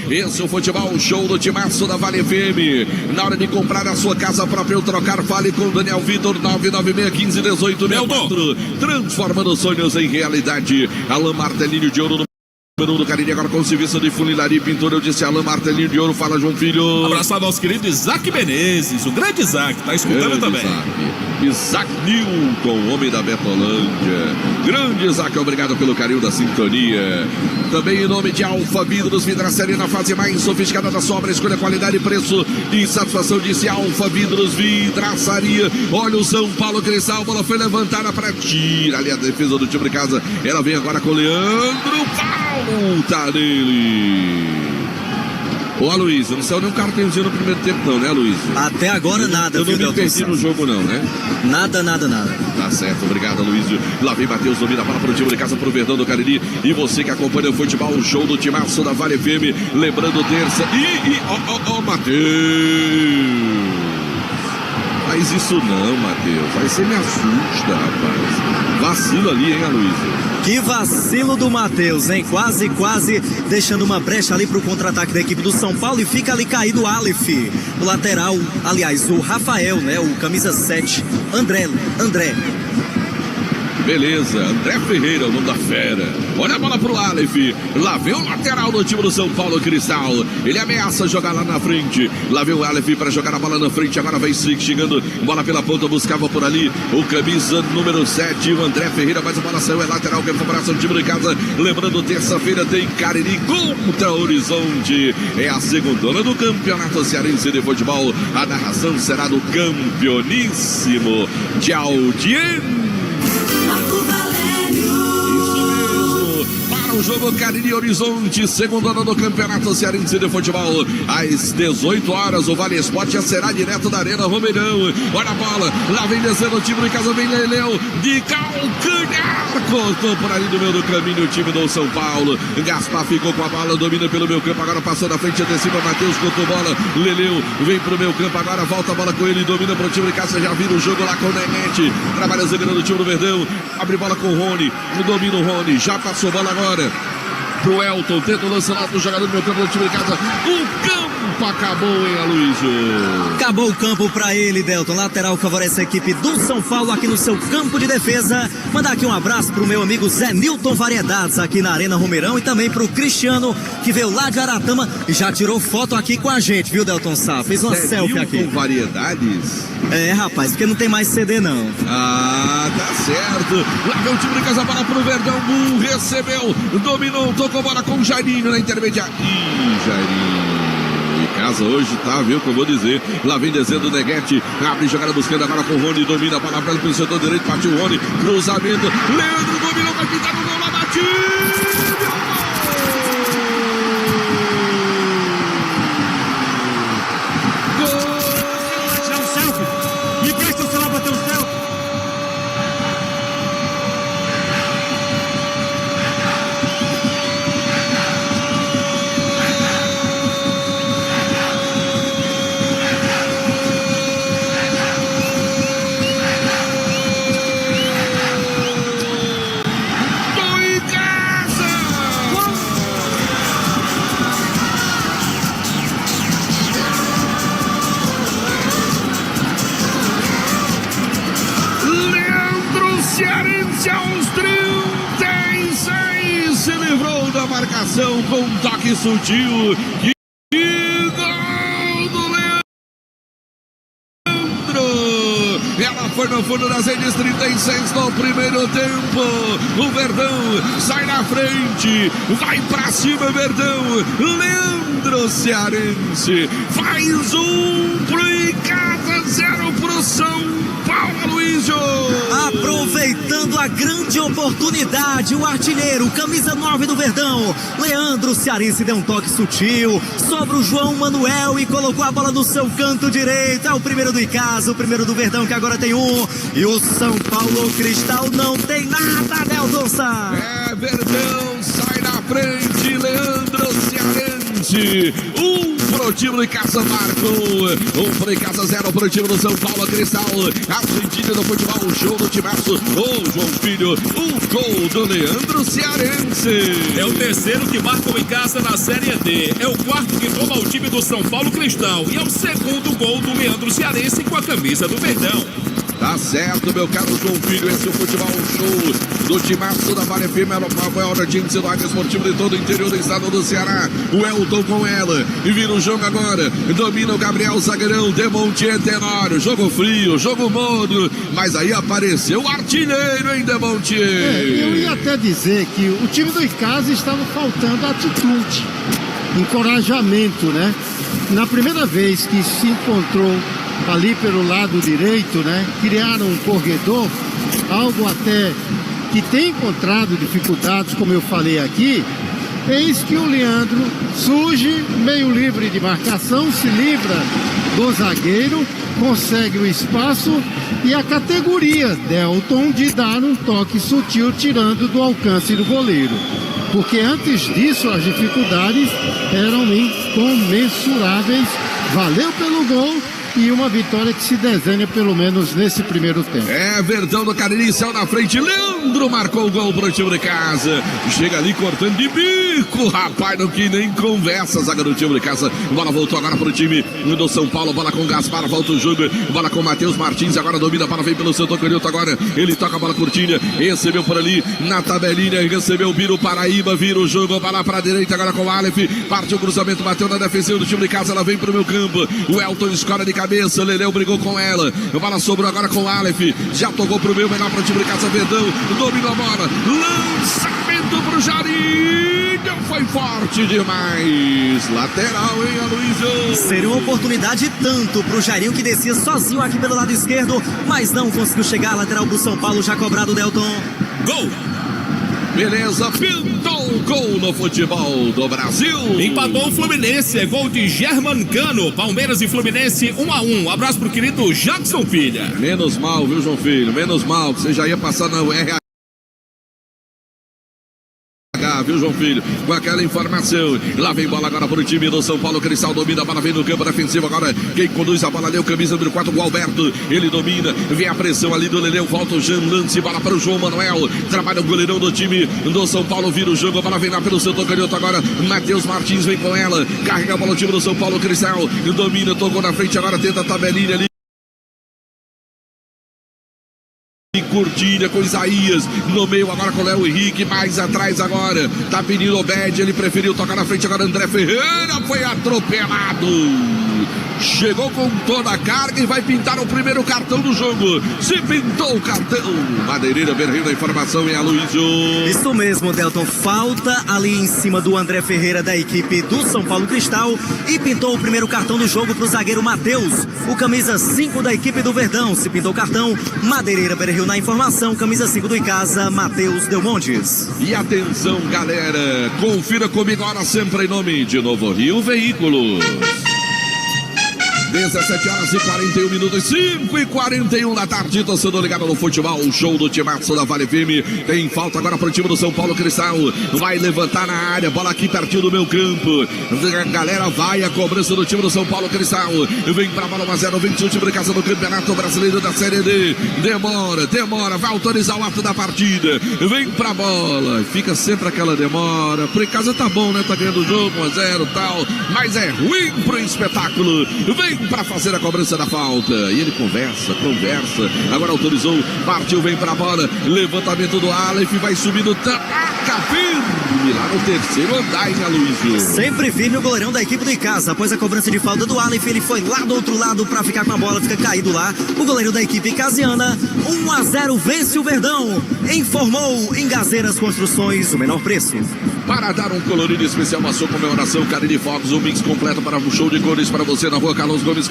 Esse é o futebol show do Timaço da Vale FM. Na hora de comprar a sua casa própria ou trocar, fale com o Daniel Vitor, 996-15-1864. Transformando sonhos em realidade. Alain Martelinho de Ouro no do Cariri, agora com o serviço de funilaria e pintura. Eu disse Alain Martelinho de Ouro. Fala, João Filho. Abraço ao nosso querido Isaac Menezes, o grande Isaac, tá escutando também. Isaac Newton, homem da Betolândia. Grande Isaac, obrigado pelo carinho da sintonia. Também em nome de Alfa Vidros, vidraçaria na fase mais sofisticada da sua obra. Escolha qualidade e preço e satisfação, disse Alfa Vidros, vidraçaria. Olha o São Paulo Cristal, a bola foi levantada para tirar ali a defesa do time de casa. Ela vem agora com o Leandro Paulo. Tá nele. Ô, Aloysio, não saiu nenhum cartãozinho no primeiro tempo não, né, Aloysio? Até agora nada, eu não me perdi no jogo não, né? Nada. Tá certo, obrigado, Aloysio. Lá vem Matheus, domina a bola pro time de casa, pro Verdão do Cariri. E você que acompanha o futebol, o show do Timaço da Vale FM. Lembrando, terça. Matheus. Faz isso não, Matheus. Aí você me assusta, rapaz. Vacilo ali, hein, Aloysio? Que vacilo do Matheus, hein? Quase deixando uma brecha ali pro contra-ataque da equipe do São Paulo, e fica ali caído o Aleph. O lateral, aliás, o Rafael, né? O camisa 7, André. Beleza, André Ferreira, o nome da fera. Olha a bola pro Aleph. Lá vem o lateral do time do São Paulo Cristal. Ele ameaça jogar lá na frente. Lá vem o Aleph para jogar a bola na frente. Agora vai chegando, bola pela ponta, buscava por ali o camisa número 7, o André Ferreira, mas a bola saiu, é lateral, que é favorável do time de casa. Lembrando, terça-feira tem Cariri contra Horizonte. É a segundona do Campeonato Cearense de Futebol. A narração será do campeoníssimo de audiência. O jogo Cariri Horizonte, segunda do Campeonato Cearense de Futebol. Às 18 horas, o Vale Esporte já será direto da Arena Romeirão. Olha a bola, lá vem descendo o time de casa, vem Leleu de calcanhar. Cortou por ali no meio do caminho o time do São Paulo. Gaspar ficou com a bola, domina pelo meio campo, agora passou na frente, antecipa Matheus, cortou bola. Leleu vem pro meio campo, agora volta a bola com ele, domina pro time de casa, já vira o jogo lá com o Nenete. Trabalha zagueiro do time do Verdão, abre bola com o Rony, domina o Rony, já passou bola agora pro Elton, tenta o lance lá do jogador do meu campo do time de casa. O campo acabou, hein, Aloysio? Acabou o campo pra ele, Delton. Lateral favorece a equipe do São Paulo aqui no seu campo de defesa. Mandar aqui um abraço pro meu amigo Zé Nilton Variedades aqui na Arena Romeirão, e também pro Cristiano, que veio lá de Aratama e já tirou foto aqui com a gente, viu, Delton Sá? Fez uma Zé selfie Nilton aqui. Variedades? É, rapaz, porque não tem mais CD, não. Ah, tá certo. Lá vem o time de casa, bola pro Verdão. Recebeu, dominou, tocou bola com o Jairinho na intermediária. Jairinho. Casa hoje tá, viu, que eu vou dizer. Lá vem descendo o Neguete, abre jogada buscando agora com o Rony, domina a bola pelo setor direito, partiu o Rony, cruzamento, Leandro dominou, vai pintar no gol, lá batido! Cearense aos 36 se livrou da marcação com um toque sutil. Que gol do Leandro! Ela foi no fundo das redes, 36 no primeiro tempo. O Verdão sai na frente, vai pra cima, Verdão. Leandro Cearense faz um pro Icasa. 1-0 pro São Paulo, Luísio. Aproveitando a grande oportunidade, o artilheiro, camisa 9 do Verdão, Leandro Cearense, deu um toque sutil sobre o João Manuel e colocou a bola no seu canto direito. É o primeiro do Icasa, o primeiro do Verdão, que agora tem um. E o São Paulo Cristal não tem nada, Nelson Sá. É, Verdão sai na frente, Leandro Cearense. Pro time do Icasa, Marco. Pro Icasa, 0 pro time do São Paulo Cristal. Argentina do futebol, o show do timaço. Ô, João Filho, o gol do Leandro Cearense. É o terceiro que marca o Icasa na Série D. É o quarto que toma o time do São Paulo Cristal. E é o segundo gol do Leandro Cearense com a camisa do Verdão. Tá certo, meu caro João Filho, esse é o futebol show do timaço da Vale FM, a maior audiência do rádio esportivo de todo o interior do estado do Ceará. O Elton com ela, e vira o jogo agora, domina o Gabriel Zagueirão, Demontier Tenório, jogo frio, jogo morno, mas aí apareceu o artilheiro, hein, Demontier? Eu ia até dizer que o time do Icasa estava faltando atitude, encorajamento, né? Na primeira vez que se encontrou ali pelo lado direito, né? Criaram um corredor, algo até que tem encontrado dificuldades, como eu falei aqui. Eis que o Leandro surge meio livre de marcação, se livra do zagueiro, consegue o espaço e a categoria Delton de dar um toque sutil, tirando do alcance do goleiro. Porque antes disso as dificuldades eram incomensuráveis. Valeu pelo gol e uma vitória que se desenha pelo menos nesse primeiro tempo. É, Verdão do Cariri, saiu na frente, Leandro marcou o gol pro time de casa. Chega ali cortando de bico, rapaz, não que nem conversa, zaga do time de casa. Bola voltou agora pro time do São Paulo, bola com Gaspar, volta o jogo, bola com Matheus Martins, agora domina, a bola vem pelo seu Tocanilto agora, ele toca a bola curtinha, recebeu por ali na tabelinha, recebeu o Biro Paraíba, vira o jogo, bola pra direita agora com o Aleph, partiu o cruzamento, bateu na defensiva do time de casa, ela vem pro meu campo, o Elton escora de cabeça, Leleu brigou com ela, a bola sobrou agora com o Aleph, já tocou pro meu, melhor pro time de casa, Verdão, dominou a bola, lançamento pro Jarinho, foi forte demais, lateral, hein, Aloysio? Seria uma oportunidade tanto pro Jairinho, que descia sozinho aqui pelo lado esquerdo, mas não conseguiu chegar, lateral pro São Paulo, já cobrado, Delton. Gol! Beleza, pintou o gol no futebol do Brasil. Empatou o Fluminense, é gol de Germancano. Palmeiras e Fluminense 1-1. Abraço pro querido Jackson Filha. Menos mal, viu, João Filho? Menos mal, que você já ia passar na RH. Viu, João Filho, com aquela informação. Lá vem bola agora para o time do São Paulo Cristal, domina a bola, vem no campo defensivo agora, quem conduz a bola ali é o camisa número 4, o Alberto, ele domina, vem a pressão ali do Leleu, volta o Jean, lance, bola para o João Manuel, trabalha o goleirão do time do São Paulo, vira o jogo, a bola vem lá pelo seu Tocanhoto agora, Matheus Martins vem com ela, carrega a bola o time do São Paulo Cristal, domina, tocou na frente agora, tenta a tabelinha ali, curtinha com Isaías, no meio agora com o Léo Henrique, mais atrás agora, tá pedindo o Obed, ele preferiu tocar na frente agora, André Ferreira foi atropelado, chegou com toda a carga e vai pintar o primeiro cartão do jogo, se pintou o cartão, Madeireira berrando a informação em Aloysio. Isso mesmo, Delton, falta ali em cima do André Ferreira da equipe do São Paulo Cristal e pintou o primeiro cartão do jogo pro zagueiro Matheus, o camisa 5 da equipe do Verdão, se pintou o cartão, Madeireira berreu na informação, camisa 5 do Icasa, Matheus Delmontes. E atenção, galera, confira comigo agora sempre em nome de Novo Rio Veículos. 17 horas e 41 minutos, 5 e 41 da tarde, torcedor ligado no futebol, o show do timaço da Vale FM, tem falta agora para o time do São Paulo Cristal, vai levantar na área, bola aqui pertinho do meu campo, a galera vai, a cobrança do time do São Paulo Cristal, vem pra bola 1-0, vem o time de casa do Campeonato Brasileiro da Série D, demora, vai autorizar o ato da partida, vem pra bola, fica sempre aquela demora, por casa tá bom, né, tá ganhando o jogo, 1-0 tal, mas é ruim pro espetáculo, vem para fazer a cobrança da falta. E ele conversa. Agora autorizou, partiu, vem para a bola. Levantamento do Aleph, vai subindo, taca firme lá no terceiro andar, hein, Aloysio? Sempre firme o goleirão da equipe do Icasa. Após a cobrança de falta do Aleph, ele foi lá do outro lado para ficar com a bola, fica caído lá. O goleiro da equipe icasiana, 1-0, vence o Verdão. Informou em Gazeiras Construções o menor preço. Para dar um colorido especial, a sua comemoração, Carine Fox, um mix completo para um show de cores para você na rua Carlos Gomes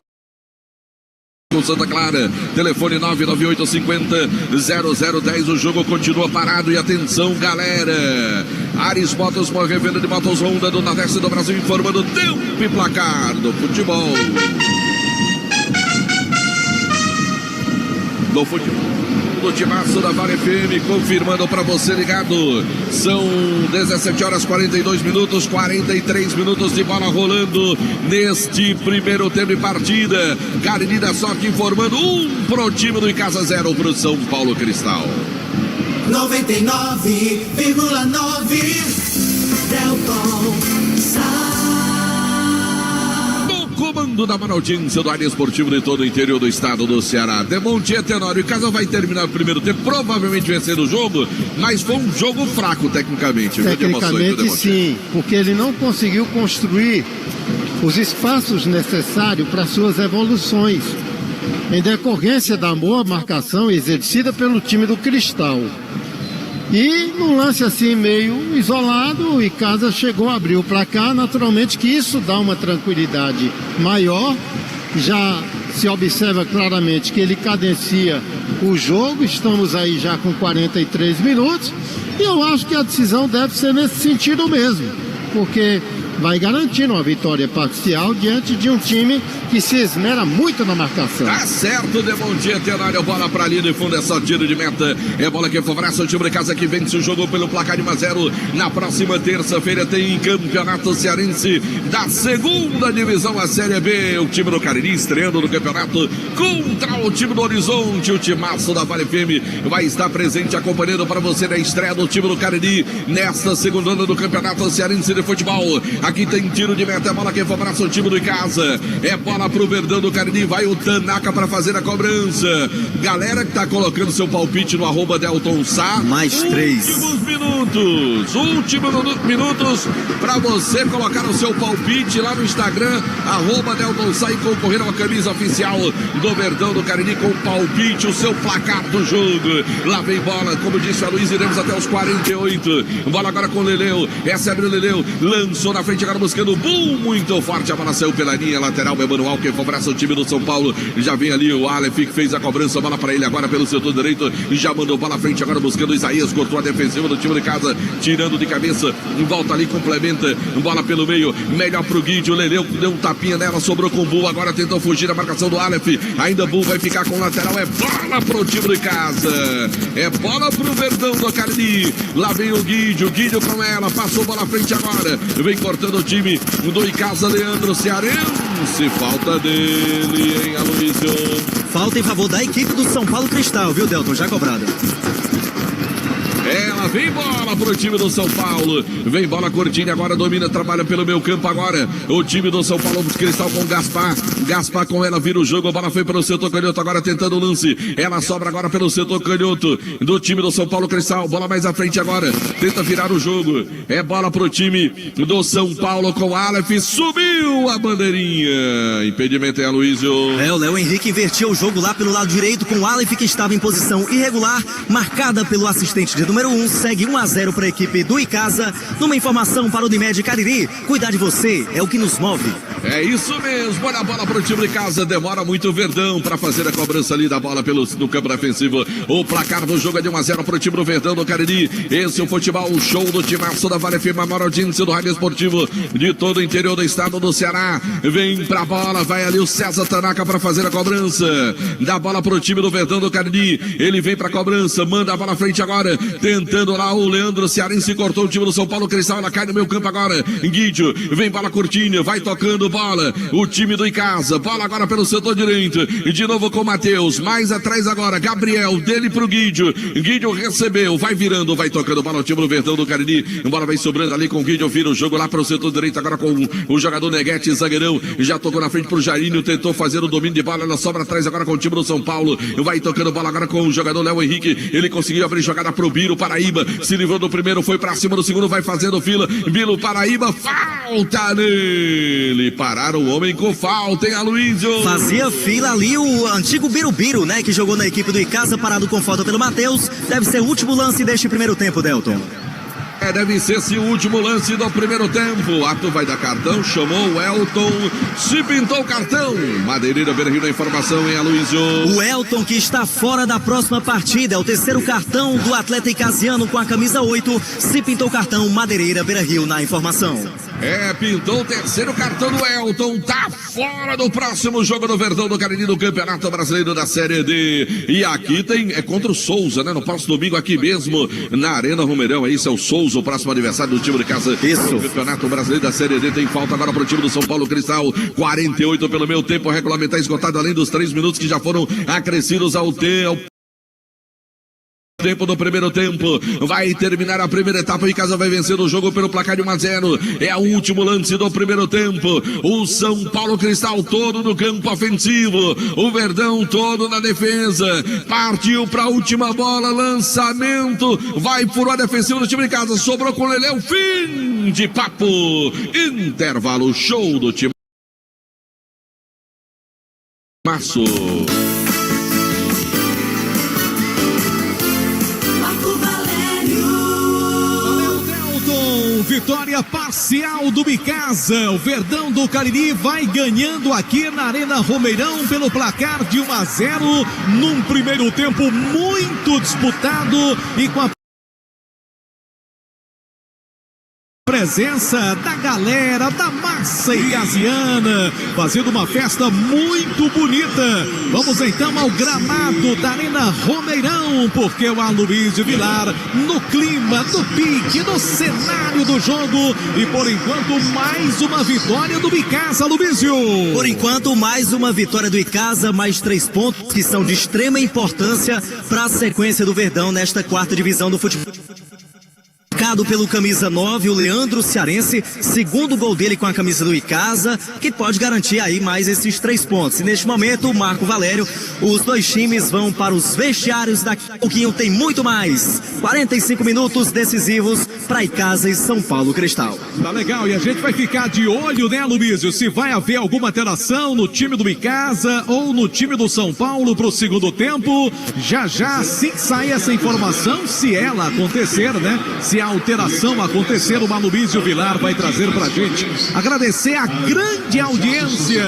Santa Clara. Telefone 99850-0010. O jogo continua parado e atenção, galera. Ares Motos, uma revenda de motos Honda do Nordeste do Brasil, informando o tempo e placar do futebol. Do futebol do Timaço da Vale FM, confirmando para você ligado. São 17 horas 42 minutos, 43 minutos de bola rolando neste primeiro tempo de partida. Cariri da Sorte informando 1 pro time do Icasa, 0 pro São Paulo Cristal. 99,9 Delton Comando da maior audiência do área esportivo de todo o interior do estado do Ceará. Demonte Tenório, o Icasa vai terminar o primeiro tempo, provavelmente vencendo o jogo, mas foi um jogo fraco tecnicamente. Tecnicamente sim, porque ele não conseguiu construir os espaços necessários para suas evoluções, em decorrência da boa marcação exercida pelo time do Cristal. E num lance assim meio isolado, o Icasa chegou a abrir o placar, naturalmente que isso dá uma tranquilidade maior. Já se observa claramente que ele cadencia o jogo, estamos aí já com 43 minutos, e eu acho que a decisão deve ser nesse sentido mesmo, porque vai garantindo uma vitória parcial diante de um time que se esmera muito na marcação. Tá certo, Demonte Tenório, bola pra linha de fundo, é só tiro de meta, é bola que favorece o time de casa que vence o jogo pelo placar de 1-0. Na próxima terça-feira tem Campeonato Cearense da segunda divisão, a Série B, o time do Cariri estreando no campeonato contra o time do Horizonte. O timaço da Vale FM vai estar presente acompanhando para você na estreia do time do Cariri nesta segunda onda do Campeonato Cearense de Futebol. Aqui tem tiro de meta, é bola que favorece o time do Icasa, é bola pro Verdão do Cariri, vai o Tanaka para fazer a cobrança. Galera que tá colocando seu palpite no @Delton Sá, mais 3 últimos minutos para você colocar o seu palpite lá no Instagram, @Delton Sá, e concorrer a uma camisa oficial do Verdão do Cariri com palpite, o seu placar do jogo. Lá vem bola, como disse a Luiz, iremos até os 48. Bola agora com o Leleu, recebe o Leleu, lançou na frente agora buscando o boom, muito forte, a bola saiu pela linha lateral, é manual que favorece o time do São Paulo. Já vem ali o Aleph que fez a cobrança, bola para ele agora pelo setor direito, já mandou bola à frente agora buscando o Isaías, cortou a defensiva do time de casa, tirando de cabeça, volta ali, complementa, bola pelo meio, melhor pro Guide, o Leleu deu um tapinha nela, sobrou com o Bull, agora tentou fugir da marcação do Aleph, ainda Bull vai ficar com o lateral, é bola pro time de casa, é bola pro Verdão do Cariri. Lá vem o Guide com ela, passou bola à frente agora, vem cortando o time do Icasa, Leandro Cearense, falta dele, hein, Aloysio? Falta em favor da equipe do São Paulo Cristal, viu, Delton? Já cobrada. Ela vem bola pro time do São Paulo, vem bola curtinha agora, domina, trabalha pelo meio campo agora, o time do São Paulo Cristal com Gaspar com ela, vira o jogo, a bola foi para o setor canhoto, agora tentando o lance, ela sobra agora pelo setor canhoto do time do São Paulo Cristal, bola mais à frente agora, tenta virar o jogo, é bola pro time do São Paulo com Aleph, subiu a bandeirinha, impedimento é a Aloysio. O Léo Henrique invertiu o jogo lá pelo lado direito com o Aleph, que estava em posição irregular, marcada pelo assistente de número 1, segue 1-0 para a equipe do Icasa. Numa informação para o Unimed Cariri, cuidar de você é o que nos move. É isso mesmo, olha a bola para o time de casa, demora muito o Verdão para fazer a cobrança ali da bola no campo defensivo. O placar do jogo é de 1-0 para o time do Verdão do Cariri. Esse é o futebol, o show do timaço da Vale FM, a maior audiência do rádio esportivo de todo o interior do estado do Ceará. Vem pra bola, vai ali o César Tanaka para fazer a cobrança. Dá bola para o time do Verdão do Cariri, ele vem para a cobrança, manda a bola à frente agora, tentando lá o Leandro Cearense, cortou o time do São Paulo Cristal, ela cai no meio campo agora, Guidio, vem bola curtinha, vai tocando bola, o time do Icasa, bola agora pelo setor direito, de novo com o Matheus, mais atrás agora, Gabriel, dele pro Guidio recebeu, vai virando, vai tocando bola, o time do Verdão do Cariri, bola vai sobrando ali com o Guidio, vira o jogo lá para o setor direito agora com o jogador Neguete, zagueirão, já tocou na frente pro Jairinho, tentou fazer o domínio de bola, ela sobra atrás agora com o time do São Paulo, vai tocando bola agora com o jogador Léo Henrique, ele conseguiu abrir jogada pro Biro Paraíba, se livrou do primeiro, foi pra cima do segundo, vai fazendo fila, Biro Paraíba, falta nele, pararam o homem com falta, hein, Aloysio? Fazia fila ali o antigo Birubiru, né, que jogou na equipe do Icasa, parado com falta pelo Matheus, deve ser o último lance deste primeiro tempo, Delton. Deve ser esse o último lance do primeiro tempo. O ato vai dar cartão, chamou o Elton, se pintou o cartão. Madeireira Beira-Rio na informação, hein, Aloysio? O Elton, que está fora da próxima partida, é o terceiro cartão do atleta icasiano com a camisa 8, se pintou o cartão. Madeireira Beira-Rio na informação. Pintou o terceiro cartão do Elton, tá fora do próximo jogo do Verdão do Cariri do Campeonato Brasileiro da Série D. E aqui é contra o Souza, né? No próximo domingo aqui mesmo, na Arena Romeirão. Esse é o Souza, o próximo adversário do time de casa. Isso. No Campeonato Brasileiro da Série D. Tem falta agora pro time do São Paulo Cristal. 48 pelo meu tempo regulamentar esgotado, além dos 3 minutos que já foram acrescidos ao tempo do primeiro tempo. Vai terminar a primeira etapa. O Icasa vai vencer o jogo pelo placar de 1-0. É o último lance do primeiro tempo. O São Paulo Cristal todo no campo ofensivo. O Verdão todo na defesa. Partiu para a última bola. Lançamento. Vai por uma defensiva do time de casa. Sobrou com o Leleu. Fim de papo. Intervalo. Show do time. Março. Vitória parcial do Icasa. O Verdão do Cariri vai ganhando aqui na Arena Romeirão pelo placar de 1-0 num primeiro tempo muito disputado e com a presença da galera da massa icasiana, fazendo uma festa muito bonita. Vamos então ao gramado da Arena Romeirão, porque o Aloysio Vilar no clima, no pique, no cenário do jogo, e por enquanto mais uma vitória do Icasa, Aloysio. Por enquanto mais uma vitória do Icasa, mais 3 pontos que são de extrema importância para a sequência do Verdão nesta 4ª divisão do futebol. Marcado pelo camisa 9, o Leandro Cearense, segundo gol dele com a camisa do Icasa, que pode garantir aí mais esses 3 pontos. E neste momento, o Marco Valério, os dois times vão para os vestiários. Daqui a pouquinho tem muito mais. 45 minutos decisivos para Icasa e São Paulo Cristal. Tá legal, e a gente vai ficar de olho, né, Aloysio, se vai haver alguma alteração no time do Icasa ou no time do São Paulo para o segundo tempo. Já assim que sai essa informação, se ela acontecer, né, se a alteração acontecer, o Aloysio Vilar vai trazer pra gente. Agradecer a grande audiência,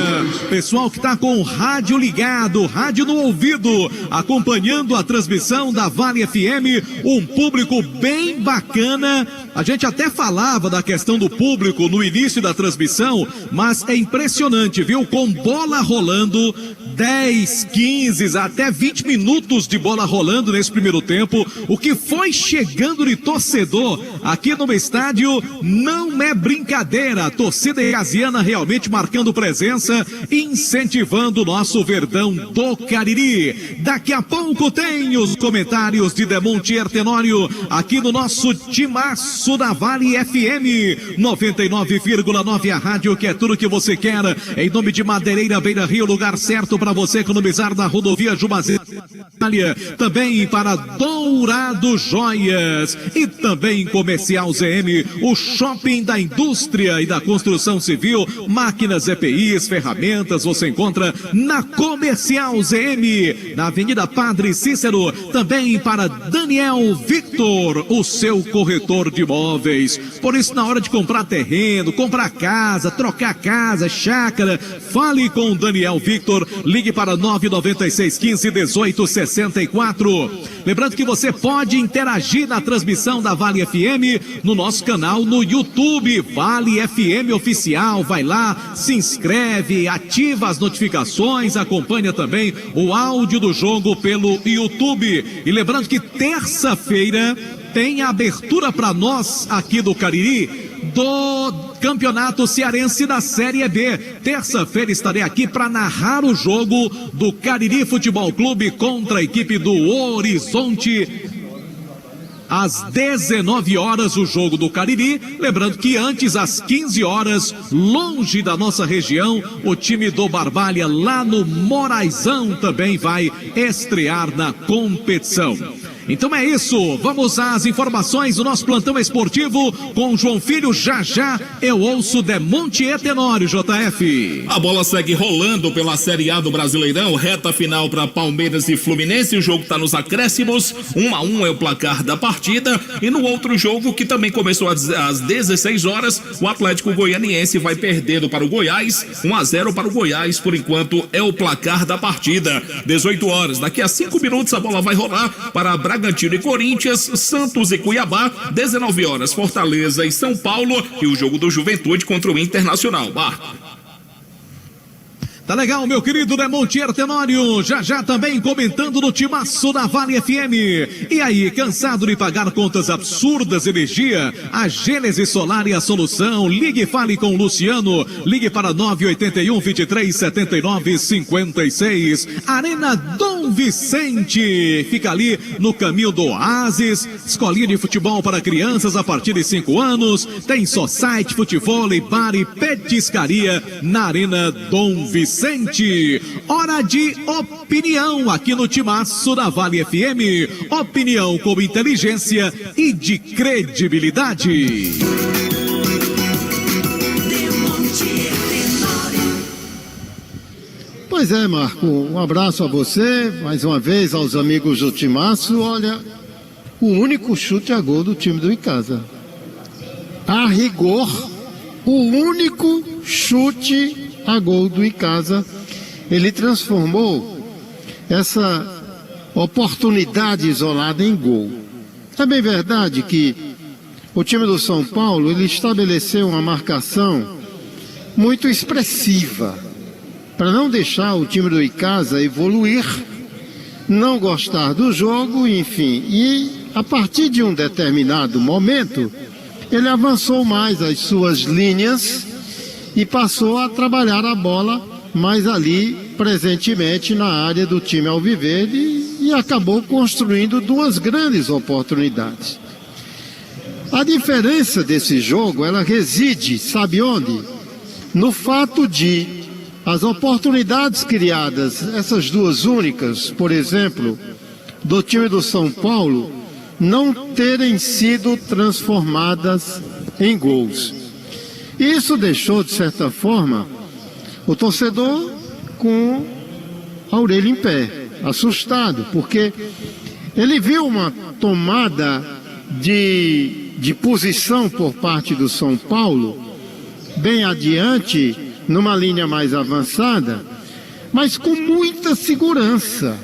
pessoal que tá com o rádio ligado, rádio no ouvido, acompanhando a transmissão da Vale FM, um público bem bacana. A gente até falava da questão do público no início da transmissão, mas é impressionante, viu? Com bola rolando, 10, 15, até 20 minutos de bola rolando nesse primeiro tempo, o que foi chegando de torcedor aqui no estádio não é brincadeira. A torcida icasiana realmente marcando presença, incentivando o nosso Verdão do Cariri. Daqui a pouco tem os comentários de Demontier Tenório aqui no nosso timaço da Vale FM 99,9, a rádio que é tudo que você quer. Em nome de Madeireira Beira-Rio, lugar certo para você economizar na rodovia Jumazeiro. Também para Dourado Joias e também Comercial ZM, o shopping da indústria e da construção civil, máquinas, EPIs, ferramentas, você encontra na Comercial ZM, na Avenida Padre Cícero. Também para Daniel Victor, o seu corretor de imóveis. Por isso, na hora de comprar terreno, comprar casa, trocar casa, chácara, fale com Daniel Victor, ligue para 99615-1864. Lembrando que você pode interagir na transmissão da Vale FM no nosso canal no YouTube, Vale FM Oficial. Vai lá, se inscreve, ativa as notificações, acompanha também o áudio do jogo pelo YouTube. E lembrando que terça-feira tem a abertura para nós aqui do Cariri do Campeonato Cearense da Série B. Terça-feira estarei aqui para narrar o jogo do Cariri Futebol Clube contra a equipe do Horizonte. Às 19 horas o jogo do Cariri, lembrando que antes às 15 horas, longe da nossa região, o time do Barbalha lá no Moraizão também vai estrear na competição. Então é isso, vamos às informações do nosso plantão esportivo com João Filho. Já eu ouço Demonte e Tenório, JF. A bola segue rolando pela Série A do Brasileirão, reta final para Palmeiras e Fluminense. O jogo está nos acréscimos, 1-1 é o placar da partida. E no outro jogo, que também começou às 16 horas, o Atlético Goianiense vai perdendo para o Goiás, 1-0 para o Goiás, por enquanto é o placar da partida. 18 horas, daqui a 5 minutos a bola vai rolar para Bragantino e Corinthians, Santos e Cuiabá. 19 horas, Fortaleza e São Paulo, e o jogo do Juventude contra o Internacional. Tá legal, meu querido Demonte Tenório, já também comentando no timaço da Vale FM. E aí, cansado de pagar contas absurdas de energia? A Gênesis Solar é a solução. Ligue e fale com o Luciano. Ligue para 981-23-79-56. Arena Dom Vicente. Fica ali no caminho do Oasis. Escolinha de futebol para crianças a partir de 5 anos. Tem society, futebol, bar e petiscaria na Arena Dom Vicente. Hora de opinião aqui no timaço da Vale FM. Opinião com inteligência e de credibilidade. Pois é, Marco, um abraço a você, mais uma vez aos amigos do timaço. Olha, o único chute a gol do time do Icasa. A rigor, o único chute a gol do Icasa, ele transformou essa oportunidade isolada em gol. É bem verdade que o time do São Paulo, ele estabeleceu uma marcação muito expressiva para não deixar o time do Icasa evoluir, não gostar do jogo, enfim. E a partir de um determinado momento, ele avançou mais as suas linhas e passou a trabalhar a bola mais ali, presentemente, na área do time alviverde, e acabou construindo duas grandes oportunidades. A diferença desse jogo, ela reside, sabe onde? No fato de as oportunidades criadas, essas duas únicas, por exemplo, do time do São Paulo, não terem sido transformadas em gols. Isso deixou, de certa forma, o torcedor com a orelha em pé, assustado, porque ele viu uma tomada de posição por parte do São Paulo, bem adiante, numa linha mais avançada, mas com muita segurança.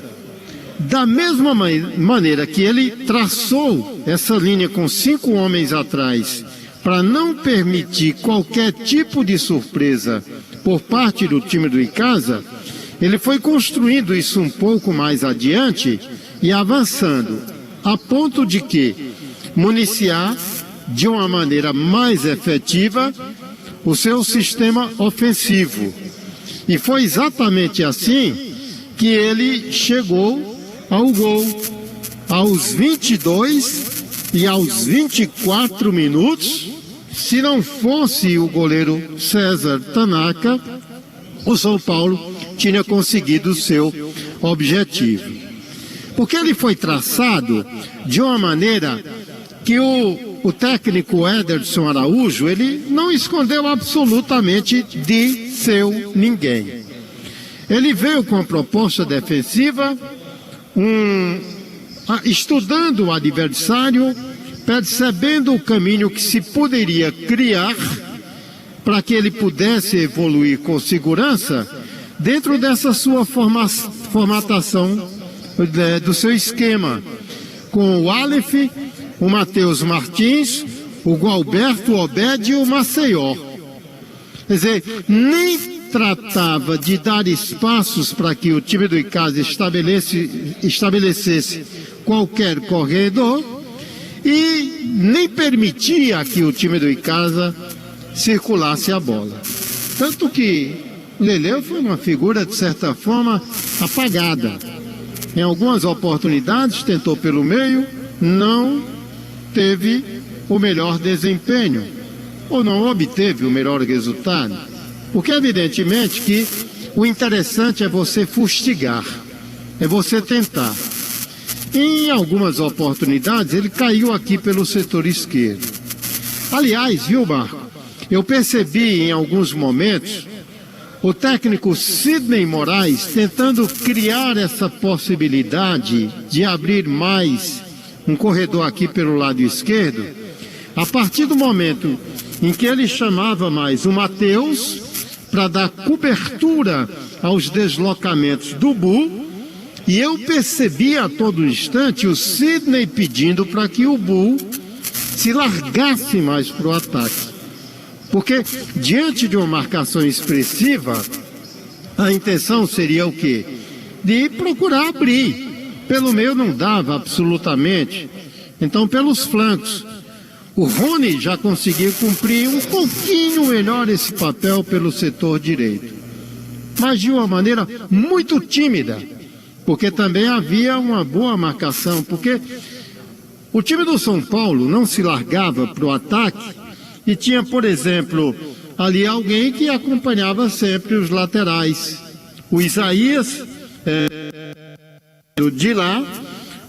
Da mesma maneira que ele traçou essa linha com 5 homens atrás, para não permitir qualquer tipo de surpresa por parte do time do Icasa, ele foi construindo isso um pouco mais adiante e avançando, a ponto de que municiar de uma maneira mais efetiva o seu sistema ofensivo. E foi exatamente assim que ele chegou ao gol. Aos 22 e aos 24 minutos, se não fosse o goleiro César Tanaka, o São Paulo tinha conseguido o seu objetivo. Porque ele foi traçado de uma maneira que o técnico Ederson Araújo, ele não escondeu absolutamente de seu ninguém. Ele veio com a proposta defensiva, estudando o adversário, percebendo o caminho que se poderia criar para que ele pudesse evoluir com segurança dentro dessa sua formatação do seu esquema, com o Aleph, o Matheus Martins, o Gualberto Obed e o Maceió. Quer dizer, nem tratava de dar espaços para que o time do Icasa estabelecesse qualquer corredor, e nem permitia que o time do Icasa circulasse a bola. Tanto que Leleu foi uma figura, de certa forma, apagada. Em algumas oportunidades tentou pelo meio, não teve o melhor desempenho, ou não obteve o melhor resultado. Porque evidentemente que o interessante é você fustigar, é você tentar. Em algumas oportunidades, ele caiu aqui pelo setor esquerdo. Aliás, viu, Marco? Eu percebi em alguns momentos o técnico Sidney Moraes tentando criar essa possibilidade de abrir mais um corredor aqui pelo lado esquerdo, a partir do momento em que ele chamava mais o Matheus para dar cobertura aos deslocamentos do Bu, e eu percebi a todo instante o Sidney pedindo para que o Bu se largasse mais para o ataque. Porque, diante de uma marcação expressiva, a intenção seria o quê? De procurar abrir. Pelo meio não dava absolutamente. Então, pelos flancos. O Rony já conseguiu cumprir um pouquinho melhor esse papel pelo setor direito. Mas de uma maneira muito tímida. Porque também havia uma boa marcação. Porque o time do São Paulo não se largava para o ataque e tinha, por exemplo, ali alguém que acompanhava sempre os laterais. O Isaías, de lá,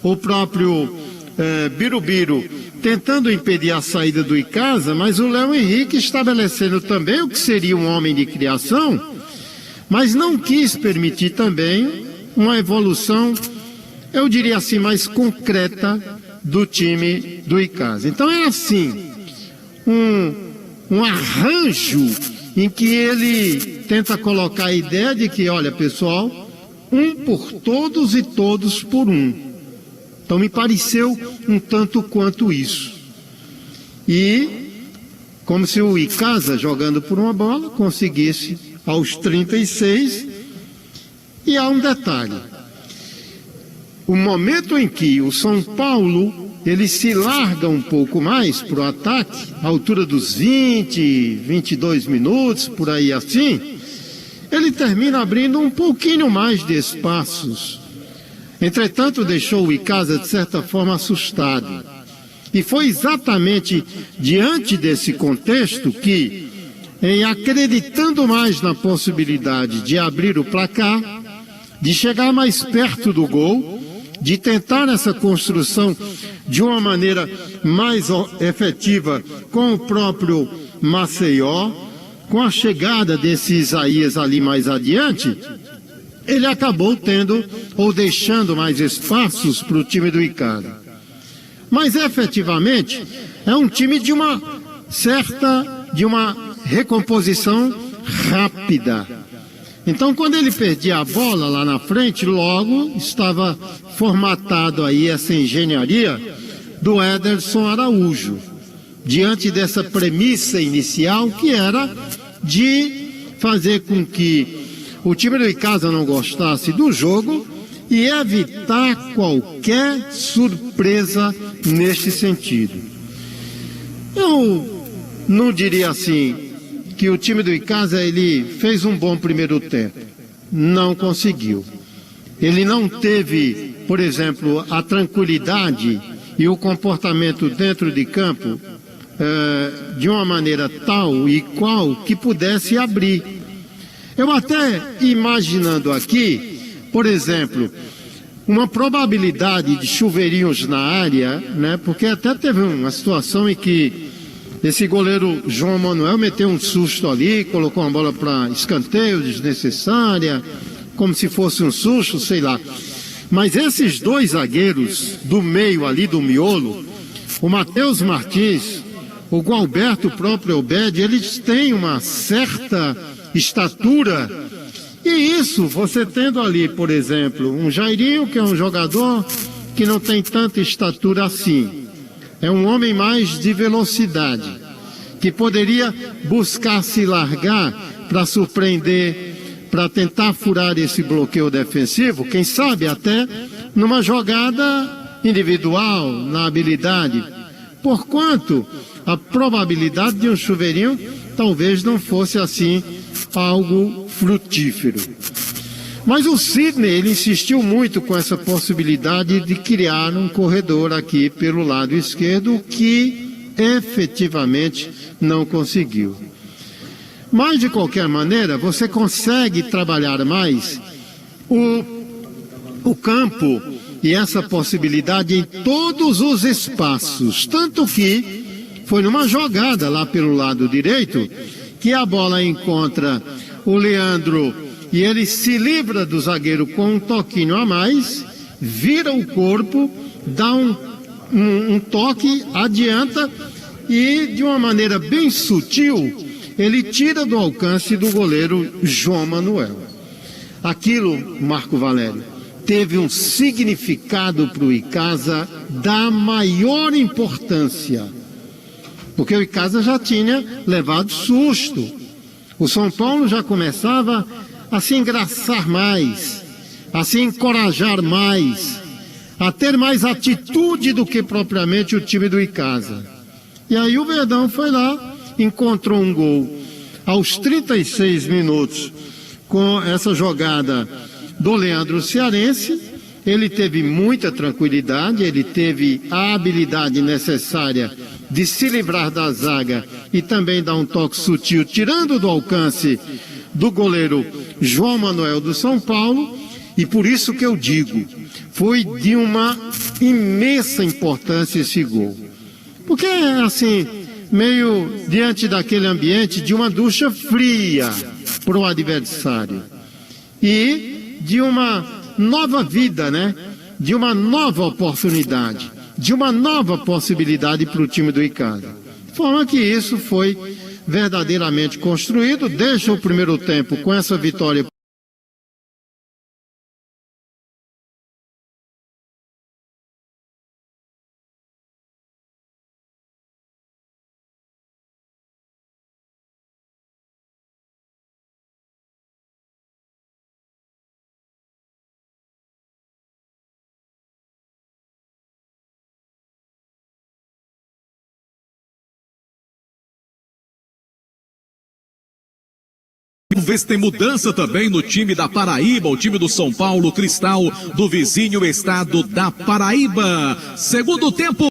o próprio Birubiru tentando impedir a saída do Icasa, mas o Léo Henrique estabelecendo também o que seria um homem de criação, mas não quis permitir também uma evolução, eu diria assim, mais concreta do time do Icasa. Então era assim, um arranjo em que ele tenta colocar a ideia de que, olha pessoal, um por todos e todos por um. Então me pareceu um tanto quanto isso. E como se o Icasa, jogando por uma bola, conseguisse aos 36. E há um detalhe. O momento em que o São Paulo ele se larga um pouco mais para o ataque, à altura dos 20, 22 minutos, por aí assim, ele termina abrindo um pouquinho mais de espaços. Entretanto, deixou o Icasa, de certa forma, assustado. E foi exatamente diante desse contexto que, em acreditando mais na possibilidade de abrir o placar, de chegar mais perto do gol, de tentar essa construção de uma maneira mais efetiva com o próprio Maceió, com a chegada desse Isaías ali mais adiante, ele acabou tendo ou deixando mais espaços para o time do Icasa. Mas efetivamente é um time de uma recomposição rápida. Então, quando ele perdia a bola lá na frente, logo estava formatado aí essa engenharia do Ederson Araújo, diante dessa premissa inicial que era de fazer com que o time do Icasa não gostasse do jogo e evitar qualquer surpresa neste sentido. Eu não diria assim que o time do Icasa ele fez um bom primeiro tempo. Não conseguiu. Ele não teve, por exemplo, a tranquilidade e o comportamento dentro de campo de uma maneira tal e qual que pudesse abrir. Eu até imaginando aqui, por exemplo, uma probabilidade de chuveirinhos na área, né? Porque até teve uma situação em que esse goleiro João Manuel meteu um susto ali, colocou uma bola para escanteio desnecessária, como se fosse um susto, sei lá. Mas esses dois zagueiros do meio ali do miolo, o Matheus Martins, o Gualberto, o próprio Obed, eles têm uma certa estatura. E isso, você tendo ali, por exemplo, um Jairinho, que é um jogador que não tem tanta estatura assim. É um homem mais de velocidade, que poderia buscar se largar para surpreender, para tentar furar esse bloqueio defensivo, quem sabe até numa jogada individual, na habilidade. Porquanto a probabilidade de um chuveirinho talvez não fosse assim algo frutífero. Mas o Sidney, ele insistiu muito com essa possibilidade de criar um corredor aqui pelo lado esquerdo, que efetivamente não conseguiu. Mas, de qualquer maneira, você consegue trabalhar mais o campo e essa possibilidade em todos os espaços, tanto que foi numa jogada lá pelo lado direito que a bola encontra o Leandro e ele se livra do zagueiro com um toquinho a mais, vira o corpo, dá um toque, adianta e de uma maneira bem sutil ele tira do alcance do goleiro João Manuel. Aquilo, Marco Valério, teve um significado para o Icasa da maior importância, porque o Icasa já tinha levado susto. O São Paulo já começava a se engraçar mais, a se encorajar mais, a ter mais atitude do que propriamente o time do Icasa. E aí o Verdão foi lá, encontrou um gol aos 36 minutos com essa jogada do Leandro Cearense. Ele teve muita tranquilidade, ele teve a habilidade necessária de se livrar da zaga e também dar um toque sutil, tirando do alcance do goleiro João Manuel do São Paulo, e por isso que eu digo, foi de uma imensa importância esse gol. Porque é assim, meio diante daquele ambiente de uma ducha fria para o adversário e de uma nova vida, né? De uma nova oportunidade, de uma nova possibilidade para o time do Icasa. De forma que isso foi verdadeiramente construído. Deixa o primeiro tempo com essa vitória. Vamos ver se tem mudança também no time da Paraíba, o time do São Paulo Cristal, do vizinho estado da Paraíba. Segundo tempo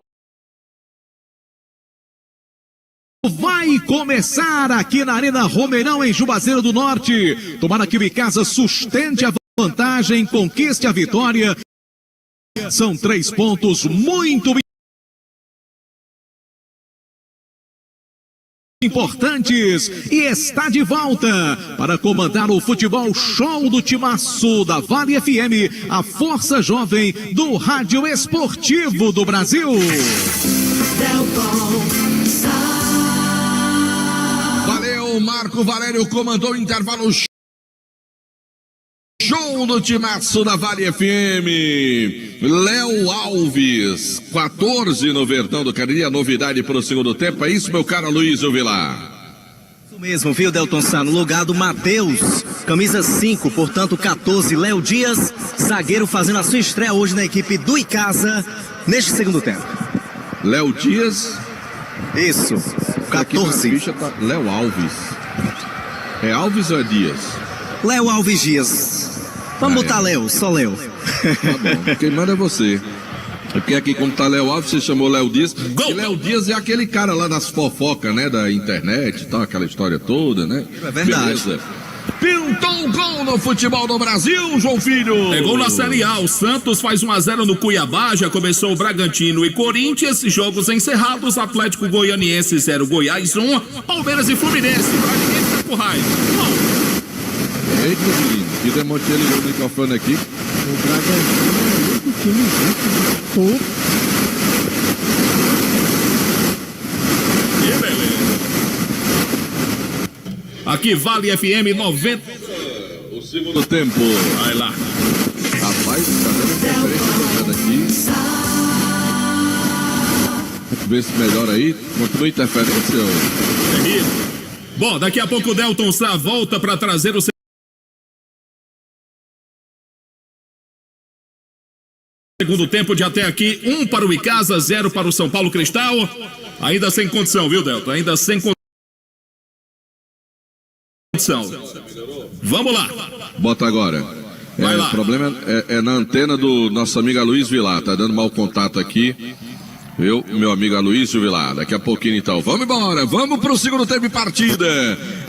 vai começar aqui na Arena Romeirão, em Juazeiro do Norte. Tomara que o Icasa sustente a vantagem, conquiste a vitória. São 3 pontos muito importantes e está de volta para comandar o futebol show do timaço da Vale FM, a força jovem do rádio esportivo do Brasil. Valeu, Marco Valério comandou o intervalo show do timaço da Vale FM. Léo Alves, 14 no Verdão do Cariri, a novidade para o segundo tempo. É isso, meu caro Luiz Vilar? Isso mesmo, viu, Delton Sá? No lugar do Matheus, camisa 5, portanto 14, Léo Dias, zagueiro, fazendo a sua estreia hoje na equipe do Icasa, neste segundo tempo. Léo Dias. Isso, 14. Tá Léo Alves. É Alves ou é Dias? Léo Alves Dias. Vamos botar Léo, só Léo. Tá bom, quem manda é você. Porque aqui, como tá Léo Alves, você chamou Léo Dias. E Léo Dias é aquele cara lá das fofocas, né? Da internet e tal, aquela história toda, né? É verdade. Beleza. Pintou um gol no futebol do Brasil, João Filho. É gol na Série A. O Santos faz 1-0 no Cuiabá. Já começou o Bragantino e Corinthians. Jogos encerrados. Atlético Goianiense 0, Goiás 1. Palmeiras e Fluminense. Bragantino com raiva. Eita, menino, que Demonte ligou o microfone aqui. O Bragantino é outro time junto. Que beleza. Aqui Vale FM 90. O segundo tempo. Vai lá. Rapaz, tá dando interferência aqui. Vê se melhora aí. Continua interferência. Bom, daqui a pouco o Delton Sá volta para trazer o segundo tempo de até aqui, 1 para o Icasa, 0 para o São Paulo Cristal. Ainda sem condição, viu, Delton? Ainda sem condição. Vamos lá. Bota agora. Vai lá. O problema é na antena do nosso amigo Luiz Vilar. Tá dando mau contato aqui. Viu? Meu amigo Aloysio Vilar. Daqui a pouquinho então. Vamos embora. Vamos pro segundo tempo de partida.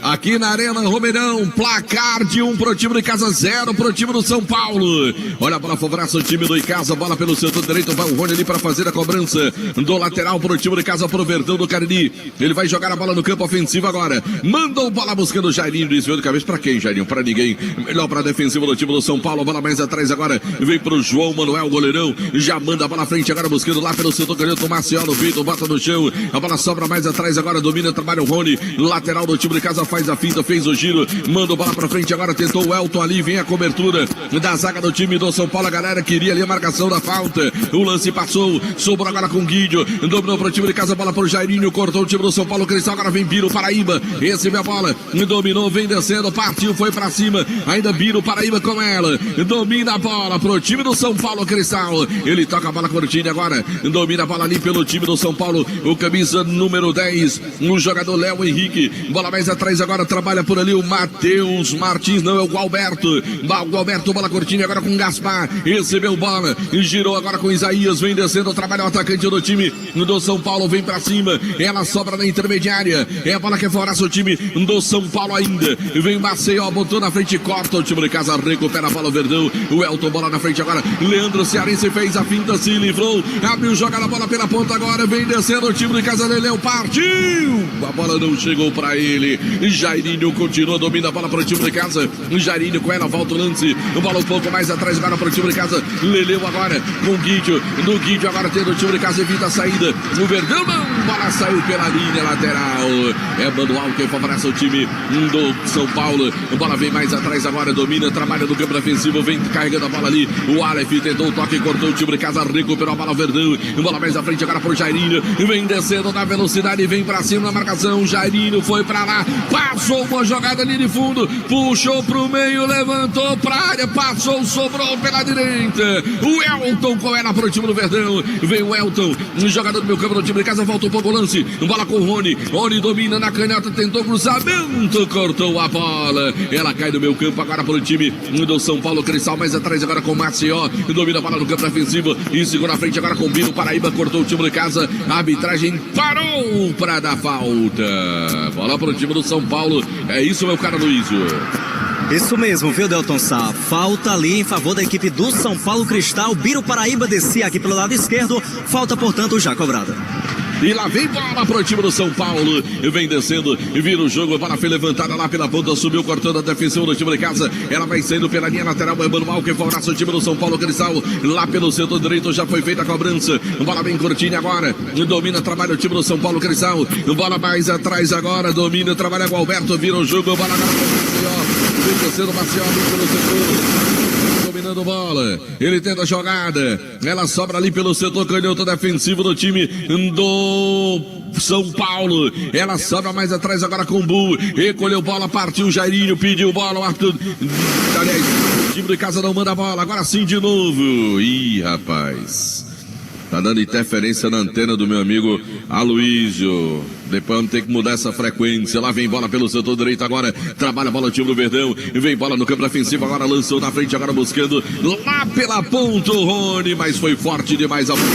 aqui na Arena Romeirão, placar de 1 pro time de casa, 0 pro time do São Paulo. Olha a bola favorável, o time do Icasa, bola pelo setor direito, vai o Rony ali para fazer a cobrança do lateral pro time de casa, pro Verdão do Cariri. Ele vai jogar a bola no campo ofensivo agora, mandou bola buscando o Jairinho, desviou de cabeça para quem, Jairinho? Para ninguém, melhor para a defensiva do time do São Paulo, a bola mais atrás agora, vem pro João Manuel, goleirão, já manda a bola à frente agora buscando lá pelo setor canhoto, Marcial no peito, bota no chão, a bola sobra mais atrás agora, domina, trabalha o Rony, lateral do time de casa, faz a finta, fez o giro, manda a bola pra frente agora, tentou o Elton ali, vem a cobertura da zaga do time do São Paulo, a galera queria ali a marcação da falta, o lance passou, sobrou agora com o Guidio, dominou pro time de casa, bola pro Jairinho, cortou o time do São Paulo, Cristal, agora vem Biro, Paraíba, recebeu a bola, dominou, vem descendo, partiu, foi pra cima, ainda Biro, Paraíba com ela, domina a bola pro time do São Paulo, Cristal, ele toca a bola curtinha agora, domina a bola ali pelo time do São Paulo, o camisa número 10, o jogador Léo Henrique, bola mais atrás agora, trabalha por ali o Matheus Martins, não é o Gualberto, bola curtinha agora com o Gaspar, recebeu bola, girou agora com o Isaías, vem descendo, trabalha o atacante do time do São Paulo, vem pra cima, ela sobra na intermediária, é a bola que favorece o time do São Paulo ainda, vem Maceió, botou na frente, corta o time de casa, recupera a bola o Verdão, o Elton, bola na frente agora, Leandro Cearense fez a finta, se livrou, abriu, joga a bola pela ponta agora, vem descendo o time de casa, Leleu, partiu, a bola não chegou pra ele, Jairinho continua, domina a bola pro time de casa, Jairinho com ela, volta o lance, bola um pouco mais atrás agora pro time de casa, Leleu agora com o Guidio, no Guidio agora tendo o time de casa, evita a saída, o Verdão não, bola saiu pela linha lateral, é Manuel que favorece o time do São Paulo, bola vem mais atrás agora, domina, trabalha no campo defensivo, vem carregando a bola ali, o Aleph tentou o toque, cortou o time de casa, recuperou a bola, Verdão, bola mais à frente agora pro Jairinho, vem descendo na velocidade, vem pra cima na marcação, Jairinho foi pra lá, passou uma jogada ali de fundo, puxou pro meio, levantou pra área, passou, sobrou pela direita, o Elton com ela pro time do Verdão, vem o Elton, jogador do meu campo do time de casa, volta um pouco o lance, bola com o Rony domina na canhota, tentou cruzamento, cortou a bola, ela cai no meu campo agora pro time do São Paulo, Cristal mais atrás agora com o Maceió, domina a bola no campo defensivo, e segura a frente agora com o Bino, Paraíba cortou o time de casa, a arbitragem parou pra dar falta, bola pro time do São Paulo, é isso meu caro Luísio. Isso mesmo, viu, Delton Sá? Falta ali em favor da equipe do São Paulo, Cristal, Biro Paraíba descia aqui pelo lado esquerdo, falta, portanto, já cobrada. E lá vem bola pro time do São Paulo, vem descendo, vira o jogo, a bola foi levantada lá pela ponta, subiu cortando a defensão do time de casa, ela vai saindo pela linha lateral, é Manuel que favorece o time do São Paulo, Cristal, lá pelo setor direito já foi feita a cobrança, bola bem curtinha agora, domina, trabalha o time do São Paulo, Cristal, bola mais atrás agora, domina, trabalha com o Alberto, vira o jogo, bola agora pro Maceió, vem descendo o Maceió pelo setor, dominando bola, ele tenta a jogada, ela sobra ali pelo setor canhoto defensivo do time do São Paulo, ela sobra mais atrás agora com o Bull, recolheu bola, partiu, Jairinho pediu bola, o Arthur, aliás, o time de casa não manda bola, agora sim de novo, ih rapaz, tá dando interferência na antena do meu amigo Aloísio. Depois vamos ter que mudar essa frequência. Lá vem bola pelo setor direito agora. Trabalha a bola o time do Verdão. Vem bola no campo defensivo. Agora lançou na frente. Agora buscando lá pela ponta o Rony. Mas foi forte demais a bola.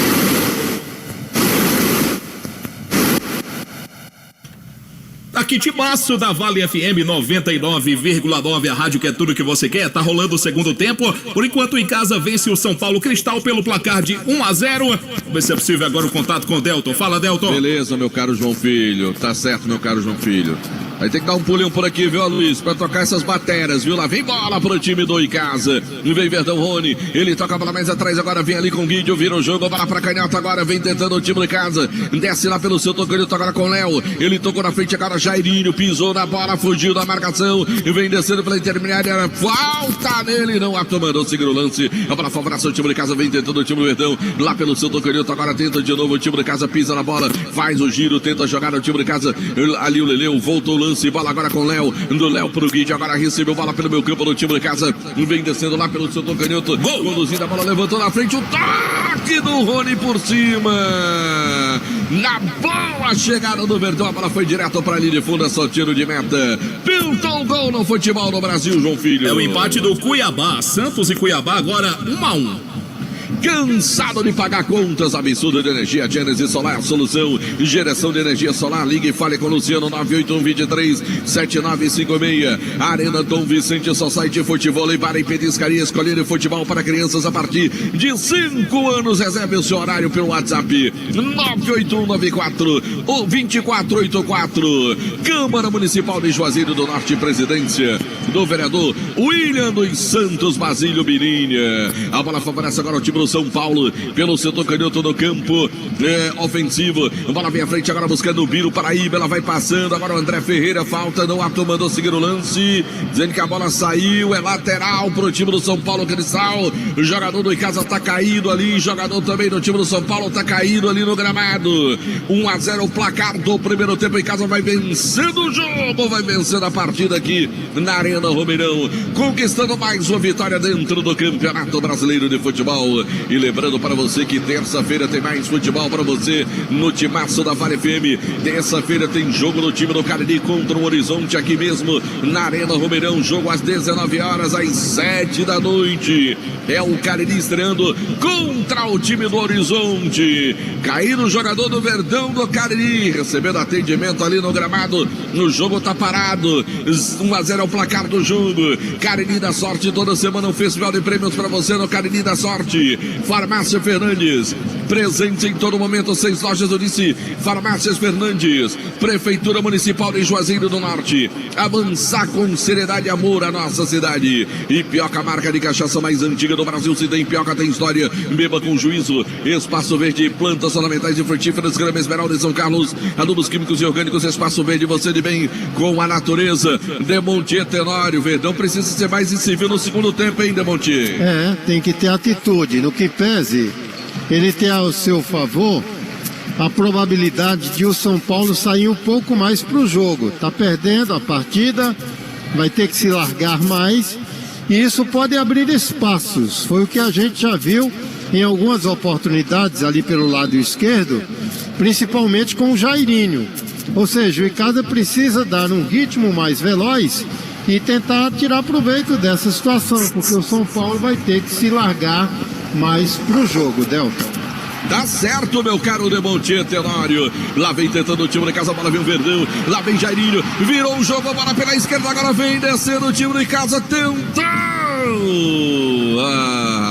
Aqui Timaço da Vale FM 99,9, a rádio que é tudo que você quer. Tá rolando o segundo tempo. Por enquanto em casa vence o São Paulo Cristal pelo placar de 1-0. Vamos ver se é possível agora o contato com o Delton. Fala, Delton. Beleza, meu caro João Filho. Tá certo, meu caro João Filho. Aí tem que dar um pulinho por aqui, viu, Luiz? Pra tocar essas baterias, viu? Lá vem bola pro time do Icasa. Vem Verdão Rony. Ele toca a bola mais atrás, agora vem ali com o Guidio, vira o jogo, bola pra canhota agora, vem tentando o time do Icasa. Desce lá pelo seu toque, ele toca agora com o Léo. Ele tocou na frente agora, Jairinho, pisou na bola, fugiu da marcação. Vem descendo pela intermediária, falta nele, não a tomando, segura o lance. A bola favorece o time do Icasa, vem tentando o time do Verdão. Lá pelo seu toque, ele agora tenta de novo, o time do Icasa pisa na bola, faz o giro, tenta jogar o time do Icasa. Ali o Leleu, voltou o lance, bola agora com o Léo, do Léo pro Guide, agora recebeu bola pelo meu campo do time de casa, vem descendo lá pelo seu canhoto, conduzindo a bola, levantou na frente, o toque do Rony por cima, na boa chegada do Verdão, a bola foi direto pra linha de fundo, só tiro de meta, pintou o gol no futebol no Brasil, João Filho. É o empate do Cuiabá, Santos e Cuiabá agora 1-1. Cansado de pagar contas absurdas de energia? Gênesis Solar, solução. Geração de energia solar. Ligue e fale com o Luciano 98123-7956. Arena Dom Vicente Society Futebol e Bar e Petiscaria. Escolher futebol para crianças a partir de 5 anos. Reserve o seu horário pelo WhatsApp 98194-2484. Câmara Municipal de Juazeiro do Norte, presidência do vereador William dos Santos Basílio Birinha. A bola favorece agora o time do São Paulo pelo setor canhoto do campo ofensivo. A bola vem à frente agora buscando o Biro Paraíba. Ela vai passando agora o André Ferreira. Falta, não ato, mandou seguir o lance, dizendo que a bola saiu. É lateral pro time do São Paulo Cristal. O jogador do Icasa tá caído ali. Jogador também do time do São Paulo tá caído ali no gramado. 1-0 o placar do primeiro tempo. Em casa vai vencendo o jogo, vai vencendo a partida aqui na Arena Romeirão, conquistando mais uma vitória dentro do Campeonato Brasileiro de Futebol. E lembrando para você que terça-feira tem mais futebol para você no Timaço da Vale FM. Terça-feira tem jogo do time do Cariri contra o Horizonte aqui mesmo na Arena Romeirão. Jogo às 19 horas, às 7 da noite. É o Cariri estreando contra o time do Horizonte. Caíram o jogador do Verdão do Cariri, recebendo atendimento ali no gramado. O jogo tá parado. 1-0 é o placar do jogo. Cariri da Sorte, toda semana um festival de prêmios para você no Cariri da Sorte. Farmácia Fernandes, presente em todo momento, 6 lojas, eu disse, Farmácias Fernandes. Prefeitura Municipal de Juazeiro do Norte. Avançar com seriedade e amor a nossa cidade. E Pioca, marca de cachaça mais antiga do Brasil. Se tem Pioca, tem história. Beba com juízo. Espaço Verde, plantas ornamentais e frutíferas, Grama Esmeralda em São Carlos. Adubos químicos e orgânicos. Espaço Verde, você de bem com a natureza. Demontier Tenório. Verdão precisa ser mais incisivo no segundo tempo, hein, Demontier? Tem que ter atitude. No que pese, ele tem ao seu favor a probabilidade de o São Paulo sair um pouco mais para o jogo. Tá perdendo a partida, vai ter que se largar mais, e isso pode abrir espaços. Foi o que a gente já viu em algumas oportunidades ali pelo lado esquerdo, principalmente com o Jairinho. Ou seja, o Icasa precisa dar um ritmo mais veloz e tentar tirar proveito dessa situação, porque o São Paulo vai ter que se largar mais pro jogo, Delton. Tá certo, meu caro Demontier Tenório. Lá vem tentando o time de casa, a bola vem o Verdão. Lá vem Jairinho, virou o jogo, a bola pela esquerda, agora vem descendo o time de casa, tentou.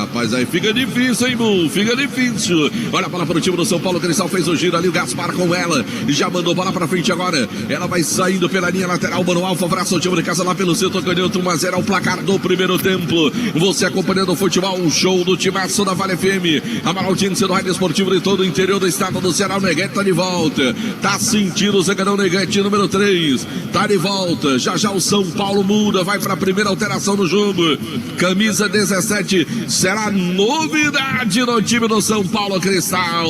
Rapaz, aí fica difícil, hein, Bu? Fica difícil. Olha a bola para o time do São Paulo, Cristal fez o giro ali, o Gaspar com ela. Já mandou bola pra frente agora. Ela vai saindo pela linha lateral, Manuel favorece o time de casa lá pelo setor canhoto, 1-0 ao placar do primeiro tempo. Você acompanhando o futebol, um show do Timaço da Vale FM. A maior audiência do rádio esportivo de todo o interior do estado do Ceará. O Neguete tá de volta. Tá sentindo o Zagadão Neguete, número 3. Tá de volta. Já já o São Paulo muda, vai pra primeira alteração do jogo. Camisa 17 será novidade no time do São Paulo Cristal.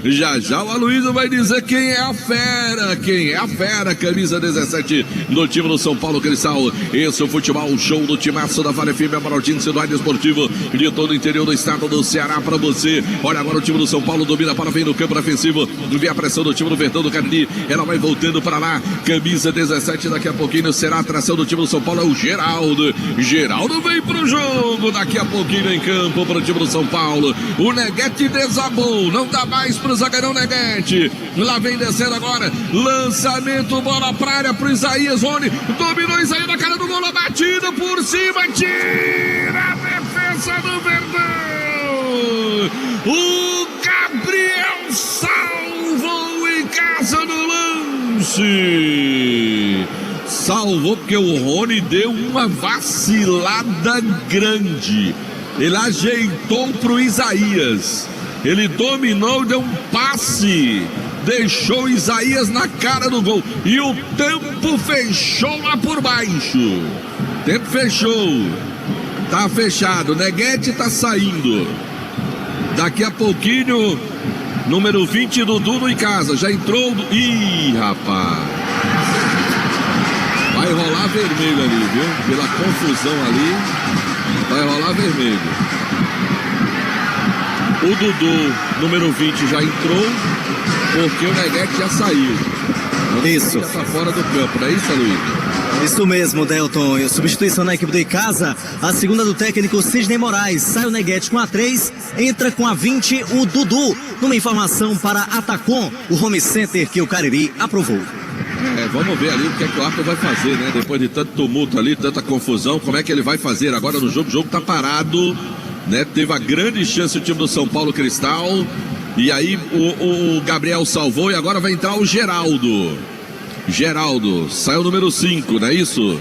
Já já o Aloysio vai dizer quem é a fera. Quem é a fera, camisa 17 no time do São Paulo Cristal. Esse é o futebol, o show do Timaço da Vale FM, a maior audiência do rádio esportivo de todo o interior do estado do Ceará pra você. Olha agora o time do São Paulo domina a bola, vem no campo ofensivo, vem a pressão do time do Verdão do Cariri, ela vai voltando para lá, camisa 17, daqui a pouquinho será a atração do time do São Paulo, é o Geraldo. Geraldo vem pro jogo, daqui a pouquinho em campo para o time do São Paulo. O Neguete desabou, não dá mais pro zagueirão Neguete. Lá vem descendo agora, lançamento, bola pra área pro Isaías, Rony, dominou Isaías na cara do gol, a batida por cima, tira a defesa do Verdão. O Gabriel salvou em casa no lance. Salvou porque o Rony deu uma vacilada grande. Ele ajeitou pro Isaías. Ele dominou, deu um passe. Deixou o Isaías na cara do gol. E o tempo fechou lá por baixo. O tempo fechou. Tá fechado. Neguete tá saindo. Daqui a pouquinho, número 20, Dudu no Icasa. Já entrou. Ih, rapaz. Vai rolar vermelho ali, viu? Pela confusão ali. Vai rolar vermelho. O Dudu, número 20, já entrou. Porque o Neguete já saiu. Isso. Já tá fora do campo, não é isso, Luiz? Isso mesmo, Delton. Substituição na equipe do Icasa, a segunda do técnico Sidney Moraes. Sai o Neguete com a 3, entra com a 20 o Dudu. Numa informação para Atacom, o home center que o Cariri aprovou. Vamos ver ali o que é que o Arthur vai fazer, né? Depois de tanto tumulto ali, tanta confusão, como é que ele vai fazer agora no jogo? O jogo tá parado, né? Teve a grande chance o time do São Paulo Cristal. E aí o Gabriel salvou e agora vai entrar o Geraldo. Geraldo, sai o número 5, não é isso?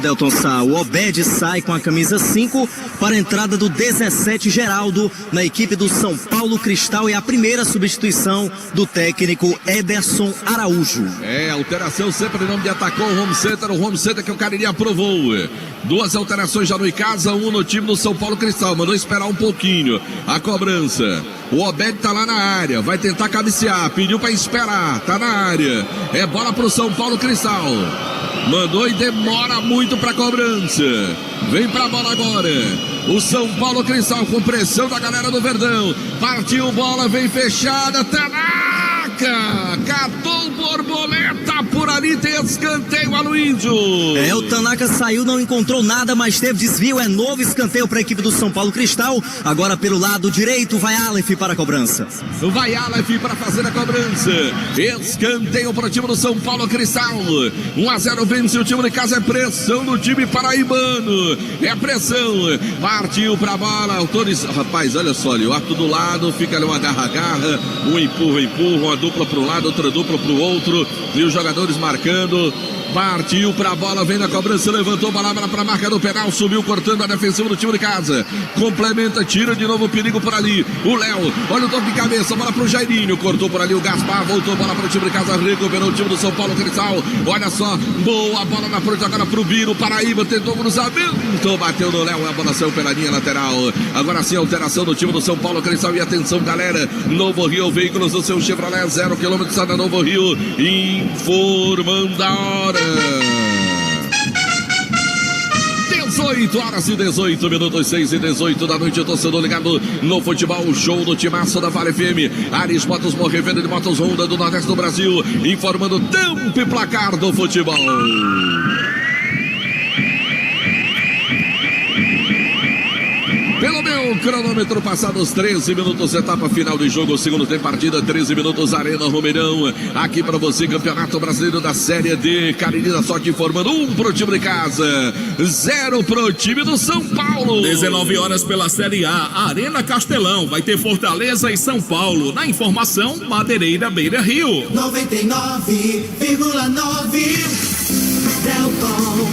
Delton Sá, o Obed sai com a camisa 5 para a entrada do 17 Geraldo na equipe do São Paulo Cristal. É a primeira substituição do técnico Ederson Araújo. Alteração sempre em nome de Atacom, o home center que o Cariri aprovou. 2 alterações já no Icasa, 1 no time do São Paulo Cristal, mandou esperar um pouquinho a cobrança. O Obed tá lá na área, vai tentar cabecear, pediu para esperar, tá na área. É bola pro São Paulo Cristal. Mandou e demora muito pra cobrança. Vem pra bola agora. O São Paulo Cristal com pressão da galera do Verdão. Partiu bola, vem fechada. Tanaka! Catou borboleta por ali, tem escanteio, Aloysio. O Tanaka saiu, não encontrou nada, mas teve desvio. É novo escanteio para a equipe do São Paulo Cristal. Agora pelo lado direito vai Aleph para a cobrança. Vai Aleph para fazer a cobrança. Escanteio para o time do São Paulo Cristal. 1-0 vence o time de casa. É pressão do time paraibano. É pressão. Partiu para a bola. Autores. Rapaz, olha só ali. O Arthur do lado. Fica ali uma garra-garra. Um empurra. Uma dupla para um lado, outra dupla para o outro. E os jogadores marcando. Partiu pra bola, vem na cobrança, levantou a palavra pra marca do penal, subiu cortando a defensiva do time de casa. Complementa, tira de novo o perigo por ali. O Léo, olha o toque de cabeça, bola pro Jairinho, cortou por ali o Gaspar, voltou bola pro time de casa, recuperou o time do São Paulo Cristal. Olha só, boa bola na frente agora pro Biro, Paraíba, tentou cruzamento, bateu no Léo, a bola saiu pela linha lateral. Agora sim, alteração do time do São Paulo Cristal. E atenção, galera, Novo Rio, veículos do seu Chevrolet, 0 km está na Novo Rio, informando a hora. 18h18, 6h18 da noite, torcedor ligado no futebol, show do timaço da Vale FM. Ares Motos, revenda de motos Honda do Nordeste do Brasil, informando tempo e placar do futebol. Pelo meu cronômetro, passados 13 minutos, etapa final de jogo, segundo tempo, partida, 13 minutos, Arena Romeirão. Aqui para você, Campeonato Brasileiro da Série D, Cariri da Sorte informando, 1 pro time de casa, 0 pro time do São Paulo. 19 horas pela Série A, Arena Castelão, vai ter Fortaleza e São Paulo. Na informação, Madeireira Beira Rio. 99,9 Delton.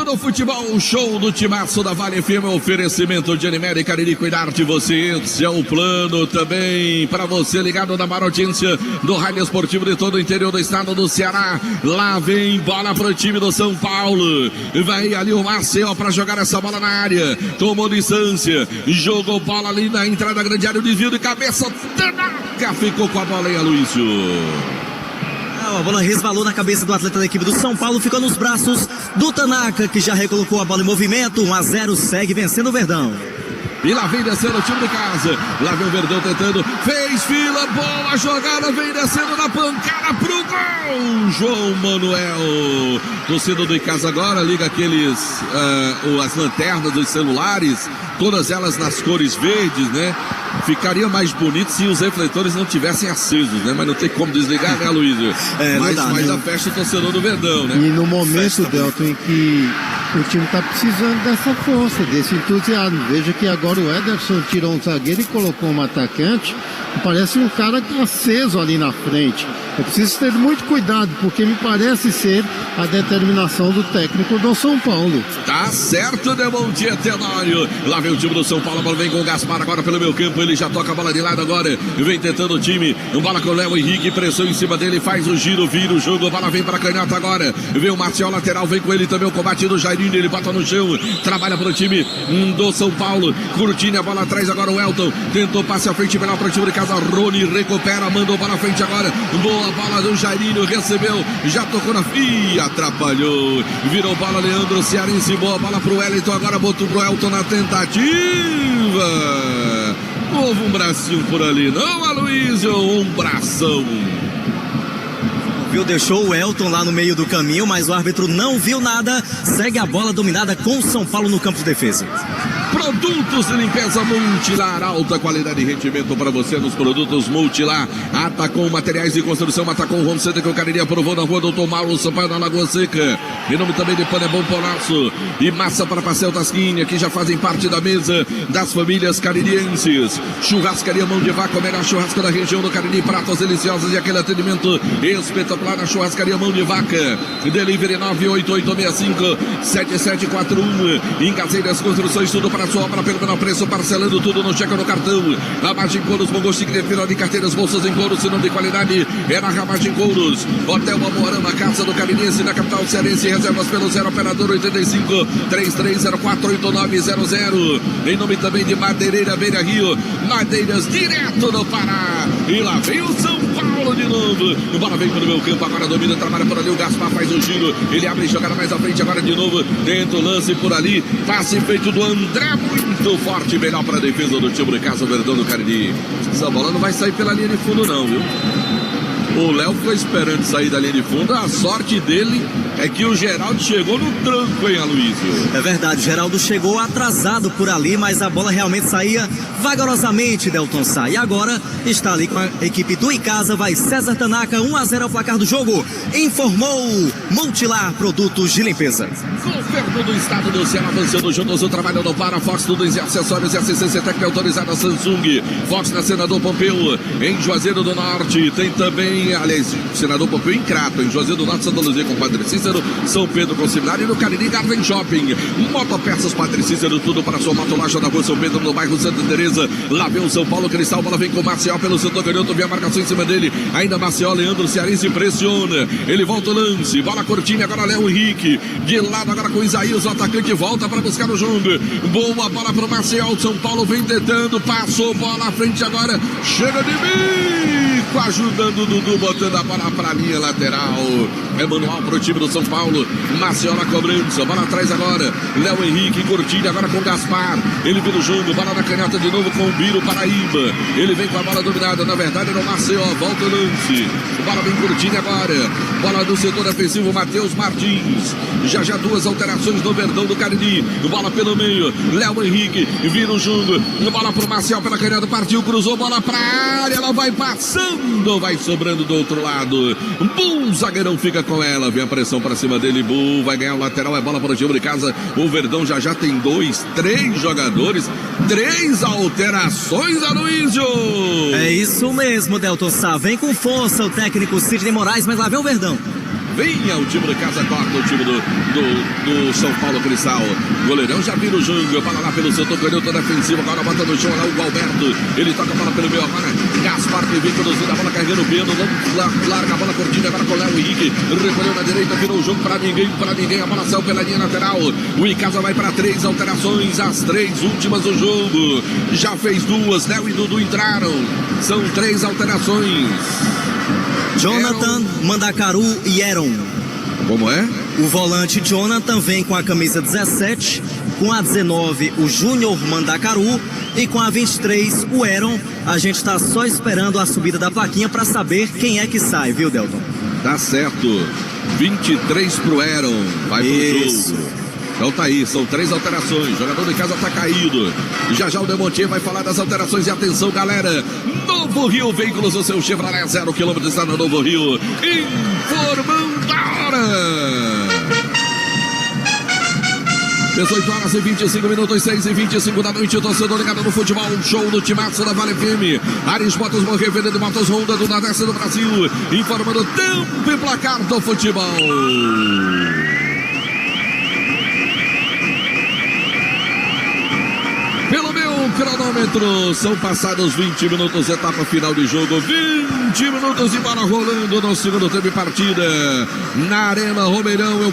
No futebol, show do timaço da Vale FM, oferecimento de Animera e Cariri, cuidar de você, esse é o plano também para você ligado na maior audiência do rádio esportivo de todo o interior do estado do Ceará. Lá vem bola pro time do São Paulo, vai ali o Marcel para jogar essa bola na área, tomou distância, jogou bola ali na entrada grande área, o desvio de cabeça, Tanaka ficou com a bola aí, Aloysio. A bola resvalou na cabeça do atleta da equipe do São Paulo, ficou nos braços do Tanaka, que já recolocou a bola em movimento. 1-0, segue vencendo o Verdão. E lá vem descendo o time de casa. Lá vem o Verdão tentando. Fez fila, boa jogada. Vem descendo na pancada pro gol. João Manuel. Torcedor do Icasa agora liga as lanternas dos celulares. Todas elas nas cores verdes, né? Ficaria mais bonito se os refletores não tivessem acesos, né? Mas não tem como desligar, né, Aloysio? Mas a festa do torcedor do Verdão, né? E no momento, Delton, em que o time está precisando dessa força, desse entusiasmo. Veja que agora o Ederson tirou um zagueiro e colocou um atacante. Parece um cara aceso ali na frente. É preciso ter muito cuidado, porque me parece ser a determinação do técnico do São Paulo. Tá certo, Demonte Tenório. Lá vem o time do São Paulo, a bola vem com o Gaspar agora pelo meu campo. Ele já toca a bola de lado agora. Vem tentando o time. Bola com o Léo Henrique, pressão em cima dele, faz o giro, vira o jogo. A bola vem para a canhota agora. Vem o Marcial lateral, vem com ele também o combate do Jairinho. Ele bota no chão, trabalha para o time do São Paulo. Curtini, a bola atrás agora o Elton. Tentou passe à frente, melhor para o time de casa. Rony recupera, mandou bola à frente agora. Boa bola do Jairinho, recebeu, já tocou na fia, atrapalhou. Virou bola, Leandro Cearense, boa bola pro Wellington, agora botou pro Elton na tentativa. Houve um bracinho por ali, não, Aloysio? Um bração. Viu, deixou o Elton lá no meio do caminho, mas o árbitro não viu nada. Segue a bola dominada com o São Paulo no campo de defesa. Produtos de limpeza Multilar, alta qualidade e rendimento para você nos produtos Multilar. Atacom Materiais de Construção, Atacom Home Center, que o Cariri aprovou na rua Doutor Mauro Sampaio, na Lagoa Seca. Em nome também de Pan é Bom Polaço e Massa para Pastel Tasquinha, que já fazem parte da mesa das famílias caririenses. Churrascaria Mão de Vaca, a melhor churrasca da região do Cariri, pratos deliciosos e aquele atendimento espetacular na Churrascaria Mão de Vaca. Delivery 98865-7741. Em Caseiras Construções, tudo para sua obra pelo menor preço, parcelando tudo no cheque ou no cartão. Ramagem Couros, bom gosto de de carteiras, bolsas em couro, sinal de qualidade é na Ramagem Couros. Hotel Amorama, Casa do Caririense, na capital cearense. Reservas pelo 0 operador 85-3304-8900. Em nome também de Madeireira Beira Rio, madeiras direto do Pará. E lá vem o São Paulo de novo. Bola vem para o meu campo, agora domina, trabalha por ali. O Gaspar faz o giro, ele abre e joga mais à frente, agora de novo. Dentro o lance por ali, passe feito do André, muito forte, melhor para a defesa do time de Casa Verdão do Cariri. Essa bola não vai sair pela linha de fundo não, viu? O Léo foi esperando sair da linha de fundo. A sorte dele é que o Geraldo chegou no tranco, hein, Aloysio? É verdade, o Geraldo chegou atrasado por ali, mas a bola realmente saía vagarosamente, Delton Sá. E agora está ali com a equipe do Icasa, vai César Tanaka, 1-0 ao placar do jogo. Informou Multilar Produtos de Limpeza. Governo do Estado do Ceará avançando juntos, o trabalho não para. Fox tudo em acessórios e assistência técnica autorizada Samsung. Fox na Senador Pompeu, em Juazeiro do Norte. Tem também, aliás, Senador Pompeu em Crato, em Juazeiro do Norte, Santa Luzia com Padre Cícero, São Pedro com Seminário e no Cariri Garden Shopping. Motopeças Padre Cícero, tudo para sua motoloja na rua São Pedro, no bairro Santa Teresa. Lá vem o São Paulo Cristal, bola vem com o Marcial pelo setor canhoto, vem a marcação em cima dele. Ainda Marcial, Leandro Cearense pressiona. Ele volta o lance, bola curtinha, agora Léo Henrique. De lado agora com o Isaías, o atacante volta para buscar o jogo. Boa bola para o Marcial, São Paulo vem tentando, passou bola à frente agora. Chega de bico, ajudando o Dudu, botando a bola para a linha lateral. É manual para o time do São Paulo. Marcial na cobrança, bola atrás agora. Léo Henrique, curtinha agora com o Gaspar. Ele vira o jogo, bola na canhota de novo com o Biro Paraíba. Ele vem com a bola dominada, na verdade era o Marcelo, volta o lance. Bola bem curtinha agora. Bola do setor defensivo, Matheus Martins. Já duas alterações no Verdão do Cariri. Bola pelo meio, Léo Henrique vira o jogo. Bola pro Marcial pela canhota, partiu, cruzou, bola pra área. Ela vai passando, vai sobrando do outro lado. Bum, zagueirão fica com ela. Vem a pressão pra cima dele, Bum, vai ganhar o lateral, é bola para o time de Casa. O Verdão já tem 3 jogadores, 3 alterações, Aloysio. É isso mesmo, Delton Sá. Vem com força o técnico Sidney Moraes, mas lá vem o Verdão. Venha o time de Casa, corta o time do São Paulo Cristal. Goleirão já vira o jogo, bola lá pelo setor canhoto defensivo, agora bota no chão lá o Alberto. Ele toca a bola pelo meio agora. Gaspar que vem conduzindo a bola, carregando o piano, larga a bola curtinha agora com o Léo Henrique. Recolheu na direita, virou o jogo para ninguém. A bola saiu pela linha lateral. O Icasa vai para 3 alterações, as 3 últimas do jogo. Já fez 2, Léo e Dudu entraram. São 3 alterações. Jonathan, Mandacaru e Eron. Como é? O volante Jonathan vem com a camisa 17, com a 19 o Júnior Mandacaru e com a 23 o Eron. A gente está só esperando a subida da plaquinha para saber quem é que sai, viu, Delton? Tá certo. 23 pro Eron. Vai pro jogo. Então tá aí, são 3 alterações. O jogador de Casa tá caído. Já o Demontier vai falar das alterações. E atenção, galera. Novo Rio Veículos, o seu Chevrolet 0 km está no Novo Rio. Informando a hora. 18 horas e 25 minutos, 6h25 da noite. Torcedor ligado no futebol, show do Timaço da Vale FM. Ares Motos, revendendo motos Honda do Nordeste do Brasil. Informando o tempo e placar do futebol. Pelo meu cronômetro, são passados 20 minutos, etapa final de jogo. 20 minutos de bola rolando no segundo tempo de partida. Na Arena Romeirão, eu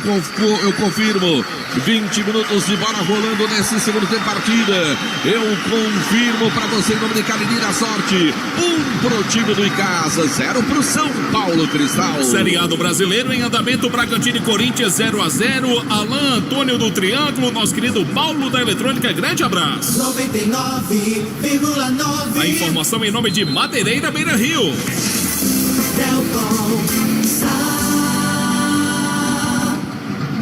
confirmo. 20 minutos de bola rolando nesse segundo tempo de partida. Eu confirmo para você em nome de Cariri da Sorte. 1 pro time do Icasa, 0 pro São Paulo Cristal. Série A do Brasileiro em andamento, Bragantino e Corinthians 0-0. Alain Antônio do Triângulo, nosso querido Paulo da Eletrônica, grande abraço. 99. 99,9. A informação em nome de Madeireira Beira Rio.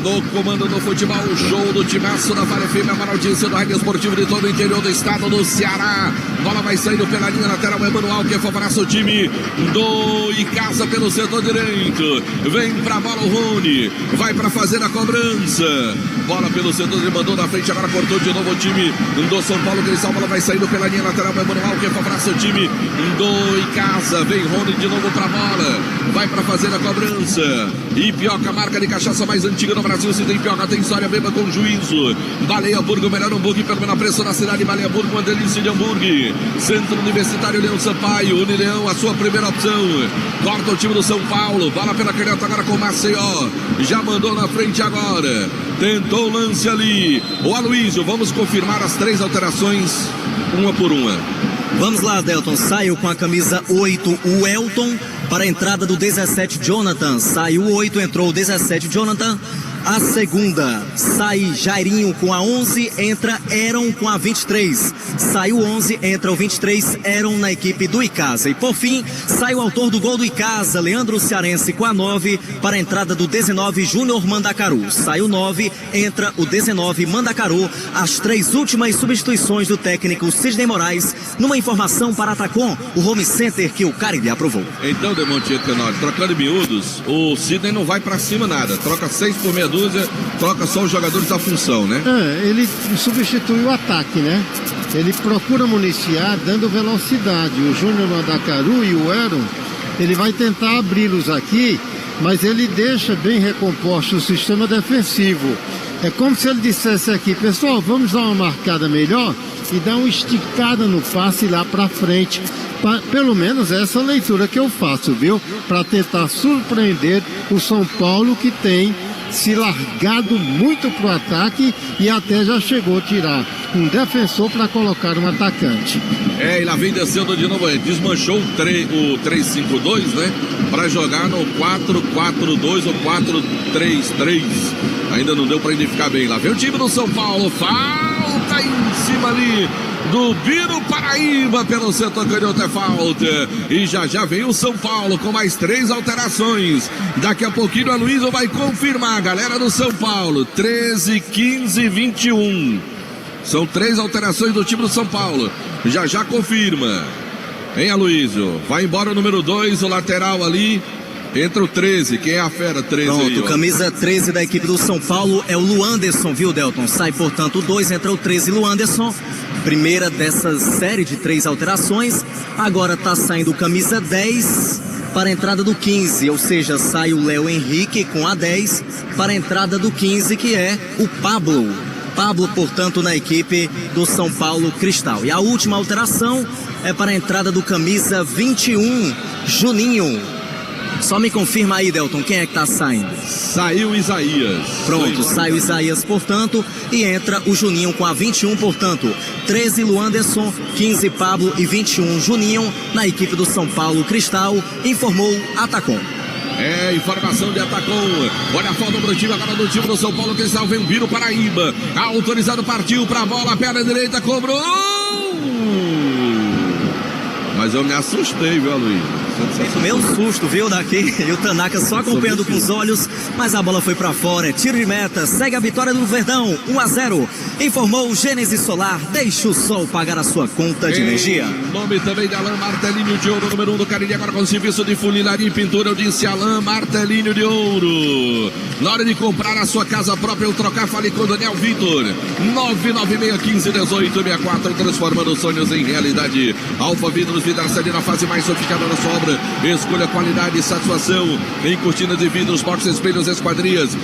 No comando do futebol, o show do Timaço da Vale FM, a maior audiência do rádio esportivo de todo o interior do estado do Ceará. Bola vai saindo pela linha lateral, Emanuel que favorece o time do Icasa pelo setor direito. Vem pra bola o Rony, vai pra fazer a cobrança. Bola pelo setor, ele mandou na frente, agora cortou de novo o time do São Paulo Cristal. Bola vai saindo pela linha lateral, Emanuel que favorece o time do Icasa. Vem Rony de novo pra bola, vai pra fazer a cobrança. Ipioca, marca de cachaça mais antiga no Brasil. Se tem Ipioca, tem história, beba com juízo. Baleia Burgo, melhor hambúrguer, pelo preço na cidade. Baleia Burgo, uma delícia de hambúrguer. Centro Universitário Leão Sampaio, Unileão, a sua primeira opção. Corta o time do São Paulo, bola pela caneta agora com Maceió. Já mandou na frente agora. Tentou o lance ali. O Aloysio, vamos confirmar as 3 alterações, uma por uma. Vamos lá, Delton. Saiu com a camisa 8 o Elton para a entrada do 17 Jonathan. Saiu o 8, entrou o 17 Jonathan. A segunda, sai Jairinho com a 11, entra Aaron com a 23. Sai o 11, entra o 23, Aaron na equipe do Icasa. E por fim, sai o autor do gol do Icasa, Leandro Cearense com a 9, para a entrada do 19, Júnior Mandacaru. Sai o 9, entra o 19, Mandacaru. As 3 últimas substituições do técnico Sidney Moraes, numa informação para a Tacom, o home center que o Cariri aprovou. Então, Demonte Tenório, trocando em miúdos, o Sidney não vai pra cima nada, troca 6 por meia dúzia, troca só os jogadores da função, né? Ele substitui o ataque, né? Ele procura municiar dando velocidade. O Júnior Mandacaru e o Aaron, ele vai tentar abri-los aqui, mas ele deixa bem recomposto o sistema defensivo. É como se ele dissesse aqui, pessoal, vamos dar uma marcada melhor e dar uma esticada no passe lá pra frente. Pelo menos essa leitura que eu faço, viu? Para tentar surpreender o São Paulo, que tem se largado muito pro ataque e até já chegou a tirar um defensor para colocar um atacante. E lá vem descendo de novo, desmanchou o 3-5-2, né? Para jogar no 4-4-2 ou 4-3-3. Ainda não deu para identificar bem. Lá vem o time do São Paulo, falta em cima ali do Biro Paraíba pelo setor canhoto, é falta. E já vem o São Paulo com mais 3 alterações. Daqui a pouquinho a Luísa vai confirmar, galera do São Paulo. 13, 15, 21. São 3 alterações do time do São Paulo. Já confirma. Hein, Aloysio? Vai embora o número 2, o lateral ali. Entra o 13, quem é a fera 13? Pronto, aí, camisa 13 da equipe do São Paulo é o Luanderson, viu, Delton? Sai, portanto, o 2, entra o 13, Luanderson. Primeira dessa série de 3 alterações. Agora tá saindo camisa 10 para a entrada do 15, ou seja, sai o Léo Henrique com a 10 para a entrada do 15, que é o Pablo. Pablo, portanto, na equipe do São Paulo Cristal. E a última alteração é para a entrada do camisa 21, Juninho. Só me confirma aí, Delton, quem é que tá saindo? Saiu Isaías. Pronto, sai o Isaías, portanto, e entra o Juninho com a 21, portanto, 13 Luanderson, 15 Pablo e 21 Juninho na equipe do São Paulo Cristal, informou Atacom. Informação de Atacom. Olha a falta pro time agora do time do São Paulo Cristal, vem o Biro Paraíba. Autorizado, partiu pra bola, perna direita, cobrou! Mas eu me assustei, viu, Aloysio? Meu susto, viu, daqui. E o Tanaka só acompanhando com os olhos, mas a bola foi pra fora. Tiro de meta, segue a vitória do Verdão, 1-0. Informou o Gênesis Solar, deixa o sol pagar a sua conta de energia. Nome também de Alain Martelinho de Ouro, número 1 do Cariri, agora com o serviço de funilaria e pintura. Eu disse Alain Martelinho de Ouro. Na hora de comprar a sua casa própria ou trocar, fale com o Daniel Vitor. 996151864, transformando sonhos em realidade. Alfa Vidros, vidraçaria na fase mais sofisticada da sua obra. Escolha qualidade e satisfação em cortinas de vidros, box, espelhos, esquadrias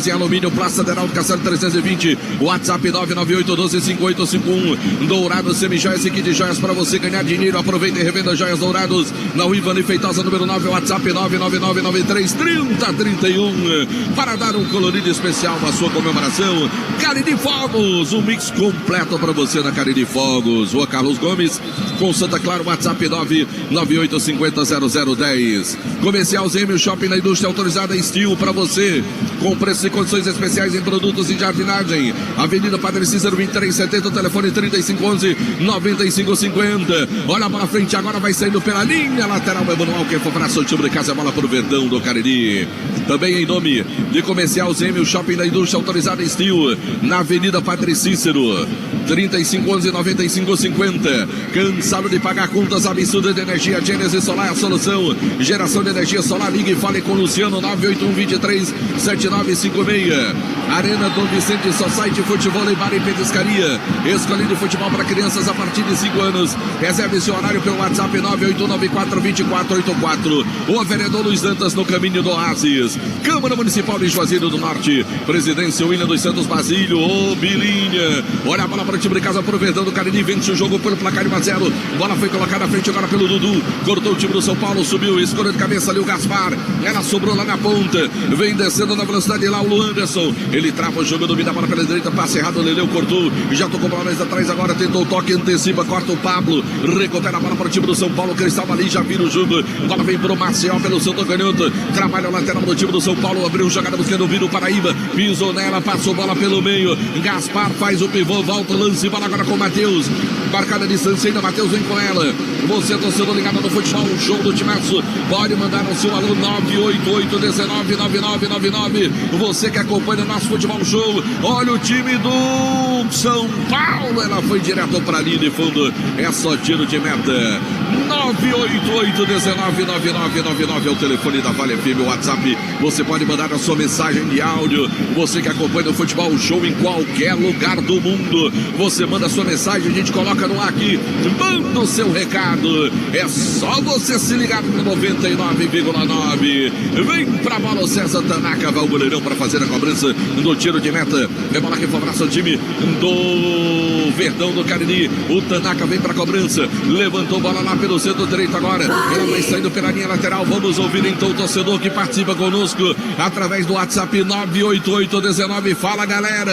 em alumínio, Praça Deraldo Castelo 320, WhatsApp 998125851. Dourados Semijoias e kit de joias para você ganhar dinheiro. Aproveita e revenda joias Dourados na Ivani Feitosa, número 9, WhatsApp 999933031, para dar um colorido especial na sua comemoração. Cariri Fogos, um mix completo para você na Cariri Fogos. Rua Carlos Gomes com Santa Clara, WhatsApp 99850 3250-0010. Comercial Zêmio Shopping na indústria autorizada Estil para você. Com preços e condições especiais em produtos de jardinagem. Avenida Padre Cícero 2370, telefone 3511-9550. Olha a bola à frente, agora vai saindo pela linha lateral. Emanuel, quem for para o time de casa, a bola para o Verdão do Cariri. Também em nome de Comercial Zêmio Shopping da indústria autorizada Estil, na Avenida Padre Cícero 3511-9550. Cansado de pagar contas absurdas de energia? Gênesis Solar é a solução. Geração de energia solar. Ligue e fale com Luciano 981-23-7956. Arena Dom Vicente Society Futebol e Bar e Petiscaria. Escolinha de futebol para crianças a partir de 5 anos. Reserve seu horário pelo WhatsApp 98194-2484. O vereador Luiz Dantas no caminho do Oásis. Câmara Municipal de Juazeiro do Norte. Presidência William dos Santos Basílio. Ô Bilinha. Olha a bola para o time de casa pro Verdão do Cariri. Vence o jogo pelo placar de 1-0. Bola foi colocada à frente agora pelo Dudu. Cortou o time do São Paulo. Subiu. Escolha de cabeça ali o Gaspar. Ela sobrou lá na ponta. Vem descendo na velocidade lá o Lu Anderson. Ele trava o jogo, domina a bola pela direita. Passe errado. O Leleu cortou. Já tocou para mais atrás agora. Tentou o toque. Antecipa. Corta o Pablo. Recupera a bola para o time do São Paulo. Cristal ali já vira o jogo. Bola vem pro Marcial pelo Santo Canhoto. Trabalha o lateral do time do São Paulo. Abriu jogada buscando o Viro Paraíba. Pisou nela. Passou bola pelo meio. Gaspar faz o pivô. Volta o lance. Bola agora com o Matheus. Marcada a distância ainda. Matheus vem com ela. Você, torcedor ligado no futebol. Show do Timaço. Pode mandar o seu alô 988-199999. Você que acompanha o nosso futebol show. Olha o time do São Paulo. Ela foi direto para a linha de fundo. É só tiro de meta. 988-199999 é o telefone da Vale FM, o WhatsApp. Você pode mandar a sua mensagem de áudio. Você que acompanha o futebol show em qualquer lugar do mundo. Você manda a sua mensagem, a gente coloca no ar aqui. Manda o seu recado. É só você se ligar no 99,9. Vem pra bola o César Tanaka. Vai o goleirão para fazer a cobrança do tiro de meta. É bola que favorece o time do Verdão do Cariri. O Tanaka vem pra cobrança. Levantou bola lá pelo centro direito agora. Ela vai saindo pela linha lateral. Vamos ouvir então o torcedor que participa conosco através do WhatsApp 98819. Fala, galera.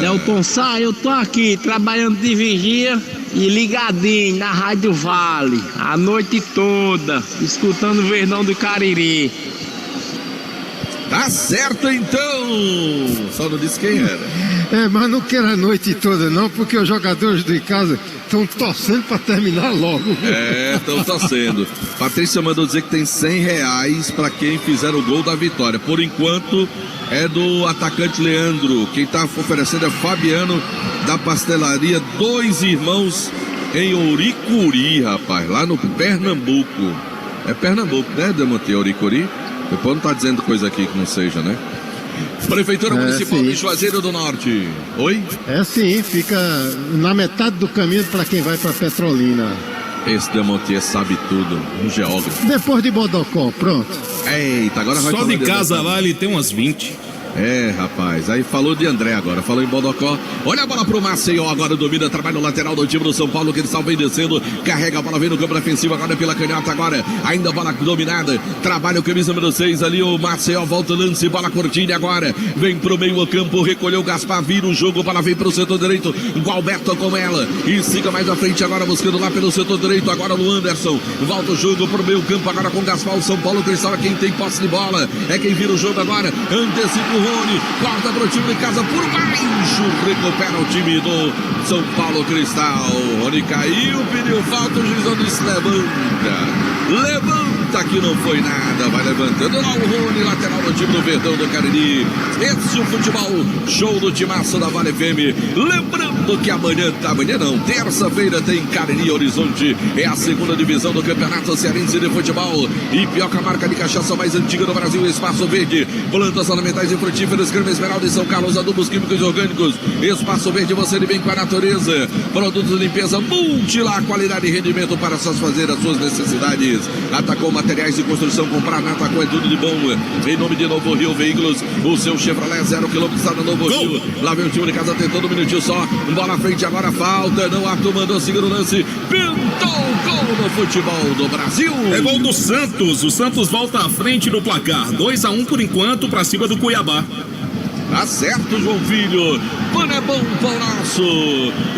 Delton Sá, eu tô aqui trabalhando de vigia e ligadinho na Rádio Vale a noite toda, escutando o Verdão do Cariri. Tá certo então. Só não disse quem era. Mas não quero a noite toda não, porque os jogadores de casa estão torcendo para terminar logo. Estão torcendo. Patrícia mandou dizer que tem R$100 para quem fizer o gol da vitória. Por enquanto é do atacante Leandro. Quem tá oferecendo é Fabiano da pastelaria Dois Irmãos em Ouricuri, rapaz, lá no Pernambuco. É Pernambuco, né, Demonte? Ouricuri? Depois não tá dizendo coisa aqui que não seja, né? Prefeitura Municipal de Juazeiro do Norte. Oi? É sim, fica na metade do caminho para quem vai para Petrolina. Esse Demontier sabe tudo, um geógrafo. Depois de Bodocó, pronto. Eita, agora vai só de casa lá ele tem umas 20. Rapaz, aí falou de André agora, falou em Bodocó. Olha a bola pro Maceió, agora domina, trabalha no lateral do time do São Paulo, que ele salva vem descendo, carrega a bola, vem no campo defensivo, agora pela canhota, agora ainda a bola dominada, trabalha o camisa número 6 ali, o Maceió volta o lance, bola curtinha agora, vem pro meio campo, recolheu o Gaspar, vira o jogo, bola vem pro setor direito, Gualberto com ela, e siga mais à frente agora, buscando lá pelo setor direito, agora o Anderson, volta o jogo pro meio campo, agora com o Gaspar, o São Paulo Cristal é quem tem posse de bola, é quem vira o jogo agora, antecipa o Rony, corta pro time de casa por baixo, recupera o time do São Paulo Cristal. Rony caiu, pediu falta, o juizão disse levanta que não foi nada, vai levantando lá o Rony, lateral do time do Verdão do Cariri. Esse é o futebol show do Timaço da Vale FM. Lembrando que amanhã não, terça-feira tem Cariri Horizonte, é a segunda divisão do Campeonato Cearense de Futebol. E Pioca, marca de cachaça mais antiga do Brasil, Espaço Verde, plantas ornamentais e frutíferas, Grama Esmeralda e São Carlos, adubos químicos e orgânicos. Espaço Verde, você de bem com a natureza. Produtos de limpeza Multilar, qualidade e rendimento para satisfazer as suas necessidades. Atacou materiais de construção, comprar na Atacou é tudo de bom. Em nome de Novo Rio Veículos, o seu Chevrolet 0 km está no Novo Rio. Lá vem o time de casa tentando um minutinho só. Bola à frente, agora falta. Não, Arthur mandou seguir o lance. Pintou gol no futebol do Brasil. É gol do Santos. O Santos volta à frente no placar. 2-1 por enquanto para cima do Cuiabá. Acerto, João Filho. Pano é bom, Pão Nosso.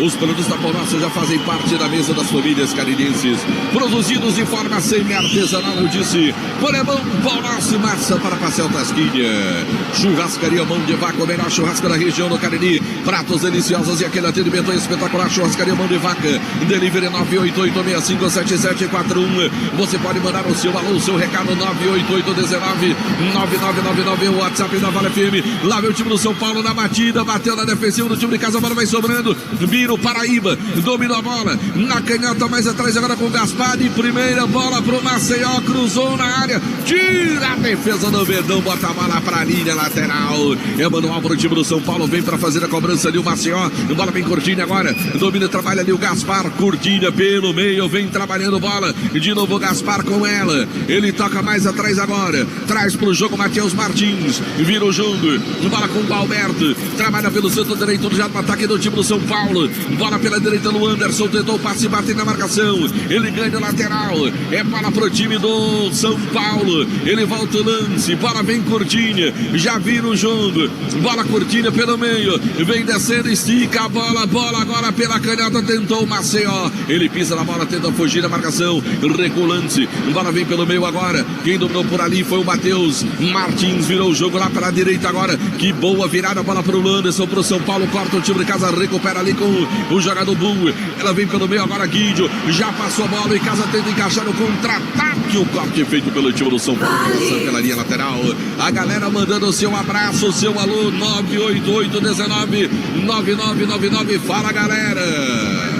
Os produtos da Pão Nosso já fazem parte da mesa das famílias caridenses. Produzidos de forma semi-artesanal, eu disse. Pano é bom, Pão Nosso. Massa para pastel Tasquinha. Churrascaria Mão de Vaca, o melhor churrasco da região do Cariri. Pratos deliciosos e aquele atendimento espetacular. Churrascaria Mão de Vaca. Delivery 988657741. Você pode mandar o seu alô, o seu recado 988199999, o WhatsApp da Vale FM. Lá vem o time do São Paulo na batida, bateu na defensiva do time de casa, a bola vai sobrando. Biro Paraíba, dominou a bola na canhota, mais atrás agora com o Gaspar. De primeira bola pro Maceió, cruzou na área, tira a defesa do Verdão, bota a bola pra linha lateral. É manual pro time do São Paulo, vem pra fazer a cobrança ali o Maceió. Bola bem curtinha agora, domina, trabalha ali o Gaspar, curtinha pelo meio, vem trabalhando bola. De novo o Gaspar com ela, ele toca mais atrás agora, traz pro jogo Matheus Martins, vira o jogo, bola com o Alberto, trabalha pelo centro direito, já no ataque do time do São Paulo, bola pela direita no Anderson, tentou o passe, bate na marcação, ele ganha o lateral, é bola pro time do São Paulo, ele volta o lance, bola bem curtinha, já vira o jogo, bola curtinha pelo meio, vem descendo, estica a bola agora pela canhota, tentou o Maceió, ele pisa na bola, tenta fugir da marcação, reculante, bola vem pelo meio agora, quem dominou por ali foi o Matheus Martins, virou o jogo lá para a direita agora, que boa virada, bola para o Anderson, para o São Paulo, corta o time de casa, recupera ali com o jogador Bull, ela vem pelo meio agora, Guidio, já passou a bola e casa tenta encaixar no contra-ataque, o corte feito pelo time do São Paulo, passando pela linha lateral, a galera mandando o seu abraço, o seu alô, 988199999, fala galera!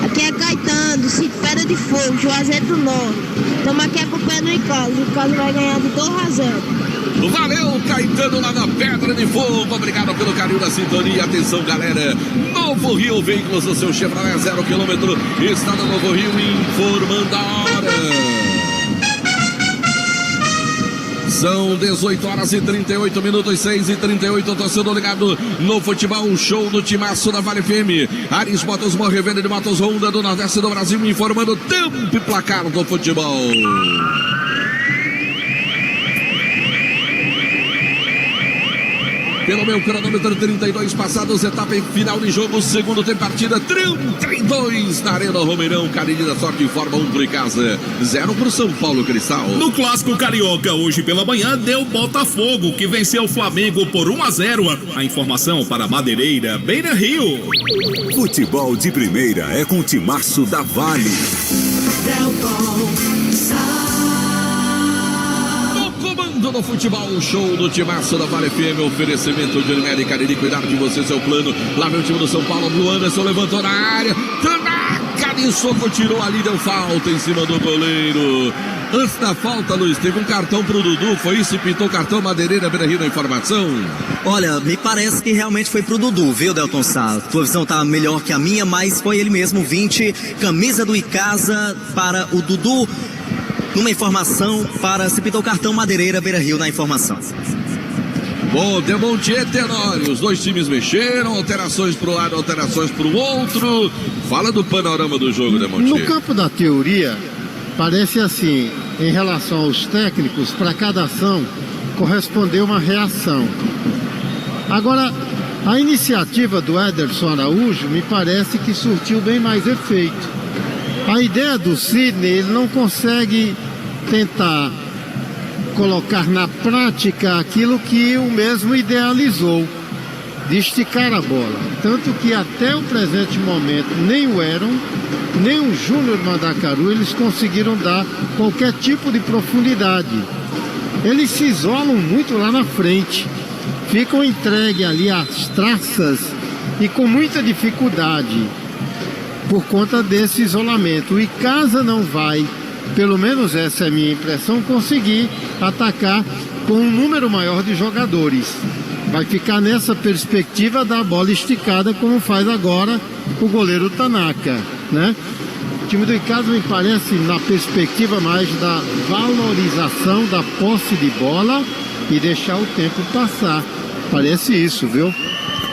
Aqui é Caetano, de Pedra de Fogo, Juazeiro do Norte. Estamos aqui acompanhando o Icasa. O Icasa vai ganhar de 2-0. Valeu, Caetano, lá na Pedra de Fogo. Obrigado pelo carinho da sintonia. Atenção, galera. Novo Rio Veículos, o seu Chevrolet 0 km. Está no Novo Rio informando a hora. São 18 horas e 38 minutos, 6h38, torcedor ligado no futebol, show do timaço da Vale FM. Aris Motos, revenda de motos Honda do Nordeste do Brasil, informando o tempo e placar do futebol. Pelo meu cronômetro, 32 passados, etapa final de jogo, segundo tempo, partida 32 na Arena Romeirão, Cariri da Sorte, informa 1 pro casa, 0 pro São Paulo Cristal. No Clássico Carioca, hoje pela manhã, deu Botafogo, que venceu o Flamengo por 1-0. A informação para Madeireira, Beira Rio. Futebol de primeira é com o timaço da Vale. No futebol, show do timaço da Vale FM, oferecimento de Unimed Cariri, cuidar de você, seu plano. Lá vem o time do São Paulo, o Anderson levantou na área, Tanaka de soco, tirou ali, deu falta em cima do goleiro. Antes da falta, Luiz, teve um cartão pro Dudu, foi isso? Pintou cartão, Madeireira, Beira Rio na informação? Olha, me parece que realmente foi pro Dudu, viu, Delton Sá? Tua visão tá melhor que a minha, mas foi ele mesmo, 20, camisa do Icasa para o Dudu. Numa informação para se pintou o cartão, Madeireira, Beira Rio na informação. Bom, Demontier, Tenório, os dois times mexeram, alterações para um lado, alterações para o outro. Fala do panorama do jogo, Demontier. No campo da teoria, parece assim, em relação aos técnicos, para cada ação correspondeu uma reação. Agora, a iniciativa do Ederson Araújo me parece que surtiu bem mais efeito. A ideia do Sidney, ele não consegue tentar colocar na prática aquilo que o mesmo idealizou, de esticar a bola. Tanto que até o presente momento, nem o Heron, nem o Júnior Mandacaru, eles conseguiram dar qualquer tipo de profundidade. Eles se isolam muito lá na frente, ficam entregues ali às traças e com muita dificuldade por conta desse isolamento. O Icasa não vai, pelo menos essa é a minha impressão, conseguir atacar com um número maior de jogadores. Vai ficar nessa perspectiva da bola esticada, como faz agora o goleiro Tanaka, né? O time do Icasa me parece na perspectiva mais da valorização da posse de bola e deixar o tempo passar. Parece isso, viu?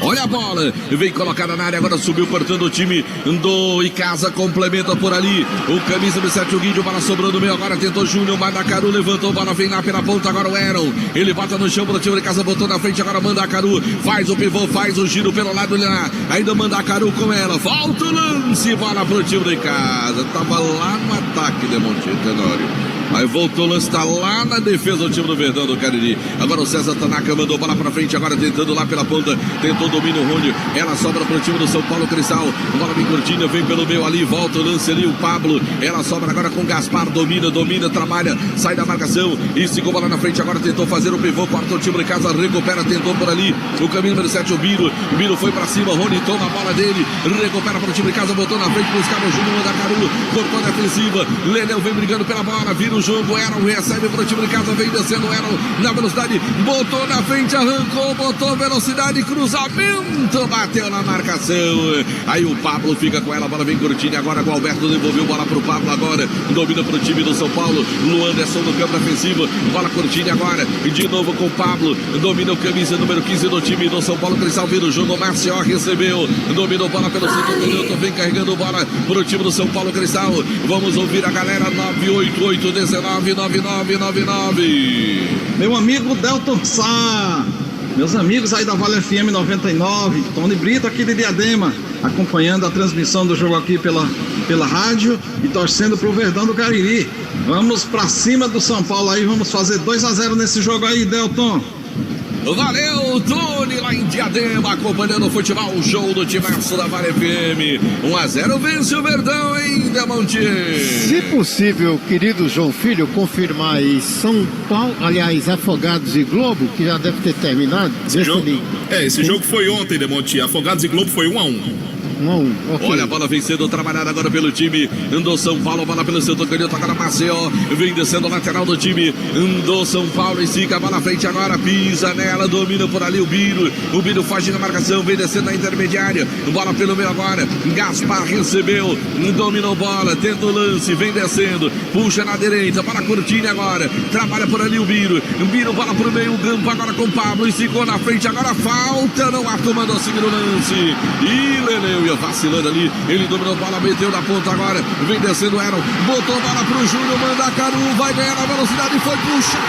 Olha a bola, vem colocada na área, agora subiu cortando o time do Icasa, complementa por ali. O camisa do 7, o Guidio, bola sobrou no meio, agora tentou Júnior, Mandacaru, levantou, bola vem lá pela ponta, agora o Aaron. Ele bota no chão pro time do Icasa, botou na frente, agora Mandacaru, faz o pivô, faz o giro pelo lado lá. Ainda Mandacaru com ela, volta o lance, bola pro time do Icasa. Tava lá no ataque, Demontinho, Tenório. Aí voltou o lance, tá lá na defesa do time do Verdão do Cariri. Agora o César Tanaka mandou bola pra frente, agora tentando lá pela ponta, tentou domínio o Rony, ela sobra pro time do São Paulo Cristal, bola bem curtinha, vem pelo meio ali, volta o lance ali, o Pablo, ela sobra agora com o Gaspar, domina, trabalha, sai da marcação, e ficou bola na frente, agora tentou fazer o pivô, quarto time de casa, recupera, tentou por ali, o caminho número 7, o Biro foi pra cima, o Rony toma a bola dele, recupera pro time de casa, botou na frente, buscava o Júnior Mandacaru, cortou a defensiva, Lenel vem brigando pela bola, vira o jogo, Aaron recebe pro time de casa, vem descendo o Aaron na velocidade, botou na frente, arrancou, botou velocidade, cruzamento, bateu na marcação, aí o Pablo fica com ela, a bola vem curtinha, agora o Alberto devolveu bola pro Pablo agora, domina pro time do São Paulo, Luanderson no campo ofensivo, bola curtinha agora, de novo com o Pablo, domina o camisa número 15 do time do São Paulo Cristal, vira o jogo, Marcial recebeu, dominou bola pelo segundo minuto, vem carregando bola pro time do São Paulo Cristal, vamos ouvir a galera, 988-19-9999. Meu amigo Delton Sá, meus amigos aí da Vale FM 99, Tony Brito aqui de Diadema, acompanhando a transmissão do jogo aqui pela rádio e torcendo pro Verdão do Cariri. Vamos pra cima do São Paulo aí, vamos fazer 2-0 nesse jogo aí, Delton. Valeu, Tony, lá em Diadema, acompanhando o futebol, o show do timaço da Vale FM. 1-0 vence o Verdão, hein, Demontier? Se possível, querido João Filho, confirmar aí São Paulo, aliás, Afogados e Globo, que já deve ter terminado. Esse jogo foi ontem, Demontier. Afogados e Globo foi 1-1. Okay. Olha a bola vem sendo trabalhada agora pelo time do São Paulo, bola pelo setor canhoto, agora Maceió, vem descendo o lateral do time do São Paulo, estica a bola à frente agora, pisa nela, domina por ali o Biro foge na marcação, vem descendo na intermediária, bola pelo meio agora, Gaspar recebeu, dominou bola, tenta o lance, vem descendo, puxa na direita, bola curtinha agora, trabalha por ali o Biro, bola pro meio, campo agora com o Pablo, esticou na frente, agora falta, não há tomando assim no lance, e Leneu ia vacilando ali, ele dominou a bola, meteu na ponta agora, vem descendo o Aaron, botou a bola pro Júnior, Mandacaru, vai ganhar na velocidade, foi puxado,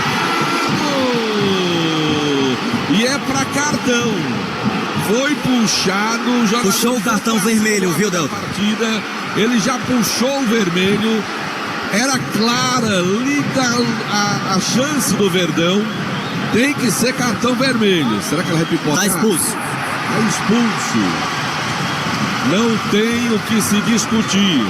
e é pra cartão, foi puxado, já puxou o cartão vermelho, viu, Delton? Ele já puxou o vermelho, era clara, lida a chance do Verdão, tem que ser cartão vermelho, será que ela vai pipocar? Tá expulso. Tá expulso. Não tem o que se discutir.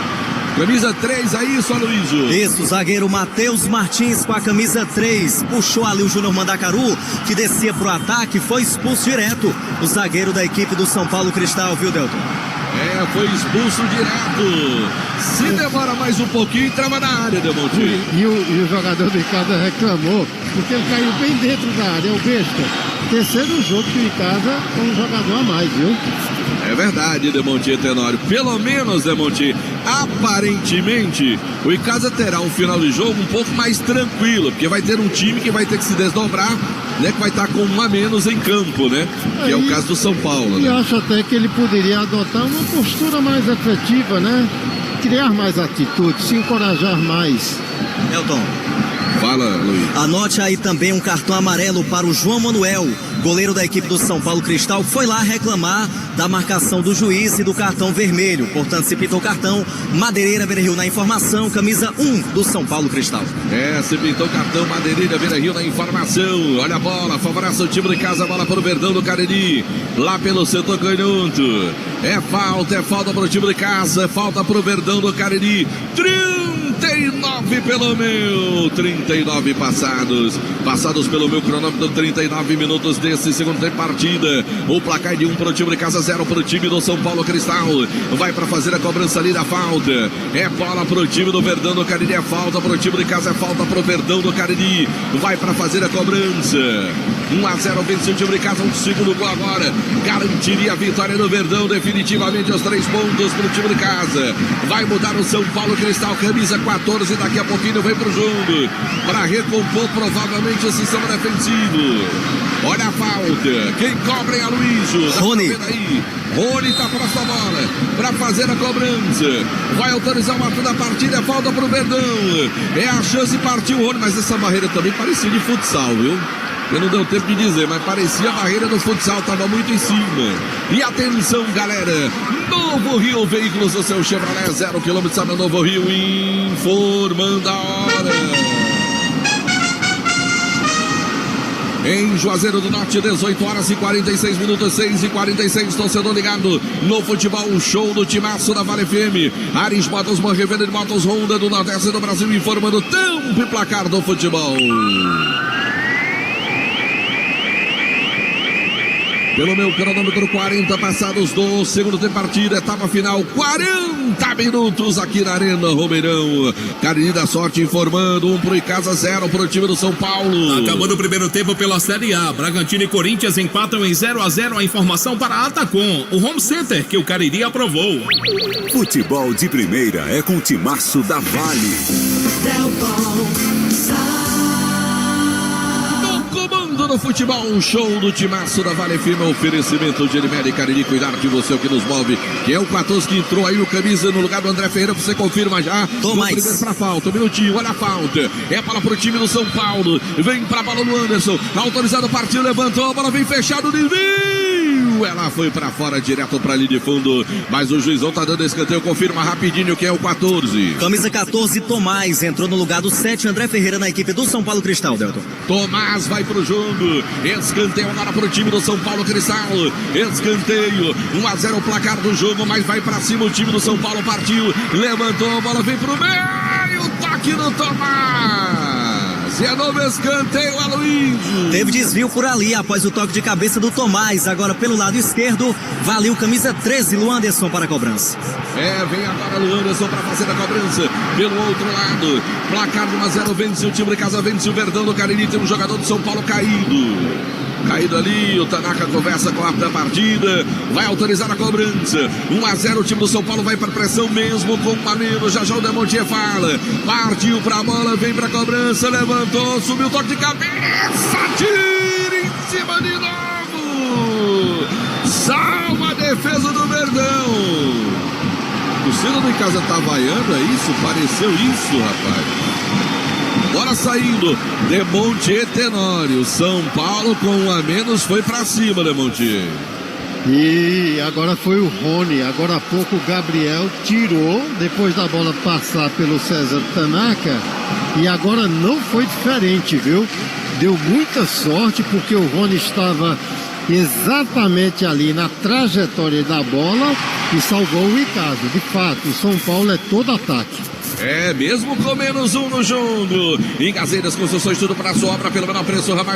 Camisa 3 aí, só Luísio. Isso, o zagueiro Matheus Martins com a camisa 3. Puxou ali o Júnior Mandacaru, que descia pro ataque, foi expulso direto. O zagueiro da equipe do São Paulo Cristal, viu, Delton? Foi expulso direto. Se demora mais um pouquinho, entrava na área, Demontinho. E o jogador do Icasa reclamou, porque ele caiu bem dentro da área, é o besta. Terceiro jogo que o Icasa com um jogador a mais, viu? É verdade, Demontier Tenório. Pelo menos, Demontier, aparentemente, o Icasa terá um final de jogo um pouco mais tranquilo, porque vai ter um time que vai ter que se desdobrar, né? Que vai estar com um a menos em campo, né? Que é o caso do São Paulo, né? E acho até que ele poderia adotar uma postura mais efetiva, né? Criar mais atitude, se encorajar mais. Elton. Fala, Luiz. Anote aí também um cartão amarelo para o João Manuel, goleiro da equipe do São Paulo Cristal, foi lá reclamar da marcação do juiz e do cartão vermelho. Portanto, se pintou o cartão, Madeireira Beira Rio na informação, camisa 1 do São Paulo Cristal. Se pintou o cartão, Madeireira Beira Rio na informação. Olha a bola, favorece o time de casa, bola para o Verdão do Cariri, lá pelo setor canhoto. É falta para o time de casa, falta para o Verdão do Cariri. 39 pelo meu, 39 passados pelo meu cronômetro, 39 minutos desse segundo tempo de partida. O placar de 1 para o time de casa, 0 para o time do São Paulo Cristal. Vai para fazer a cobrança ali da falta. É bola para o time do Verdão do Cariri, é falta para o time de casa, é falta para o Verdão do Cariri. Vai para fazer a cobrança. 1-0 vence o time de casa, um segundo gol agora. Garantiria a vitória do Verdão, definitivamente os 3 pontos para o time de casa. Vai mudar o São Paulo Cristal, camisa 14, daqui a a pouquinho vem pro jogo para recompor provavelmente esse sistema defensivo. Olha a falta. Quem cobra é a Luísio. Rony. Rony tá próximo da bola para fazer a cobrança. Vai autorizar uma toda a partida. Falta pro Verdão. É a chance, partiu o Rony. Mas essa barreira também parecia de futsal, viu? Eu não deu tempo de dizer, mas parecia a barreira do futsal, estava muito em cima. E atenção, galera, Novo Rio Veículos, o seu Chevrolet 0 km, sabe, Novo Rio, informando a hora. Em Juazeiro do Norte, 18 horas e 46 minutos, 6h46, torcedor ligado no futebol, o show do timaço da Vale FM. Ares Motos, uma revenda de motos Honda do Nordeste do Brasil, informando o tempo e placar do futebol. Pelo meu cronômetro, 40 passados do segundo tempo, partida, etapa final, 40 minutos aqui na Arena Romeirão. Cariri da Sorte informando, 1 pro Icasa, 0 pro time do São Paulo. Acabando o primeiro tempo pela Série A, Bragantino e Corinthians empatam em 0-0. A informação para a Atacom, o home center que o Cariri aprovou. Futebol de primeira é com o timaço da Vale. No futebol, um show do timaço da Vale FM, oferecimento de Elimério e Cariri, cuidar de você, o que nos move, que é o 14 que entrou aí no camisa no lugar do André Ferreira, você confirma já. Tomás. Primeiro pra falta, um minutinho, olha a falta, é bola pro time do São Paulo, vem pra bola do Anderson, autorizado, partiu, levantou, a bola vem fechado, desvio, ela foi pra fora, direto pra linha de fundo, mas o juizão tá dando escanteio, confirma rapidinho que é o 14. Camisa 14, Tomás, entrou no lugar do 7, André Ferreira na equipe do São Paulo Cristal, Delton. Tomás vai pro jogo. Escanteio agora pro time do São Paulo Cristal. Escanteio, 1-0 o placar do jogo, mas vai pra cima o time do São Paulo, partiu, levantou, a bola vem pro meio, toque do Tomás. E é novo escanteio, Aloysio. Teve desvio por ali após o toque de cabeça do Tomás. Agora pelo lado esquerdo, valeu camisa 13, Luanderson para a cobrança. Vem agora Luanderson para fazer a cobrança. Pelo outro lado, placar de 1-0, vence o time de casa, vence o Verdão do Cariri. Tem um jogador do São Paulo caído ali, o Tanaka conversa com a partida, vai autorizar a cobrança, 1-0, o time do São Paulo vai para pressão mesmo com o Manilo, já o Demontier fala, partiu pra bola, vem pra cobrança, levantou, subiu o toque de cabeça, tira em cima de novo, salva a defesa do Verdão. O Ciro do Icasa tá vaiando, é isso? Pareceu isso, rapaz. Bora saindo, Demontier Tenório, São Paulo com 1 a menos foi pra cima, Demontier. E agora foi o Rony, agora há pouco o Gabriel tirou, depois da bola passar pelo César Tanaka, e agora não foi diferente, viu? Deu muita sorte porque o Rony estava exatamente ali na trajetória da bola e salvou o Icasa. De fato, o São Paulo é todo ataque. Mesmo com menos 1 no jogo. Em Gazeiras Construções, tudo para a sua obra pelo menor preço, rapaz.